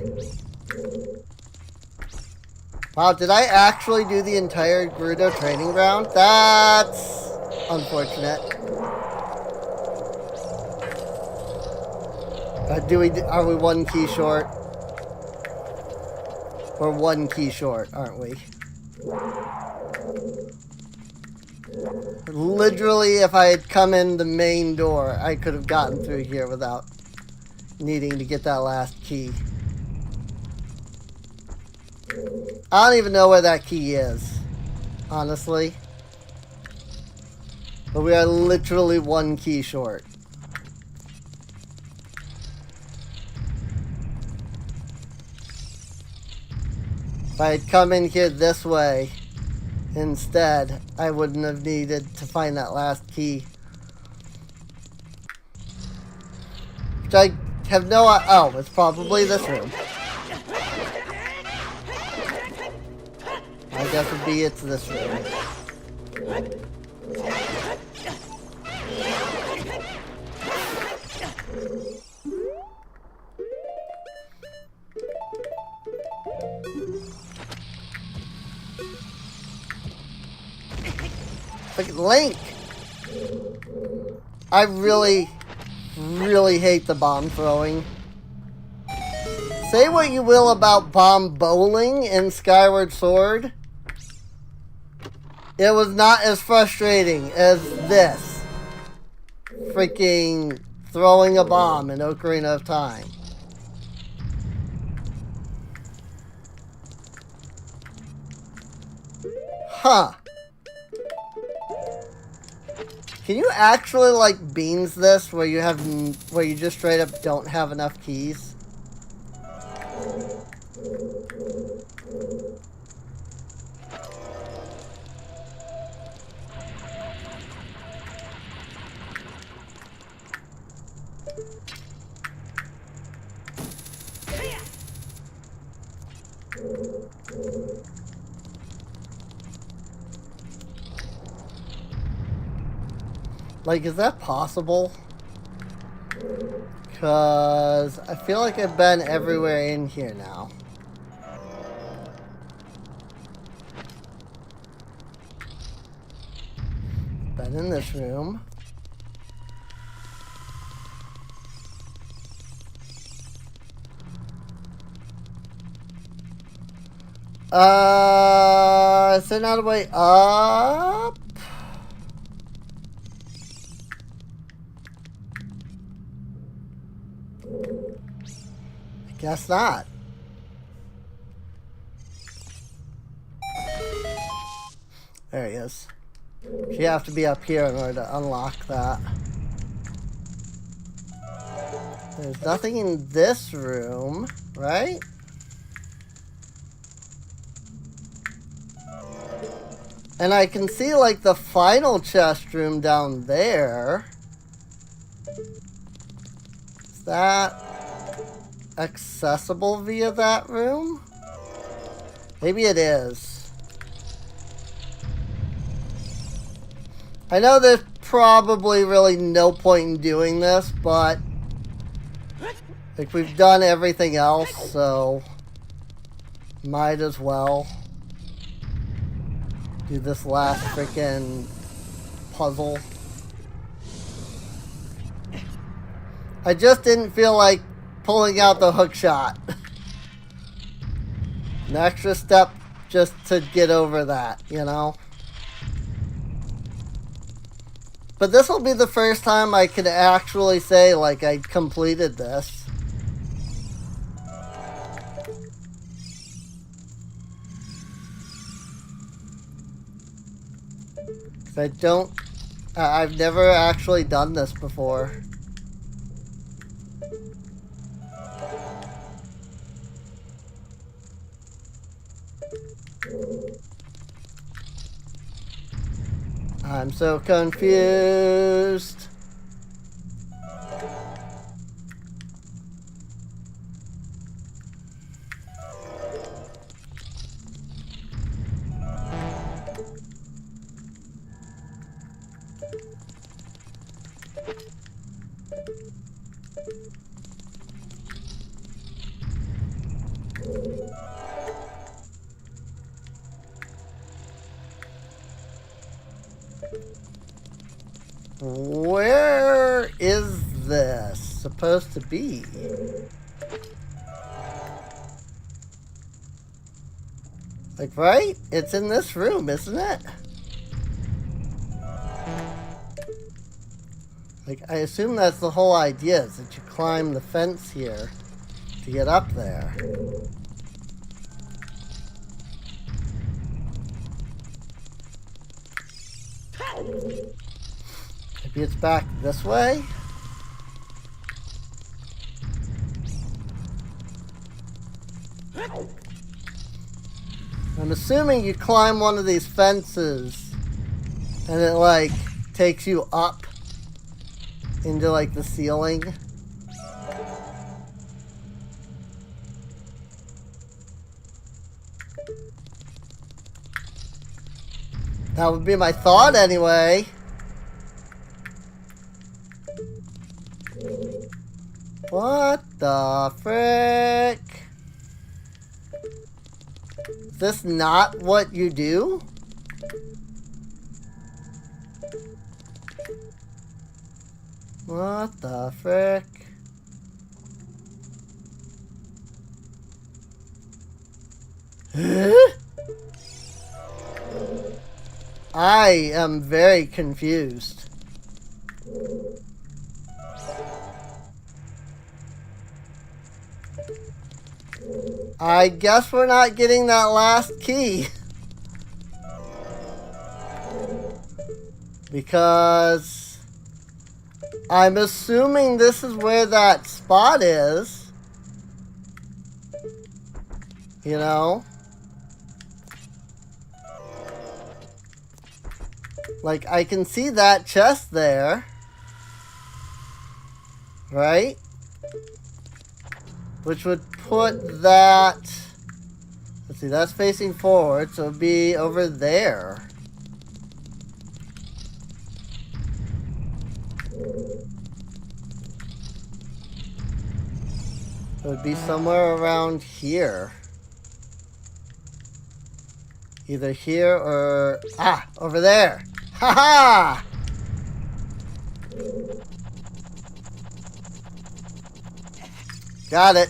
Wow, did I actually do the entire Gerudo training ground? That's unfortunate. Are we 1 key short? We're 1 key short, aren't we? Literally, if I had come in the main door, I could have gotten through here without needing to get that last key. I don't even know where that key is, honestly. But we are literally 1 key short. If I had come in here this way instead, I wouldn't have needed to find that last key. Which I have no... Oh, it's probably this room. I guess it'd be it's this room. Fucking Link! I really hate the bomb throwing. Say what you will about bomb bowling in Skyward Sword. It was not as frustrating as this. Freaking throwing a bomb in Ocarina of Time. Huh. Can you actually like beans this where you just straight up don't have enough keys? Like, is that possible? Because I feel like I've been everywhere in here now. Been in this room. Is there not a way up? Guess not. There he is. You have to be up here in order to unlock that. There's nothing in this room, right? And I can see like the final chest room down there. Is that accessible via that room? Maybe it is. I know there's probably really no point in doing this, but like we've done everything else, so might as well do this last freaking puzzle. I just didn't feel like pulling out the hook shot. An extra step just to get over that, you know? But this will be the first time I can actually say, like, I completed this. I've never actually done this before. I'm so confused. Where is this supposed to be? Like, right? It's in this room, isn't it? Like, I assume that's the whole idea, is that you climb the fence here to get up there. Maybe it's back this way? I'm assuming you climb one of these fences and it like takes you up into like the ceiling. That would be my thought anyway. What the frick? Is this not what you do? What the frick? I am very confused. I guess we're not getting that last key. Because I'm assuming this is where that spot is. You know? Like, I can see that chest there. Right? Which would put that... Let's see, that's facing forward, so it would be over there. It would be somewhere around here. Either here or... Ah! Over there! Ha-ha! Got it.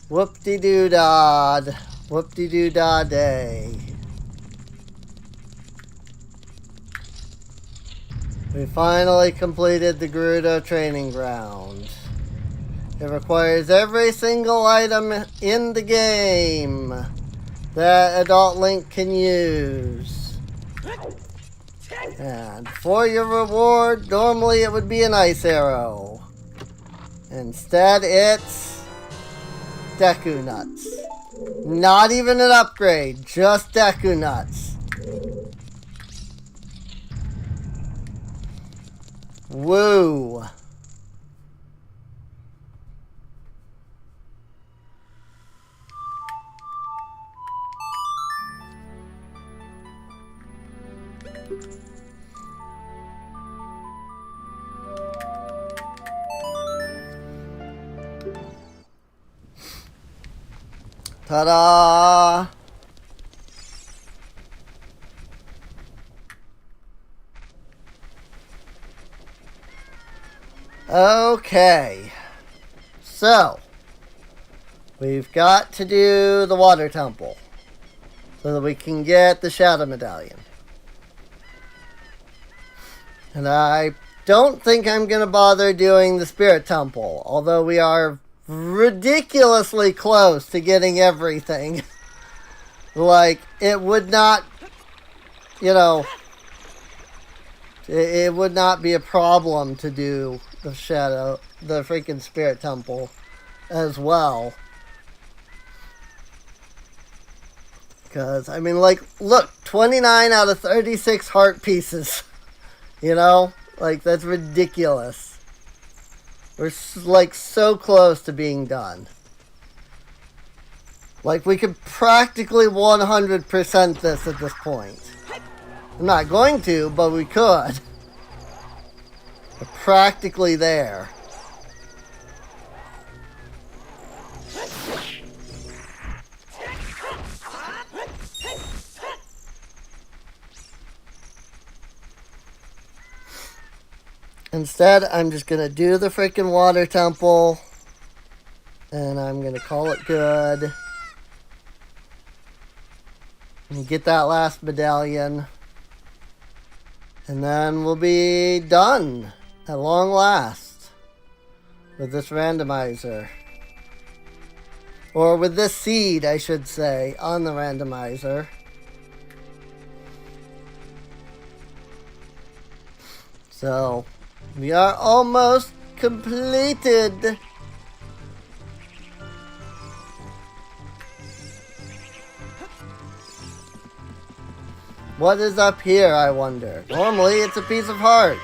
Whoop-de-doo-dod. Whoop-de-doo-dah day. We finally completed the Gerudo training ground. It requires every single item in the game that Adult Link can use. And for your reward, normally it would be an ice arrow. Instead, it's Deku Nuts. Not even an upgrade, just Deku Nuts. Woo! Ta-da! Okay. So, we've got to do the water temple so that we can get the shadow medallion. And I don't think I'm going to bother doing the spirit temple, although we are ridiculously close to getting everything. Like, it would not, you know, it would not be a problem to do the freaking spirit temple as well. Because, I mean, like, look, 29 out of 36 heart pieces. You know? Like, that's ridiculous. We're, like, so close to being done. Like, we could practically 100% this at this point. I'm not going to, but we could. We're practically there. Instead, I'm just going to do the freaking water temple. And I'm going to call it good. And get that last medallion. And then we'll be done at long last with this randomizer. Or with this seed, I should say, on the randomizer. So, we are almost completed. What is up here, I wonder? Normally, it's a piece of heart.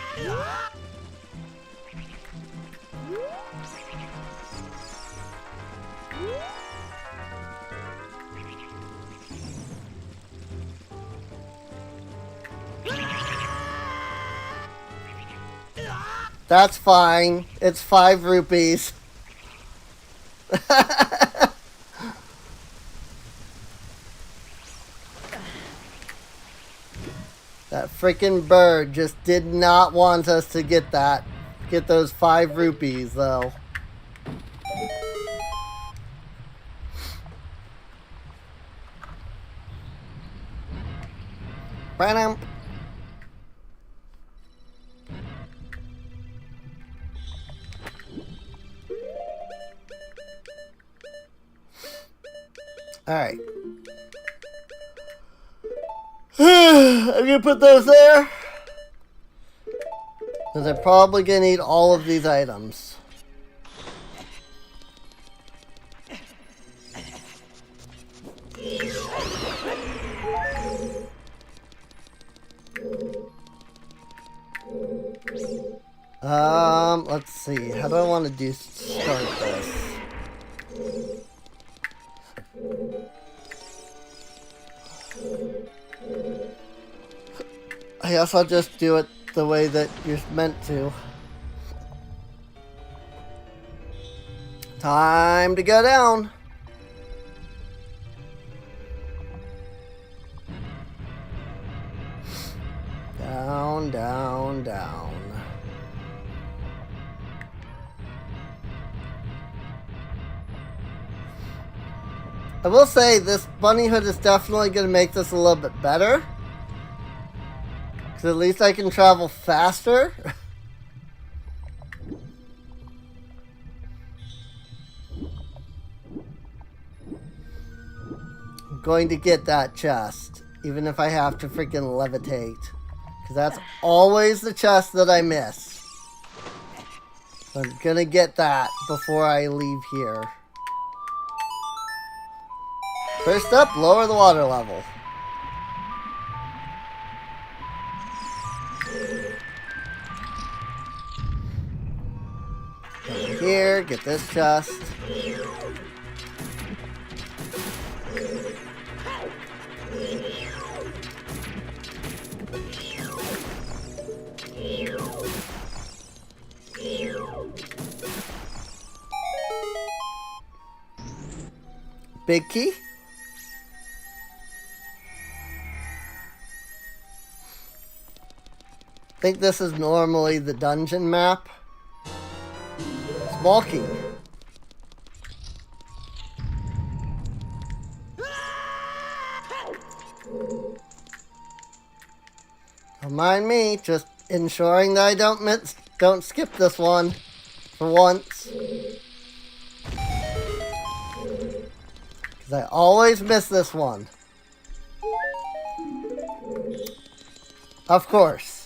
That's fine. It's 5 rupees. That freaking bird just did not want us to get that. Get those 5 rupees, though. Bam. Alright. I'm gonna put those there. Because I'm probably gonna need all of these items. Let's see. How do I want to start this? I guess I'll just do it the way that you're meant to. Time to go down. Down, down, down. I will say this bunny hood is definitely going to make this a little bit better. Because at least I can travel faster. I'm going to get that chest. Even if I have to freaking levitate. Because that's always the chest that I miss. So I'm going to get that before I leave here. First up, lower the water level. Over here, get this chest. Big key. I think this is normally the dungeon map. Small key. Don't mind me, just ensuring that I don't skip this one for once. Because I always miss this one. Of course.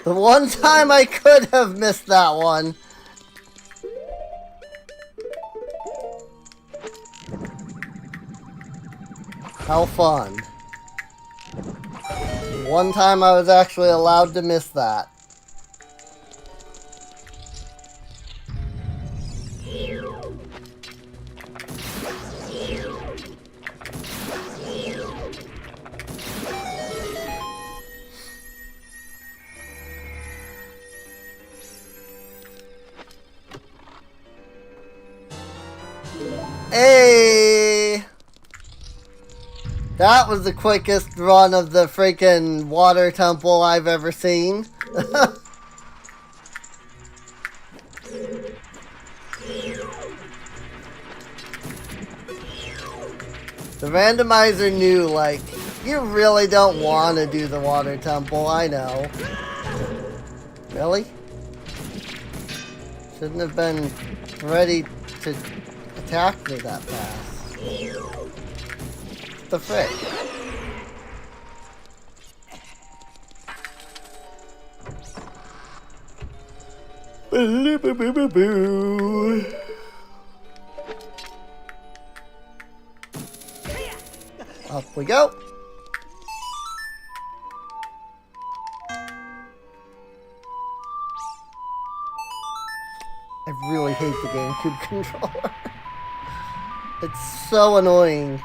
The one time I could have missed that one. How fun. One time I was actually allowed to miss that. Hey! That was the quickest run of the freaking water temple I've ever seen. The randomizer knew, like, you really don't want to do the water temple, I know. Really? Shouldn't have been ready to attack me that fast. What the frick? Up we go. I really hate the GameCube controller. It's so annoying.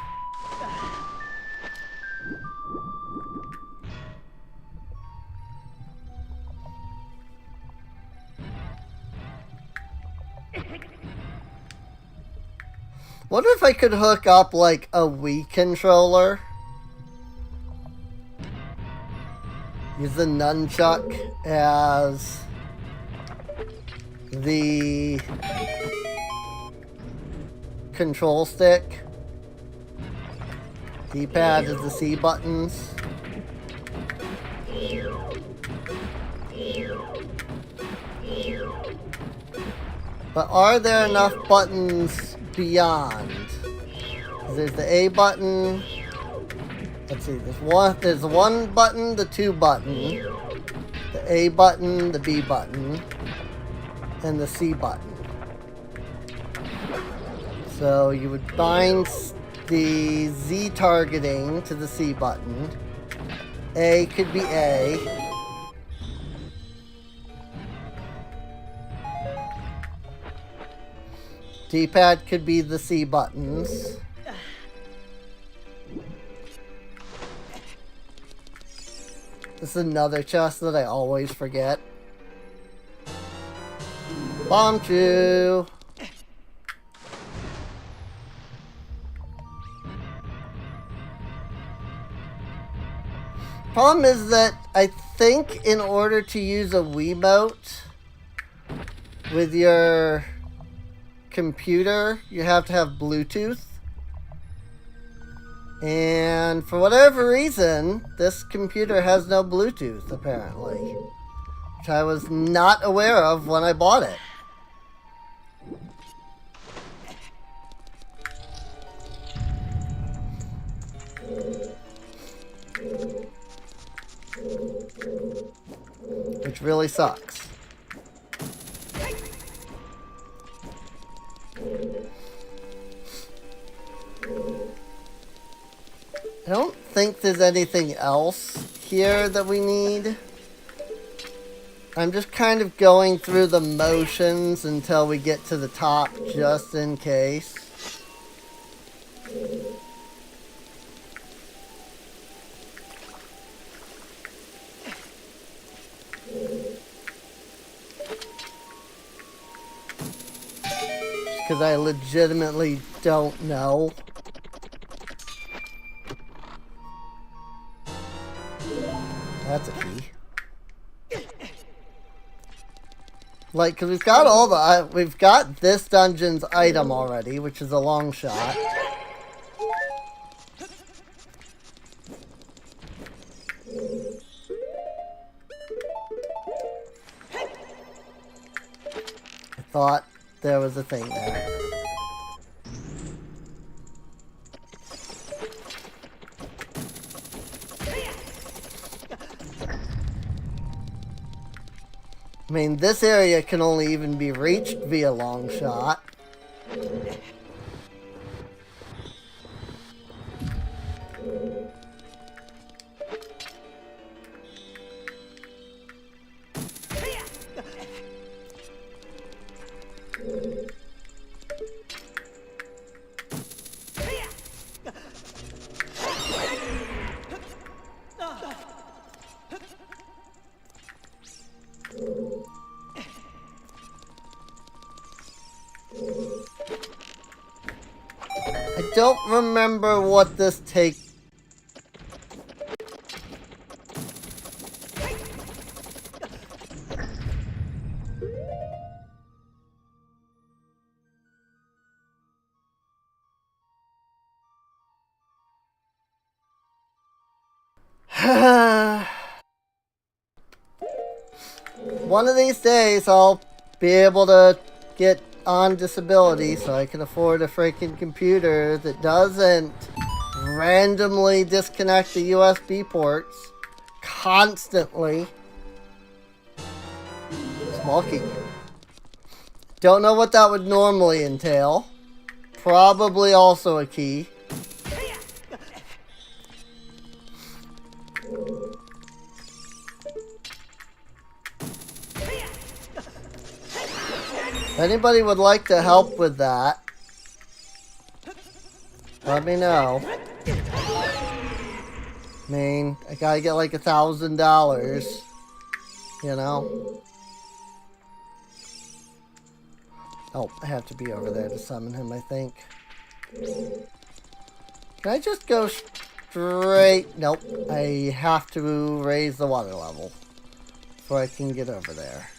Wonder if I could hook up like a Wii controller. Use the nunchuck as the control stick. D-pad is the C buttons. But are there enough buttons beyond? There's the A button. Let's see, there's one button, the 2 button, the A button, the B button, and the C button. So you would bind the Z targeting to the C button. A could be A. D-pad could be the C buttons. This is another chest that I always forget. Bomb chew. Problem is that I think in order to use a Wiimote with your computer, you have to have Bluetooth. And for whatever reason, this computer has no Bluetooth, apparently. Which I was not aware of when I bought it. Which really sucks. I don't think there's anything else here that we need. I'm just kind of going through the motions until we get to the top, just in case. Because I legitimately don't know. That's a key. Like, because we've got this dungeon's item already, which is a long shot. I thought there was a thing there. I mean, this area can only even be reached via long shot. I don't remember what this takes. One of these days I'll be able to get on disability so I can afford a freaking computer that doesn't randomly disconnect the USB ports constantly. Small key. Don't know what that would normally entail. Probably also a key. If anybody would like to help with that, let me know. I mean, I gotta get like $1,000, you know? Oh, I have to be over there to summon him, I think. Can I just go straight? Nope. I have to raise the water level before I can get over there.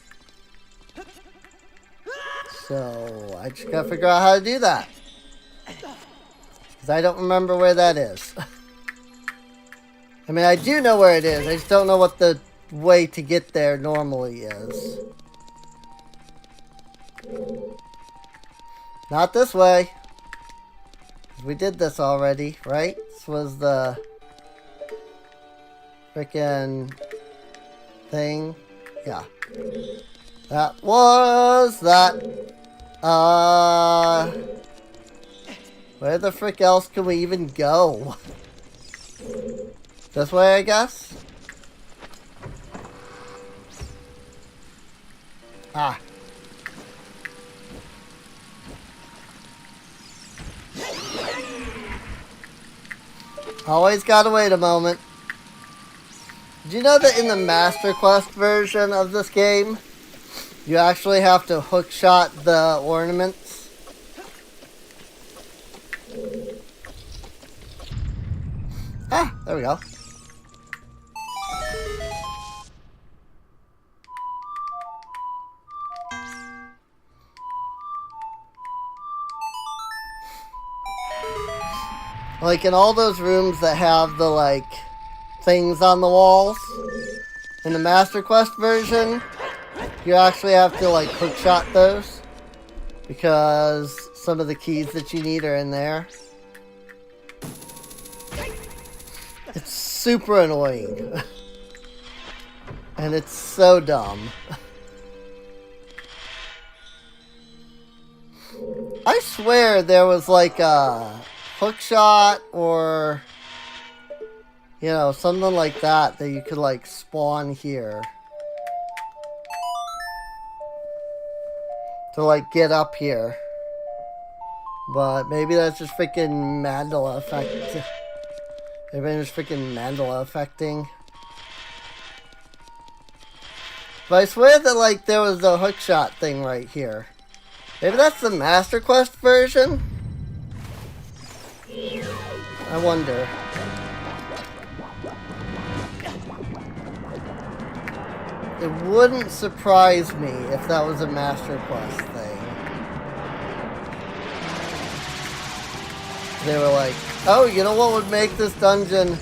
So, I just gotta figure out how to do that. Because I don't remember where that is. I mean, I do know where it is. I just don't know what the way to get there normally is. Not this way. We did this already, right? This was the frickin' thing. Yeah. That was that. Where the frick else can we even go? This way, I guess? Ah. Always gotta wait a moment. Did you know that in the Master Quest version of this game, you actually have to hookshot the ornaments? Ah, there we go. Like in all those rooms that have the like things on the walls, in the Master Quest version, you actually have to like hookshot those because some of the keys that you need are in there. It's super annoying. And it's so dumb. I swear there was like a hookshot or, you know, something like that that you could like spawn here to like get up here. But maybe that's just freaking Mandela effect. Maybe I'm just freaking Mandela affecting. But I swear that like there was a hookshot thing right here. Maybe that's the Master Quest version? I wonder. It wouldn't surprise me if that was a Master Quest thing. They were like, oh, you know what would make this dungeon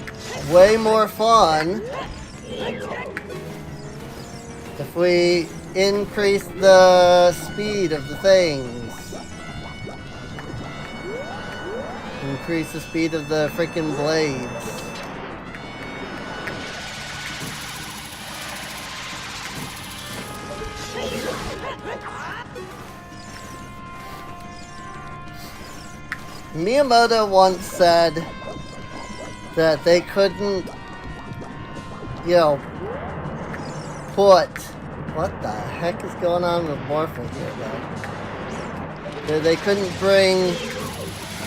way more fun? If we increase the speed of the things. Increase the speed of the freaking blades. Miyamoto once said that they couldn't, you know, put... What the heck is going on with Morphin here, though? They couldn't bring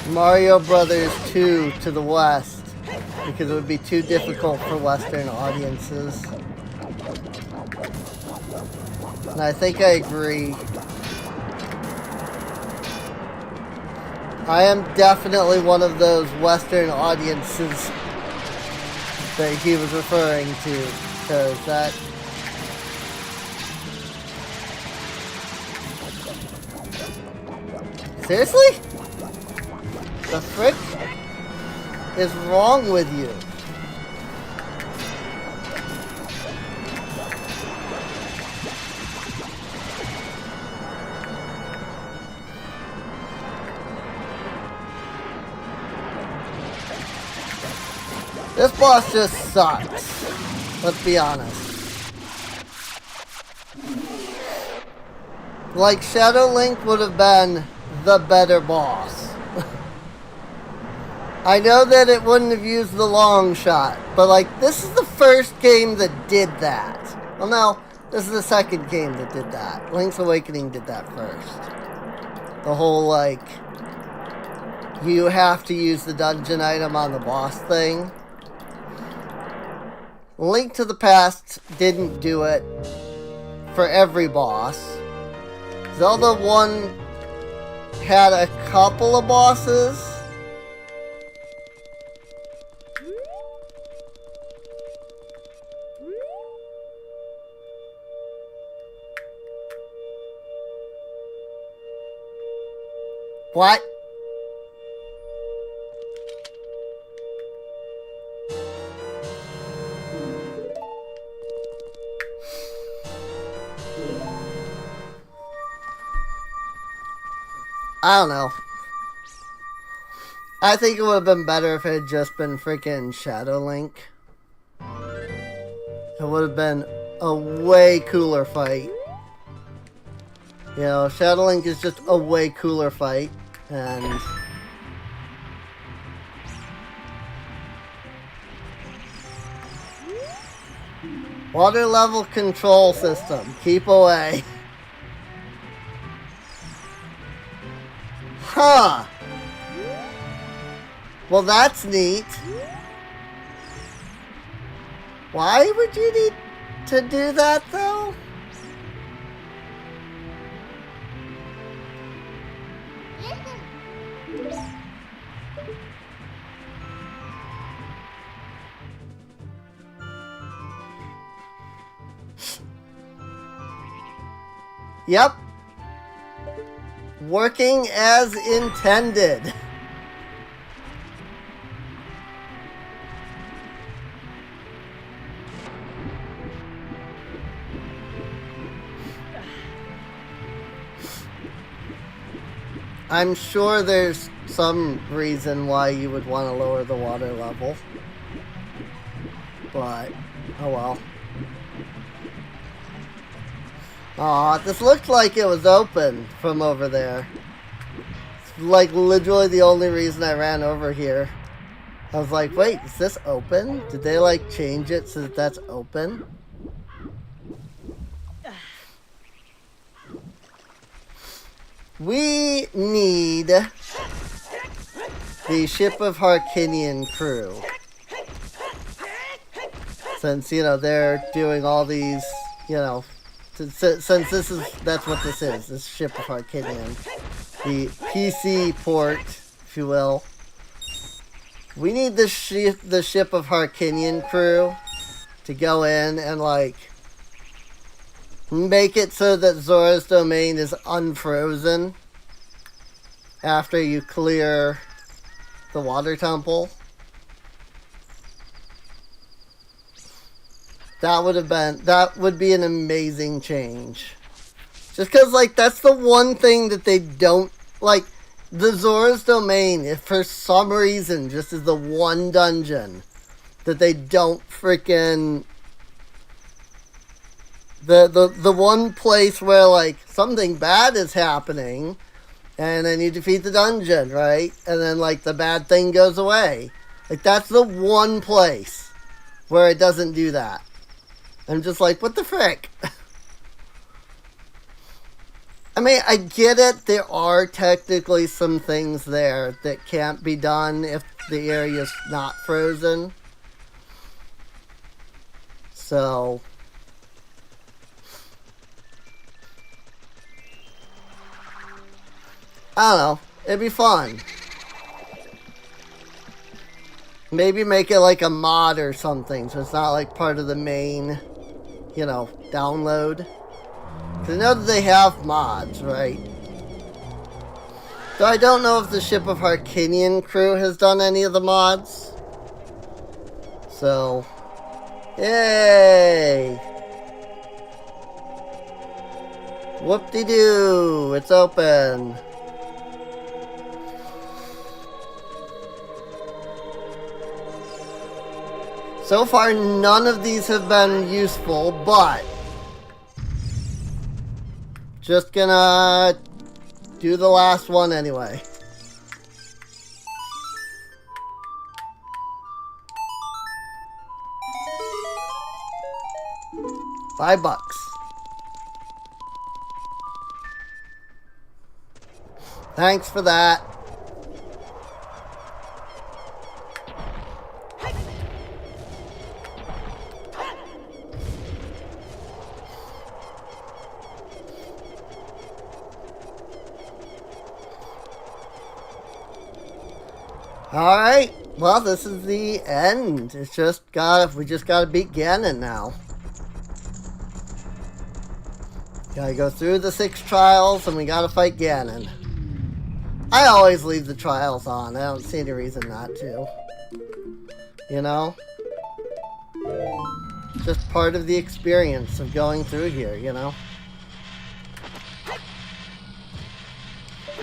Mario Brothers 2 to the West because it would be too difficult for Western audiences. And I think I agree. I am definitely one of those Western audiences that he was referring to, because that... Seriously? The frick is wrong with you? This boss just sucks. Let's be honest. Like, Shadow Link would have been the better boss. I know that it wouldn't have used the long shot, but like, this is the first game that did that. Well, no, this is the second game that did that. Link's Awakening did that first. The whole, like, you have to use the dungeon item on the boss thing. Link to the Past didn't do it for every boss. Zelda 1 had a couple of bosses. What? I don't know. I think it would have been better if it had just been freaking Shadow Link. It would have been a way cooler fight. You know, Shadow Link is just a way cooler fight. And water level control system. Keep away. Huh. Well, that's neat. Why would you need to do that, though? Yep. Working as intended. I'm sure there's some reason why you would want to lower the water level. But, oh well. Aw, this looked like it was open from over there. It's like literally the only reason I ran over here. I was like, wait, is this open? Did they like change it so that that's open? We need the Ship of Harkinian crew. Since, you know, they're doing all these, you know, since this is, that's what this is, this Ship of Harkinian. The PC port, if you will. We need the Ship of Harkinian crew to go in and, like, make it so that Zora's Domain is unfrozen after you clear the water temple. That would be an amazing change. Just because, like, that's the one thing that they don't, like, the Zora's Domain, if for some reason, just is the one dungeon that they don't freaking, the one place where, like, something bad is happening, and then you defeat the dungeon, right? And then, like, the bad thing goes away. Like, that's the one place where it doesn't do that. I'm just like, what the frick? I mean, I get it. There are technically some things there that can't be done if the area's not frozen. So, I don't know. It'd be fun. Maybe make it like a mod or something, so it's not like part of the main, you know, download. Because I know that they have mods, right? So I don't know if the Ship of Harkinian crew has done any of the mods. So, yay! Whoop-de-doo! It's open! So far, none of these have been useful, but just gonna do the last one anyway. $5. Thanks for that. Alright, well, this is the end. We just gotta beat Ganon now. Gotta go through the 6 trials and we gotta fight Ganon. I always leave the trials on. I don't see any reason not to. You know? Just part of the experience of going through here, you know?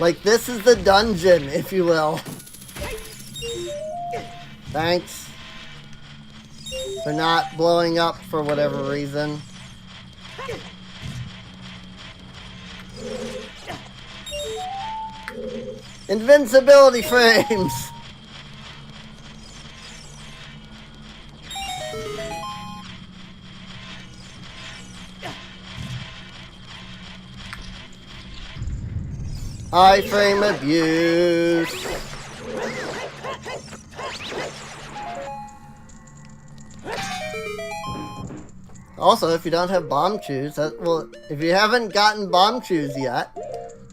Like, this is the dungeon, if you will. Thanks for not blowing up for whatever reason. Invincibility frames! Iframe abuse! Also, if you don't have bomb chews, well, if you haven't gotten bomb chews yet,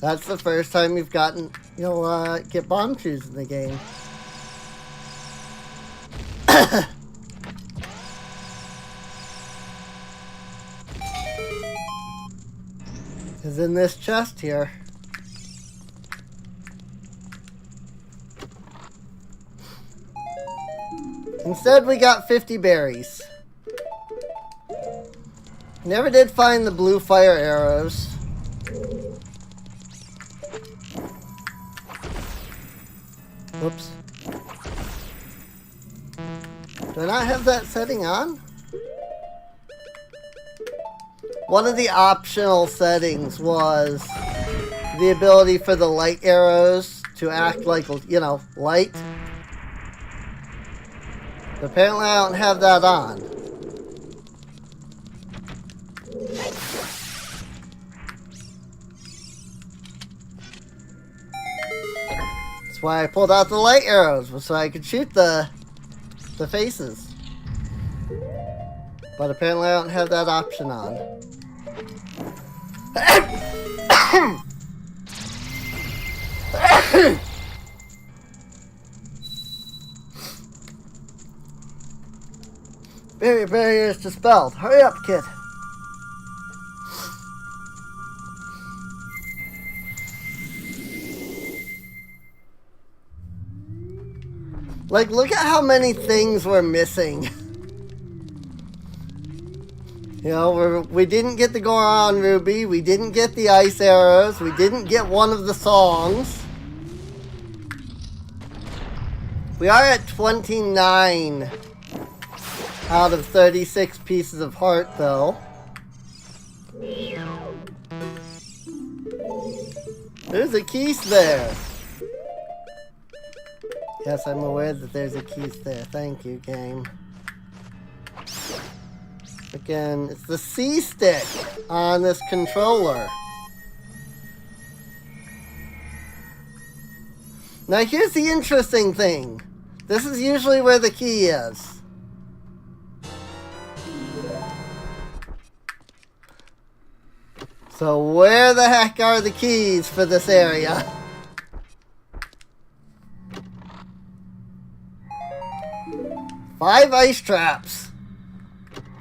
that's the first time you'll get bomb chews in the game. Is in this chest here. Instead, we got 50 berries. Never did find the blue fire arrows. Whoops. Do I not have that setting on? One of the optional settings was the ability for the light arrows to act like, you know, light. But apparently I don't have that on. That's why I pulled out the light arrows, so I could shoot the faces. But apparently I don't have that option on. Barrier is dispelled. Hurry up, kid. Like, look at how many things we're missing. You know, we didn't get the Goron Ruby, we didn't get the ice arrows, we didn't get one of the songs. We are at 29 out of 36 pieces of heart, though. There's a keys there. Yes, I'm aware that there's a keys there. Thank you, game. Again, it's the C stick on this controller. Now here's the interesting thing. This is usually where the key is. So where the heck are the keys for this area? Five ice traps.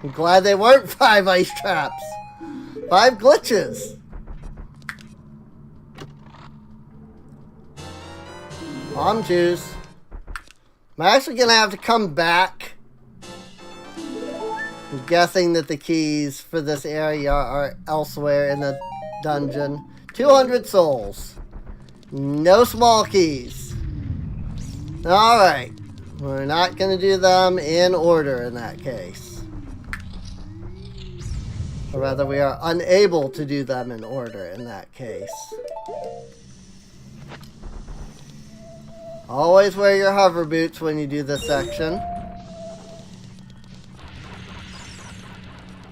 I'm glad they weren't 5 ice traps. 5 glitches. Bomb juice. I'm actually gonna have to come back. I'm guessing that the keys for this area are elsewhere in the dungeon. 200 souls. No small keys. Alright. We're not going to do them in order in that case. Or rather, we are unable to do them in order in that case. Always wear your hover boots when you do this section.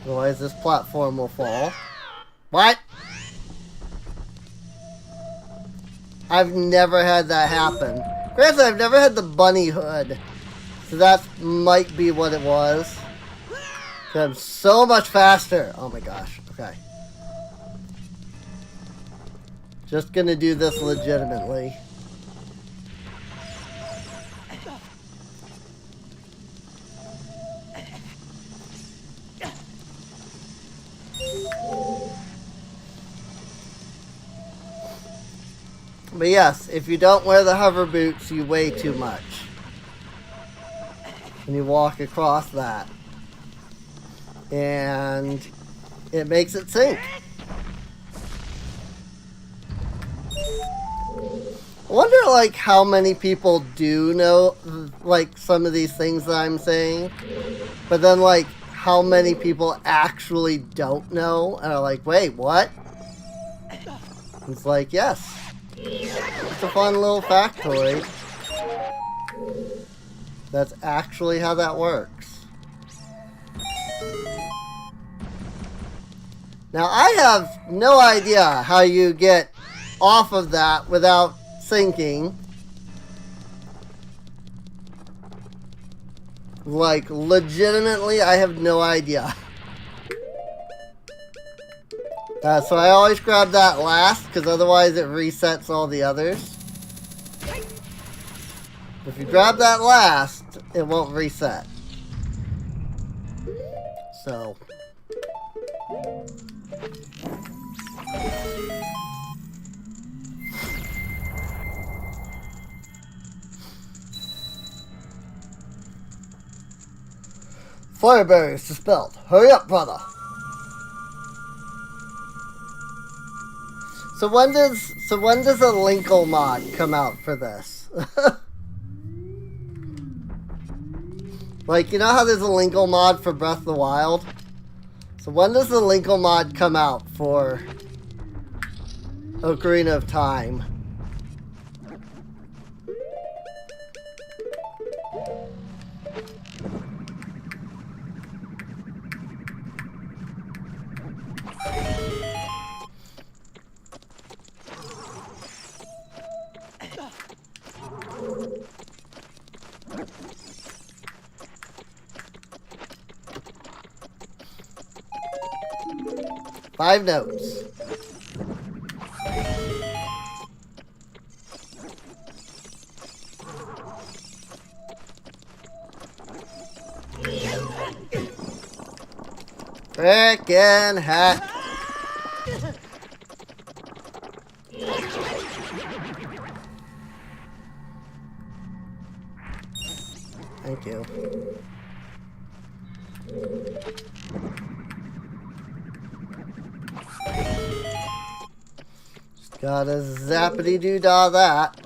Otherwise, this platform will fall. What? I've never had that happen. Granted, I've never had the bunny hood. So that might be what it was. I'm so much faster. Oh my gosh. Okay. Just gonna do this legitimately. But yes, if you don't wear the hover boots, you weigh too much. And you walk across that. And it makes it sink. I wonder, like, how many people do know, like, some of these things that I'm saying. But then, like, how many people actually don't know and are like, wait, what? It's like, yes. It's a fun little factoid. That's actually how that works. Now, I have no idea how you get off of that without sinking. Like, legitimately, I have no idea. So I always grab that last, because otherwise it resets all the others. If you grab that last, it won't reset. So. Fire barriers dispelled. Hurry up, brother. So when does a Linkle mod come out for this? Like, you know how there's a Linkle mod for Breath of the Wild? So when does the Linkle mod come out for Ocarina of Time? Five notes. Frickin' heck. Thank you. Just gotta zappity-doo-dah that.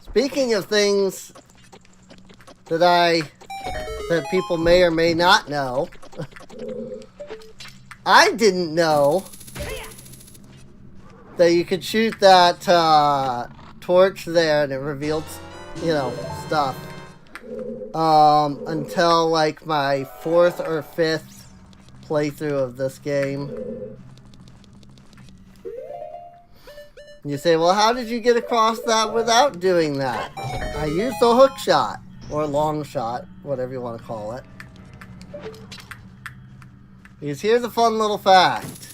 Speaking of things that people may or may not know, I didn't know that you could shoot that torch there and it revealed, you know, stuff. Until like my 4th or 5th playthrough of this game. You say, well, how did you get across that without doing that? I used a hook shot, or long shot, whatever you want to call it. Because here's a fun little fact.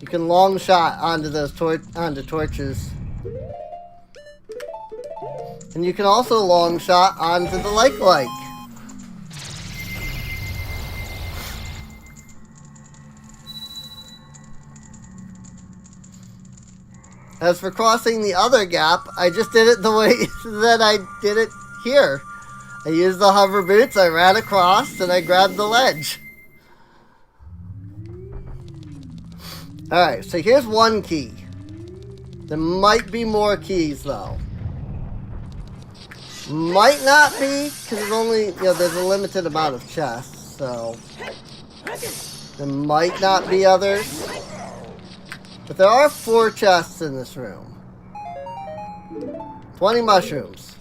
You can long shot onto those torches. And you can also long shot onto the like. As for crossing the other gap, I just did it the way that I did it here. I used the hover boots, I ran across, and I grabbed the ledge. Alright, so here's one key. There might be more keys, though. Might not be, because there's only, you know, there's a limited amount of chests, so there might not be others. But there are 4 chests in this room. 20 mushrooms.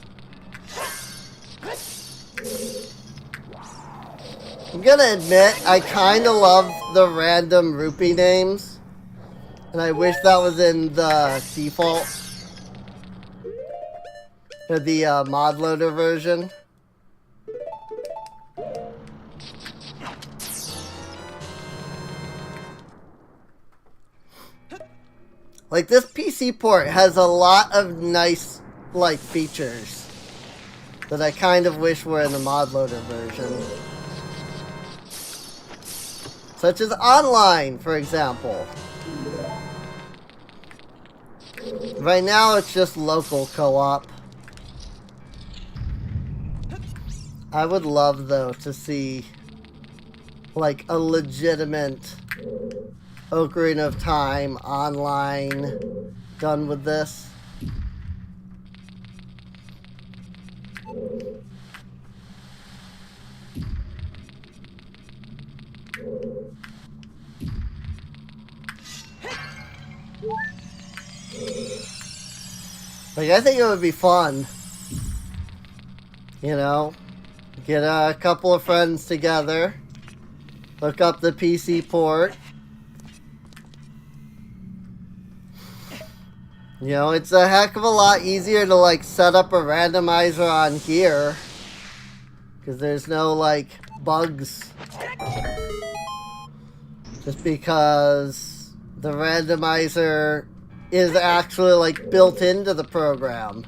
I'm gonna admit, I kinda love the random rupee names. And I wish that was in the default. Or the mod loader version. Like, this PC port has a lot of nice, like, features that I kind of wish were in the mod loader version. Such as online, for example. Right now, it's just local co-op. I would love, though, to see, like, a legitimate Ocarina of Time online done with this. Like, I think it would be fun. You know? Get a couple of friends together. Hook up the PC port. You know, it's a heck of a lot easier to, like, set up a randomizer on here. Because there's no, like, bugs. Just because the randomizer is actually, like, built into the program.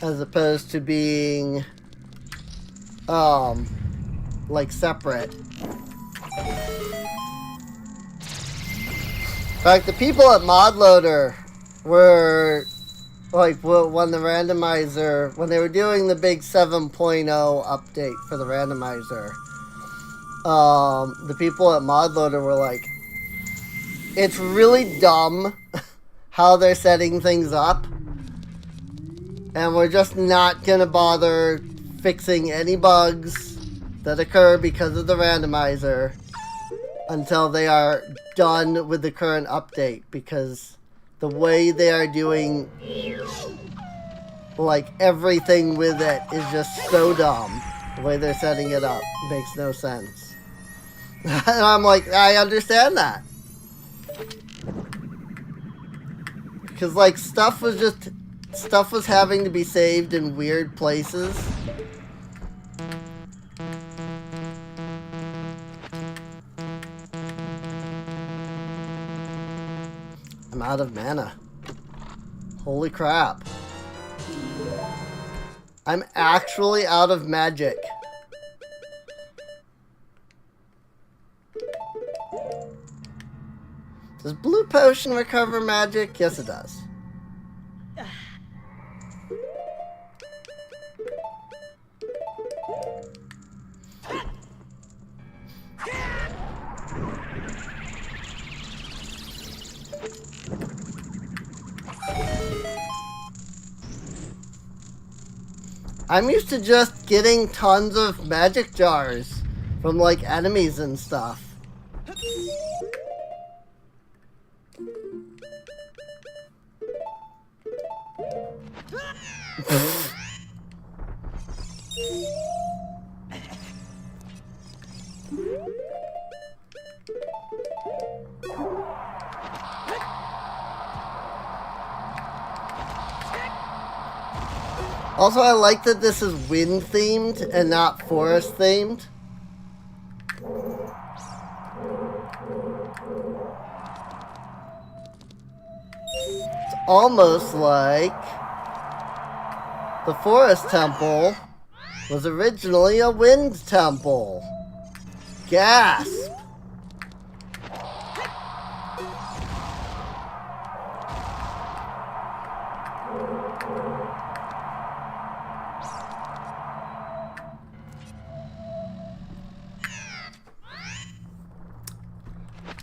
As opposed to being, like, separate. In fact, the people at ModLoader were, like, when the randomizer, when they were doing the big 7.0 update for the randomizer, the people at ModLoader were like, it's really dumb how they're setting things up, and we're just not gonna bother fixing any bugs that occur because of the randomizer until they are done with the current update, because the way they are doing, like, everything with it is just so dumb. The way they're setting it up makes no sense. And I'm like, I understand that. Because, like, stuff was having to be saved in weird places. I'm out of mana. Holy crap. I'm actually out of magic. Does blue potion recover magic? Yes, it does. I'm used to just getting tons of magic jars from, like, enemies and stuff. Also, I like that this is wind themed and not forest themed. It's almost like the forest temple was originally a wind temple. Gasp!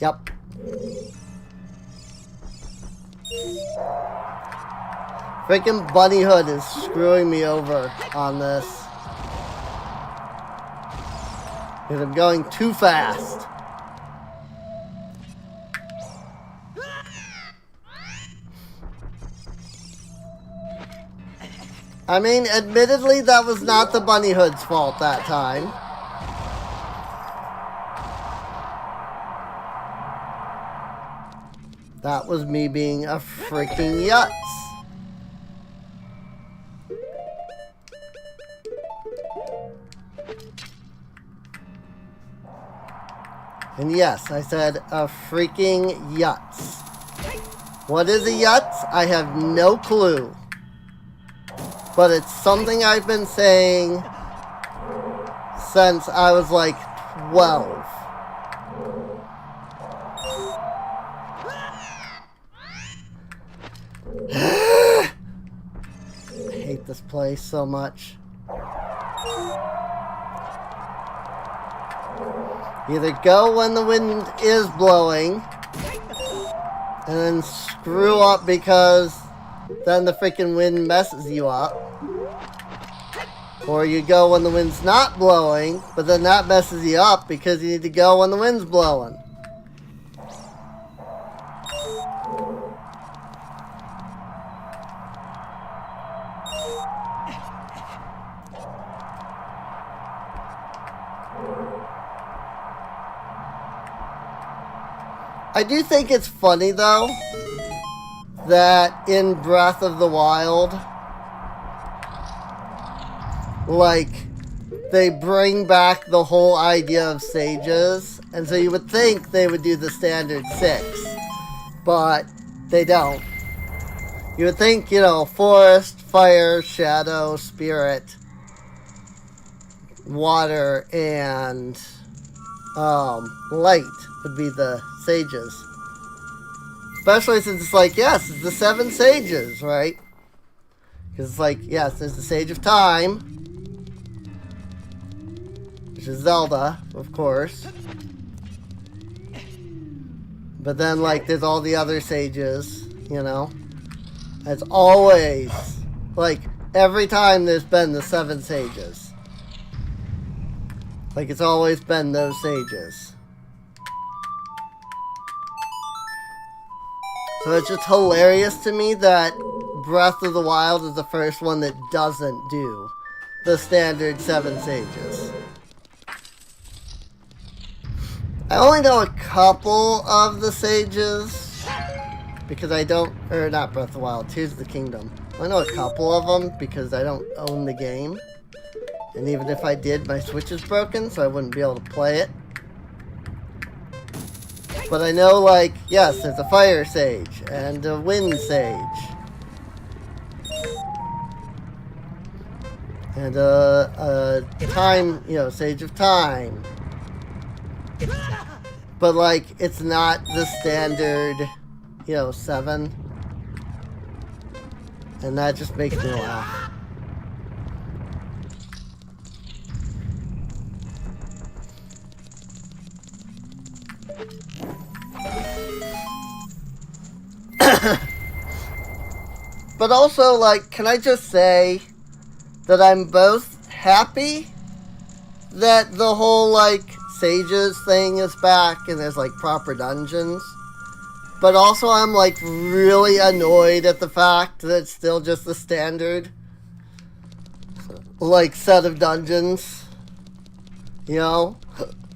Yep. Freaking Bunny Hood is screwing me over on this. Because I'm going too fast. I mean, admittedly, that was not the Bunny Hood's fault that time. That was me being a freaking yutz. And yes, I said a freaking yutz. What is a yutz? I have no clue. But it's something I've been saying since I was like 12. I hate this place so much. Either go when the wind is blowing and then screw up because then the freaking wind messes you up. Or you go when the wind's not blowing, but then that messes you up because you need to go when the wind's blowing. I do think it's funny, though, that in Breath of the Wild, like, they bring back the whole idea of sages, and so you would think they would do the standard 6, but they don't. You would think, you know, forest, fire, shadow, spirit, water, and light would be the sages. Especially since it's like, yes, it's the 7 sages, right? Because it's like, yes, there's the Sage of Time, which is Zelda, of course. But then, like, there's all the other sages, you know? It's always, like, every time there's been the 7 sages. Like, it's always been those sages. So it's just hilarious to me that Breath of the Wild is the first one that doesn't do the standard 7 sages. I only know a couple of the sages, because I don't, or not Breath of the Wild, Tears of the Kingdom. I know a couple of them because I don't own the game. And even if I did, my Switch is broken, so I wouldn't be able to play it. But I know, like, yes, there's a fire sage and a wind sage. And a time, you know, sage of time. But, like, it's not the standard, you know, 7. And that just makes me laugh. But also, like, can I just say that I'm both happy that the whole, like, sages thing is back and there's, like, proper dungeons. But also I'm, like, really annoyed at the fact that it's still just the standard, like, set of dungeons. You know?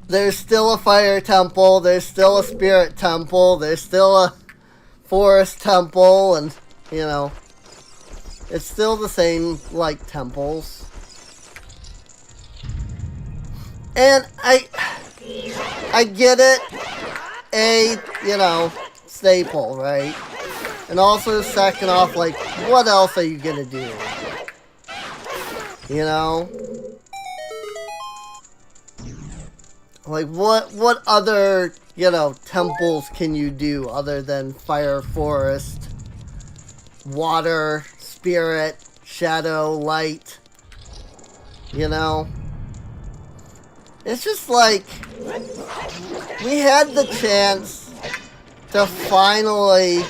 There's still a fire temple, there's still a spirit temple, there's still a forest temple, and, you know, it's still the same, like, temples. And I get it, you know, staple, right? And also, second off, like, what else are you gonna do? You know? Like, what other, you know, temples can you do other than fire, forest, water, spirit, shadow, light? You know? It's just like, we had the chance to finally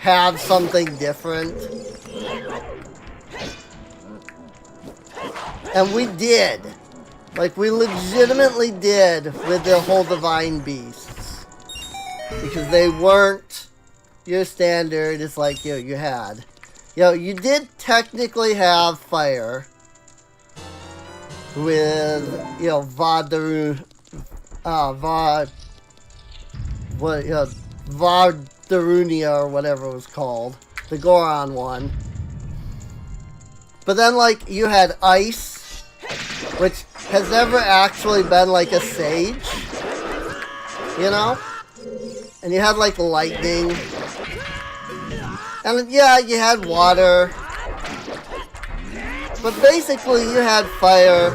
have something different. And we did. Like, we legitimately did with the whole divine beasts. Because they weren't your standard. It's like, you had. You did technically have fire. With, Vardarunia or whatever it was called. The Goron one. But then, like, you had ice, which has never actually been, like, a sage, you know? And you had, like, lightning. And, yeah, you had water. But basically, you had fire,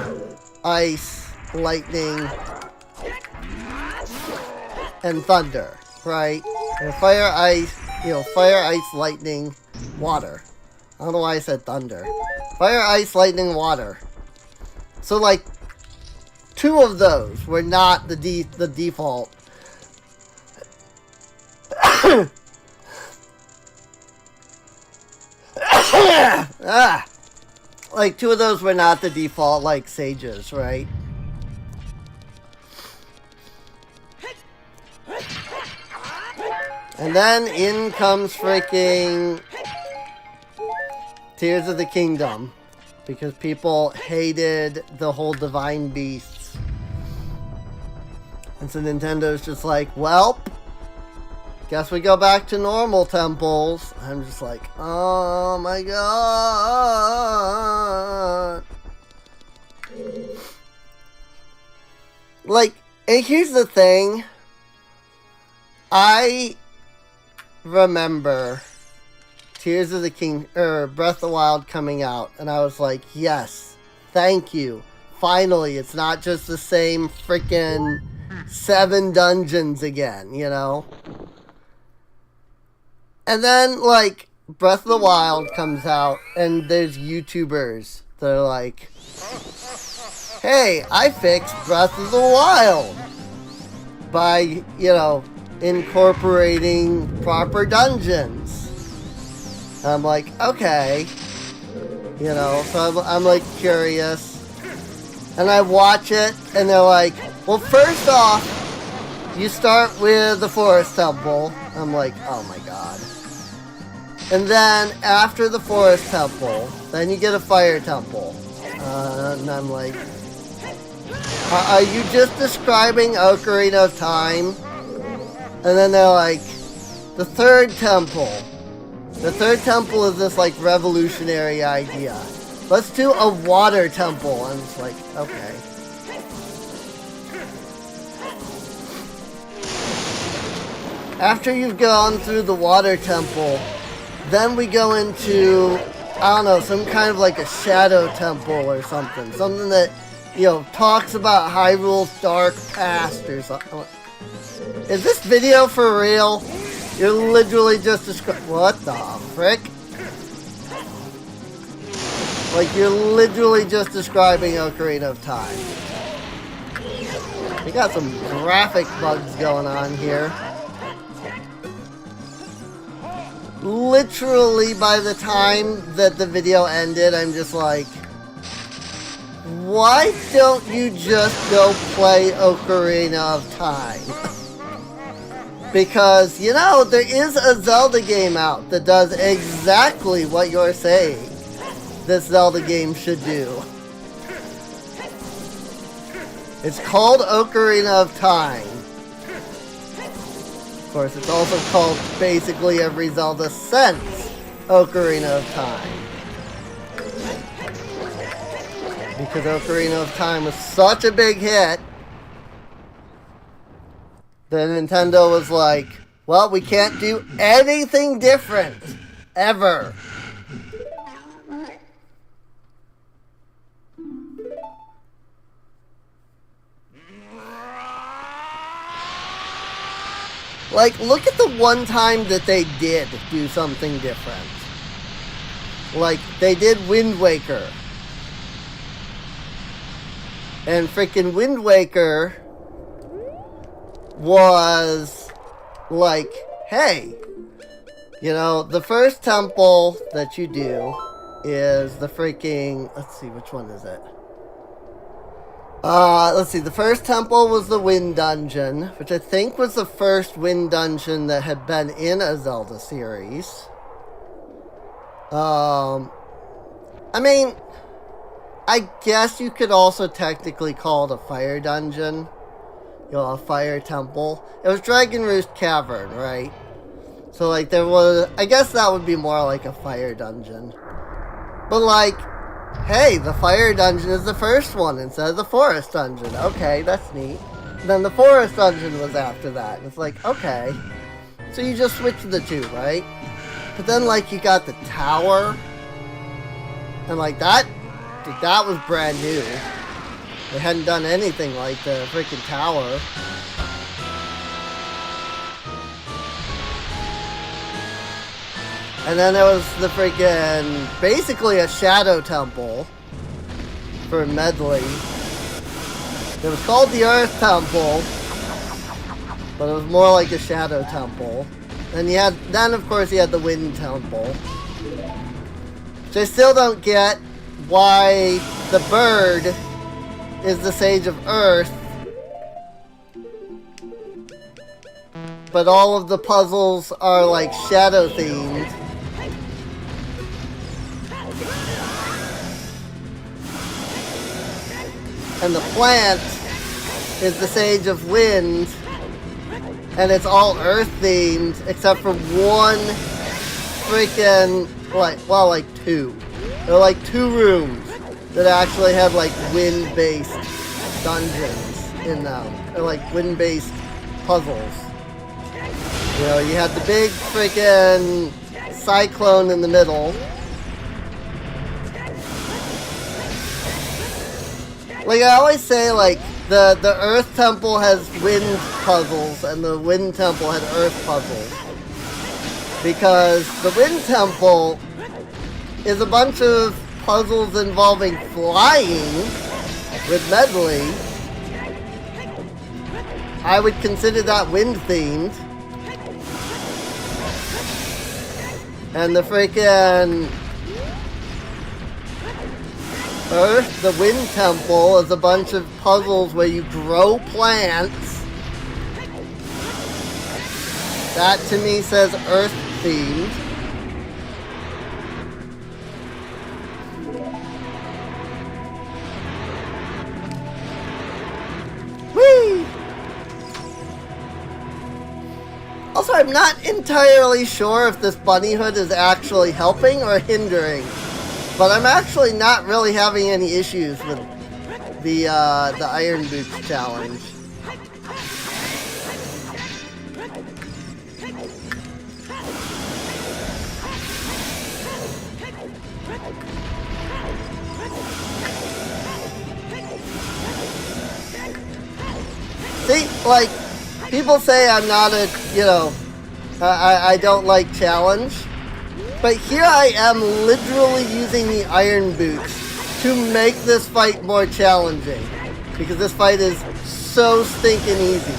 ice, lightning, and thunder, right? And fire, ice, lightning, water. I don't know why I said thunder. Fire, ice, lightning, water. So, like, 2 of those were not the default. Like, 2 of those were not the default, like, sages, right? And then in comes freaking Tears of the Kingdom. Because people hated the whole divine beasts. And so Nintendo's just like, well, guess we go back to normal temples. I'm just like, oh my god. Like, and here's the thing. I remember Tears of the Breath of the Wild coming out, and I was like, yes, thank you. Finally, it's not just the same freaking 7 dungeons again, you know? And then, like, Breath of the Wild comes out, and there's YouTubers that are like, hey, I fixed Breath of the Wild by, incorporating proper dungeons. I'm like, okay, so I'm like curious, and I watch it, and they're like, well, first off, you start with the Forest Temple. I'm like, oh my god. And then, after the Forest Temple, then you get a Fire Temple. And I'm like, are you just describing Ocarina of Time? And then they're like, the Third Temple. The Third Temple is this, like, revolutionary idea. Let's do a Water Temple. And it's like, okay. After you've gone through the Water Temple, then we go into, I don't know, some kind of like a Shadow Temple or something. Something that, talks about Hyrule's dark past or something. Is this video for real? You're literally just describing... What the frick? Like, you're literally just describing Ocarina of Time. We got some graphic bugs going on here. Literally, by the time that the video ended, I'm just like, why don't you just go play Ocarina of Time? Because, there is a Zelda game out that does exactly what you're saying this Zelda game should do. It's called Ocarina of Time. Of course, it's also called basically every Zelda since Ocarina of Time. Because Ocarina of Time was such a big hit, then Nintendo was like, well, we can't do anything different. Ever. Like, look at the one time that they did do something different. Like, they did Wind Waker. And freaking Wind Waker was like, hey, the first temple that you do is the freaking, let's see, which one is it? Let's see. The first temple was the Wind Dungeon, which I think was the first Wind Dungeon that had been in a Zelda series. I mean, I guess you could also technically call it a fire dungeon. You know, a fire temple. It was Dragon Roost Cavern, right? So, like, there was... I guess that would be more like a fire dungeon. But, like, hey, the fire dungeon is the first one instead of the forest dungeon. Okay, that's neat. And then the forest dungeon was after that. And it's like, okay. So you just switch the two, right? But then, like, you got the tower. And, like, that was brand new. They hadn't done anything like the freaking tower. And then there was the freaking, basically a shadow temple for Medley. It was called the Earth Temple, but it was more like a shadow temple. And then of course you had the Wind Temple. Which I still don't get why the bird is the Sage of Earth, but all of the puzzles are like shadow themed. And the plant is the Sage of Wind, and it's all Earth themed except for one freaking, like two. There are like 2 rooms that actually have like wind-based dungeons in them. They're like wind-based puzzles. You know, you had the big freaking cyclone in the middle. Like I always say, like the Earth Temple has wind puzzles and the Wind Temple had Earth puzzles. Because the Wind Temple is a bunch of puzzles involving flying with Medley. I would consider that wind themed. And the freaking Earth, the Wind Temple, is a bunch of puzzles where you grow plants. That to me says Earth themed. Whee! Also, I'm not entirely sure if this bunny hood is actually helping or hindering, but I'm actually not really having any issues with the Iron Boots challenge. See, like, people say I'm not a, you know, I don't like challenge. But here I am literally using the Iron Boots to make this fight more challenging. Because this fight is so stinking easy.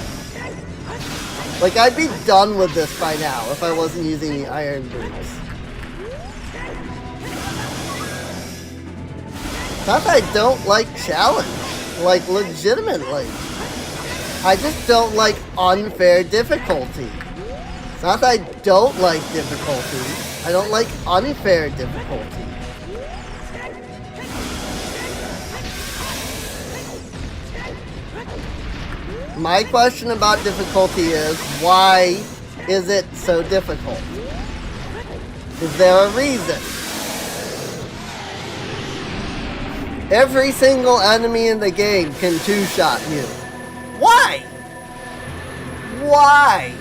Like, I'd be done with this by now if I wasn't using the Iron Boots. Not that I don't like challenge. Like, legitimately. I just don't like unfair difficulty. It's not that I don't like difficulty. I don't like unfair difficulty. My question about difficulty is, why is it so difficult? Is there a reason? Every single enemy in the game can two-shot you. Why? Why?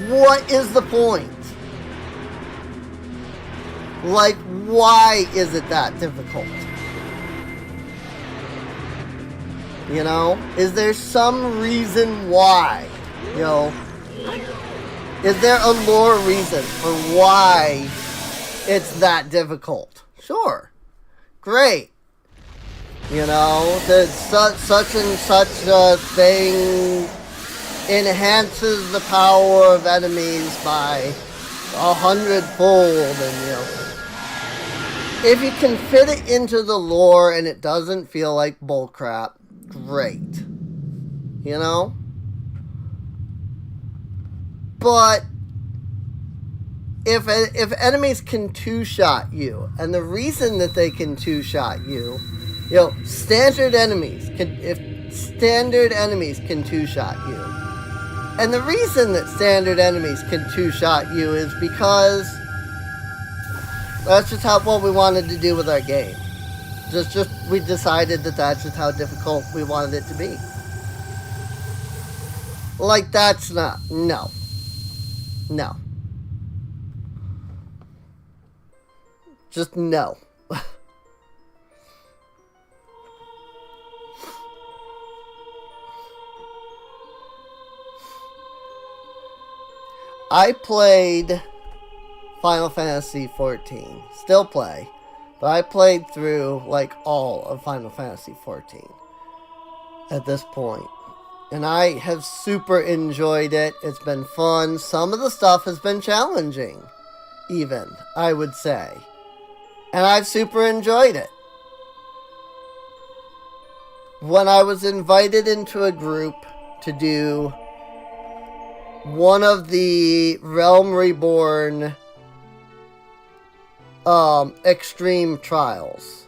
What is the point? Like, why is it that difficult? You know? Is there some reason why? You know? Is there a lore reason for why it's that difficult? Sure. Great. You know, that such and such a thing enhances the power of enemies by 100-fold, and you know. If you can fit it into the lore and it doesn't feel like bullcrap, great. You know? But if enemies can two-shot you, and the reason that they can two-shot you, you know, standard enemies can two-shot you. And the reason that standard enemies can two-shot you is because that's just what we wanted to do with our game. We decided that that's just how difficult we wanted it to be. Like, that's not... No. No. Just no. I played Final Fantasy XIV. Still play. But I played through, like, all of Final Fantasy XIV at this point. And I have super enjoyed it. It's been fun. Some of the stuff has been challenging, even, I would say. And I've super enjoyed it. When I was invited into a group to do one of the Realm Reborn extreme trials,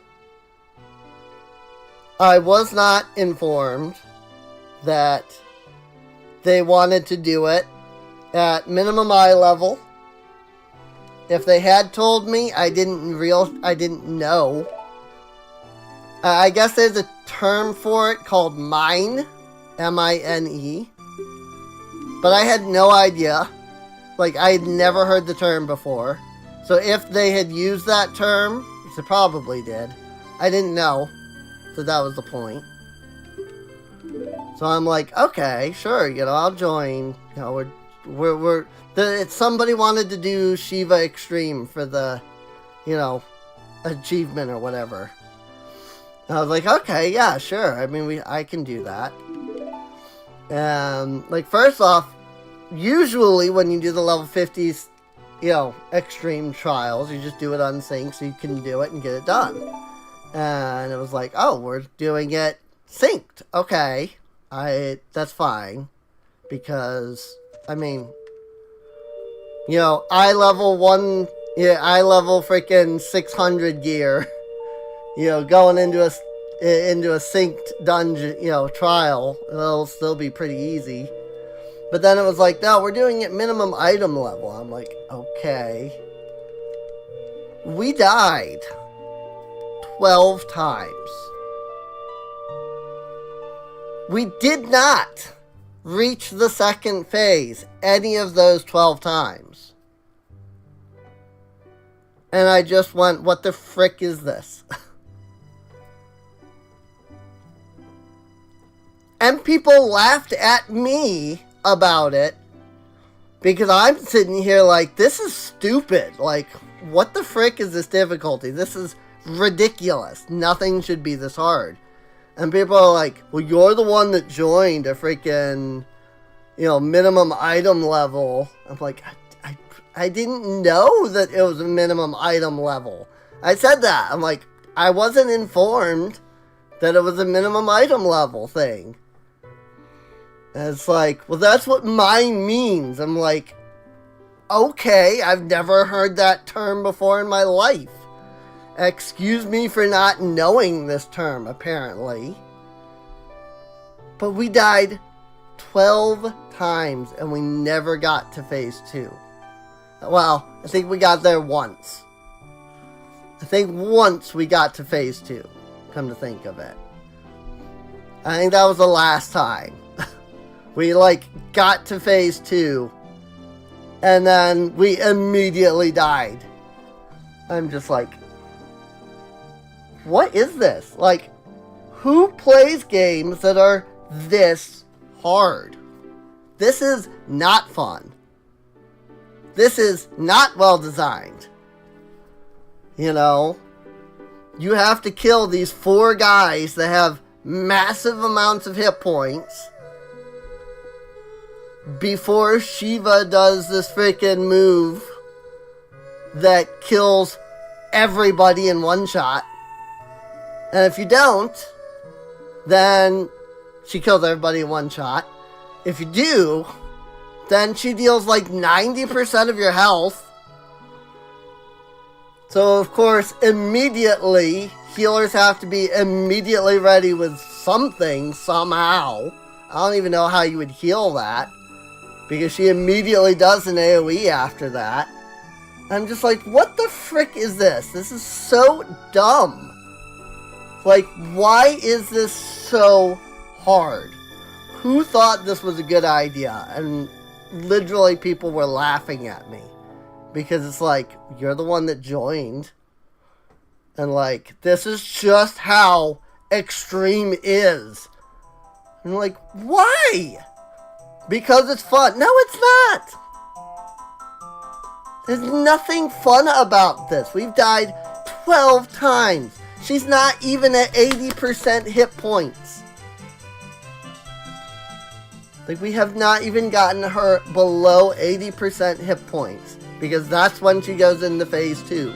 I was not informed that they wanted to do it at minimum eye level. If they had told me, I didn't know. I guess there's a term for it called mine, M-I-N-E. But I had no idea. Like, I had never heard the term before. So if they had used that term, which they probably did, I didn't know. So that was the point. So I'm like, okay, sure, you know, I'll join. You know, somebody wanted to do Shiva Extreme for the, you know, achievement or whatever. And I was like, okay, yeah, sure. I mean, I can do that. Like, first off, usually when you do the level 50s, you know, extreme trials, you just do it on sync so you can do it and get it done. And it was like, oh, we're doing it synced. Okay. That's fine. Because, I mean, you know, eye level freaking 600 gear, you know, going into a synced dungeon, you know, trial, it'll still be pretty easy. But then it was like, no, we're doing it minimum item level. I'm like, okay. We died 12 times. We did not reach the second phase any of those 12 times. And I just went, what the frick is this? And people laughed at me about it because I'm sitting here like, this is stupid. Like, what the frick is this difficulty? This is ridiculous. Nothing should be this hard. And people are like, well, you're the one that joined a freaking, you know, minimum item level. I'm like, I didn't know that it was a minimum item level. I said that. I'm like, I wasn't informed that it was a minimum item level thing. And it's like, well, that's what mine means. I'm like, okay, I've never heard that term before in my life. Excuse me for not knowing this term, apparently. But we died 12 times and we never got to phase 2. Well, I think we got there once. I think once we got to phase 2, come to think of it. I think that was the last time. We, like, got to phase 2, and then we immediately died. I'm just like, what is this? Like, who plays games that are this hard? This is not fun. This is not well designed. You know? You have to kill these 4 guys that have massive amounts of hit points before Shiva does this freaking move that kills everybody in one shot. And if you don't, then she kills everybody in one shot. If you do, then she deals like 90% of your health. So, of course, immediately, healers have to be immediately ready with something, somehow. I don't even know how you would heal that, because she immediately does an AoE after that. I'm just like, what the frick is this? This is so dumb. Like, why is this so hard? Who thought this was a good idea? And literally people were laughing at me. Because it's like, you're the one that joined. And like, this is just how extreme is. And I'm like, why? Because it's fun. No, it's not. There's nothing fun about this. We've died 12 times. She's not even at 80% hit points. Like, we have not even gotten her below 80% hit points. Because that's when she goes into phase 2.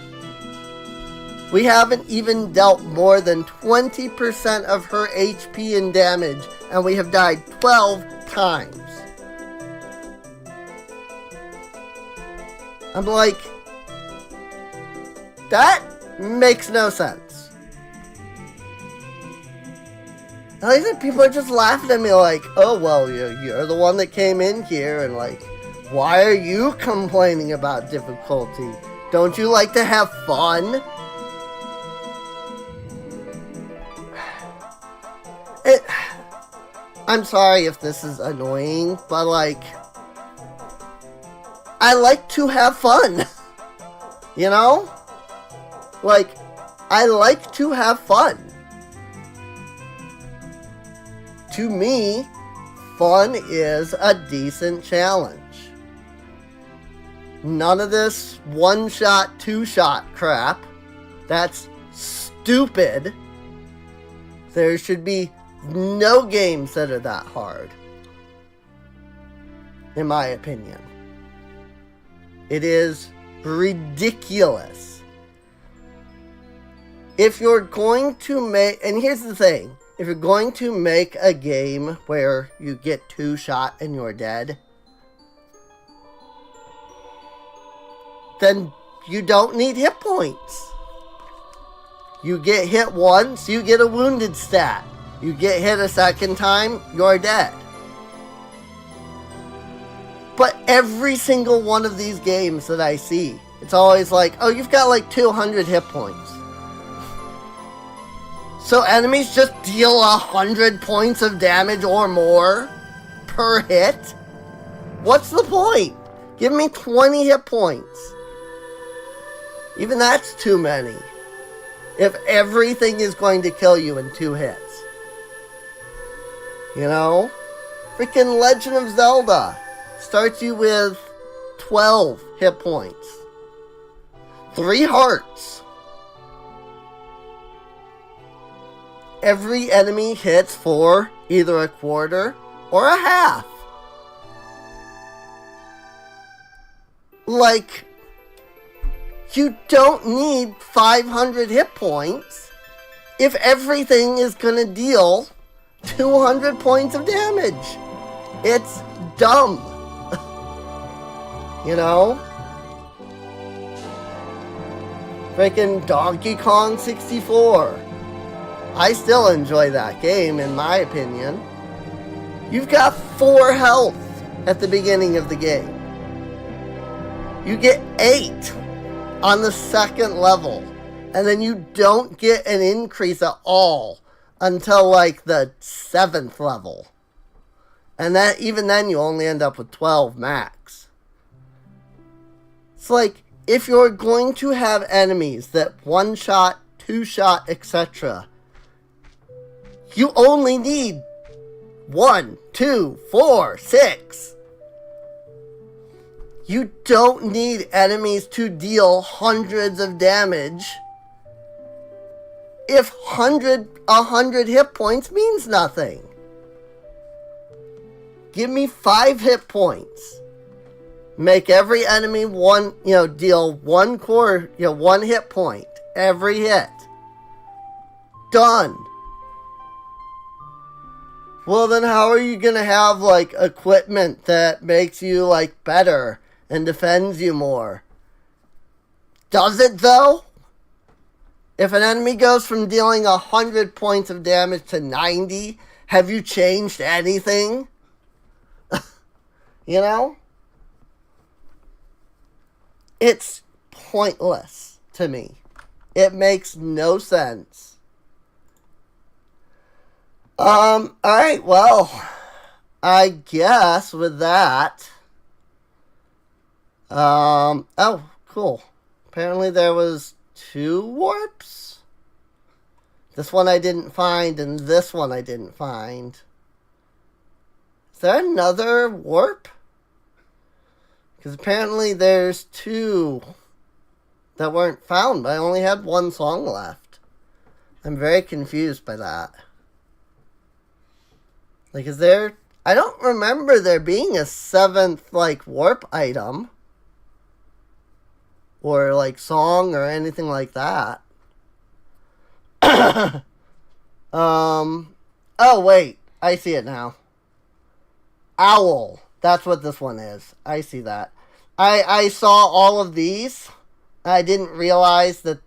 We haven't even dealt more than 20% of her HP and damage. And we have died 12 times. I'm like, that makes no sense. And like I said, people are just laughing at me like, oh, well, you're the one that came in here, and like, why are you complaining about difficulty? Don't you like to have fun? I'm sorry if this is annoying, but like, I like to have fun. You know? Like, I like to have fun. To me, fun is a decent challenge. None of this one-shot, two-shot crap. That's stupid. There should be no games that are that hard. In my opinion. It is ridiculous. If you're going to make... And here's the thing. If you're going to make a game where you get two-shot and you're dead, then you don't need hit points. You get hit once, you get a wounded stat. You get hit a second time, you're dead. But every single one of these games that I see, it's always like, oh, you've got like 200 hit points. So enemies just deal 100 points of damage or more per hit? What's the point? Give me 20 hit points. Even that's too many. If everything is going to kill you in 2 hits. You know? Freaking Legend of Zelda starts you with 12 hit points. 3 hearts. Every enemy hits for either a quarter or a half. Like, you don't need 500 hit points if everything is gonna deal 200 points of damage. It's dumb. You know? Freaking Donkey Kong 64. I still enjoy that game, in my opinion. You've got 4 health at the beginning of the game. You get 8 on the 2nd level. And then you don't get an increase at all until like the 7th level. And that even then you only end up with 12 max. It's like, if you're going to have enemies that one-shot, two-shot, etc., you only need 1, 2, 4, 6. You don't need enemies to deal hundreds of damage if 100 hit points means nothing. Give me 5 hit points. Make every enemy one, deal one core, one hit point. Every hit. Done. Well, then how are you going to have, like, equipment that makes you, like, better and defends you more? Does it, though? If an enemy goes from dealing 100 points of damage to 90, have you changed anything? You know? It's pointless to me. It makes no sense. Alright, well, I guess with that, oh, cool. Apparently there was 2 warps. This one I didn't find, and this one I didn't find. Is there another warp? Because apparently there's 2 that weren't found, but I only had 1 song left. I'm very confused by that. Like, is there... I don't remember there being a 7th, like, warp item. Or, like, song or anything like that. Oh, wait. I see it now. Owl. That's what this one is. I see that. I saw all of these. I didn't realize that,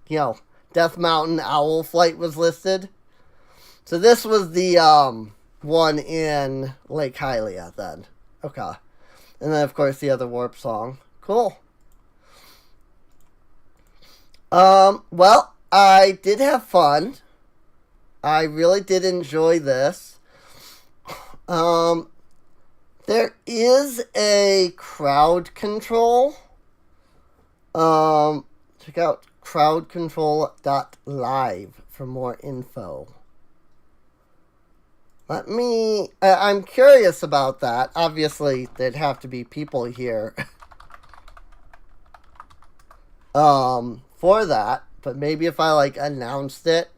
Death Mountain Owl Flight was listed. So this was the, one in Lake Hylia then. Okay. And then, of course, the other warp song. Cool. Well, I did have fun. I really did enjoy this. There is a crowd control. Check out crowdcontrol.live for more info. I'm curious about that. Obviously, there'd have to be people here for that. But maybe if I, like, announced it,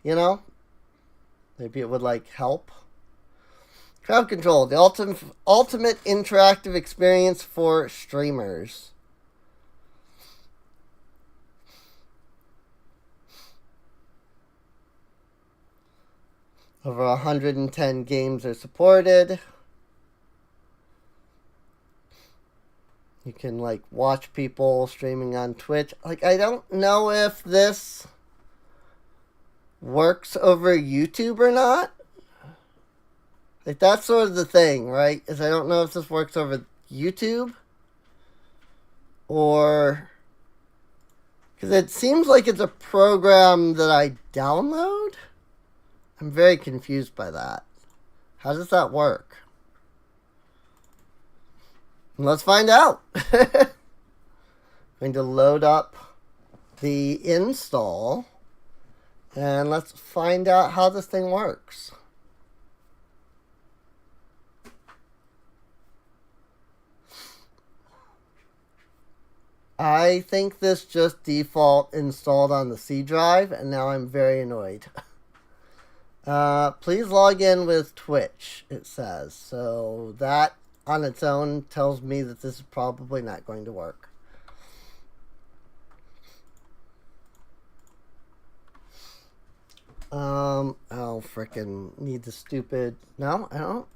maybe it would, like, help. Crowd Control, the ultimate interactive experience for streamers. Over 110 games are supported. You can, like, watch people streaming on Twitch. Like, I don't know if this works over YouTube or not. Like, that's sort of the thing, right? Is I don't know if this works over YouTube. Or... because it seems like it's a program that I download. I'm very confused by that. How does that work? Let's find out. Going to load up the install. And let's find out how this thing works. I think this just default installed on the C drive, and now I'm very annoyed. Please log in with Twitch, it says. So that on its own tells me that this is probably not going to work. I'll frickin' need the stupid... No, I don't.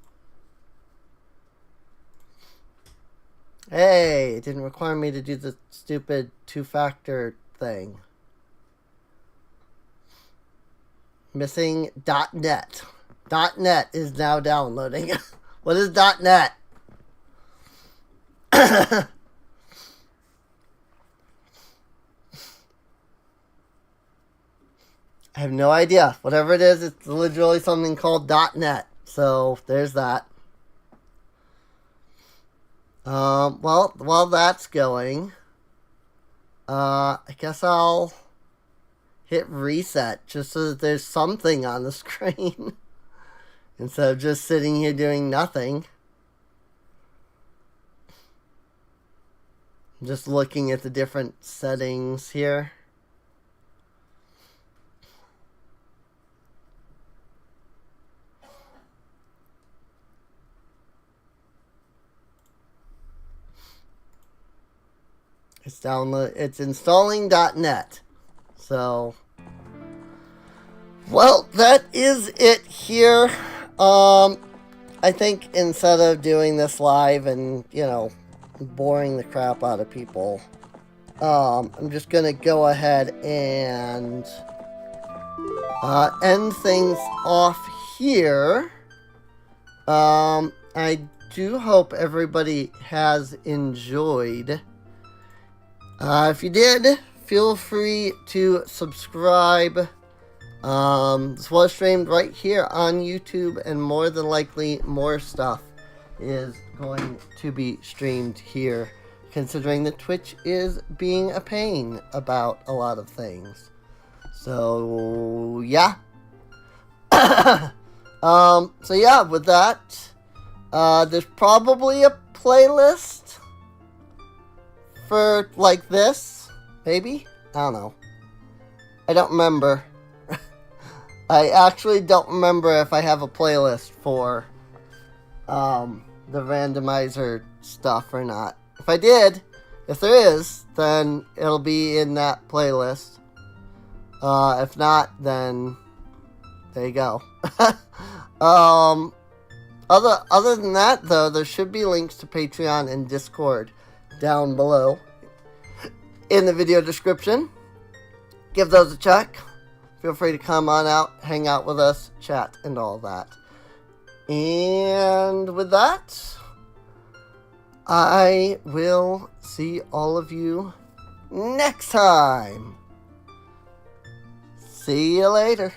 Hey, it didn't require me to do the stupid 2-factor thing. Missing .net. .net is now downloading. What is .net? I have no idea. Whatever it is, it's literally something called .net. So, there's that. Well, while that's going, I guess I'll hit reset just so that there's something on the screen instead of just sitting here doing nothing. I'm just looking at the different settings here. It's installing.net. So, well, that is it here. I think instead of doing this live and, boring the crap out of people, I'm just gonna go ahead and end things off here. I do hope everybody has enjoyed. If you did, feel free to subscribe. This was streamed right here on YouTube, and more than likely more stuff is going to be streamed here, considering that Twitch is being a pain about a lot of things. So yeah. So yeah, with that, there's probably a playlist for like this, maybe? I don't know. I don't remember. I actually don't remember if I have a playlist for the randomizer stuff or not. If I did, if there is, then it'll be in that playlist. If not, then there you go. Other than that, though, there should be links to Patreon and Discord down below in the video description. Give those a check. Feel free to come on out, hang out with us, chat, and all that. And with that, I will see all of you next time. See you later.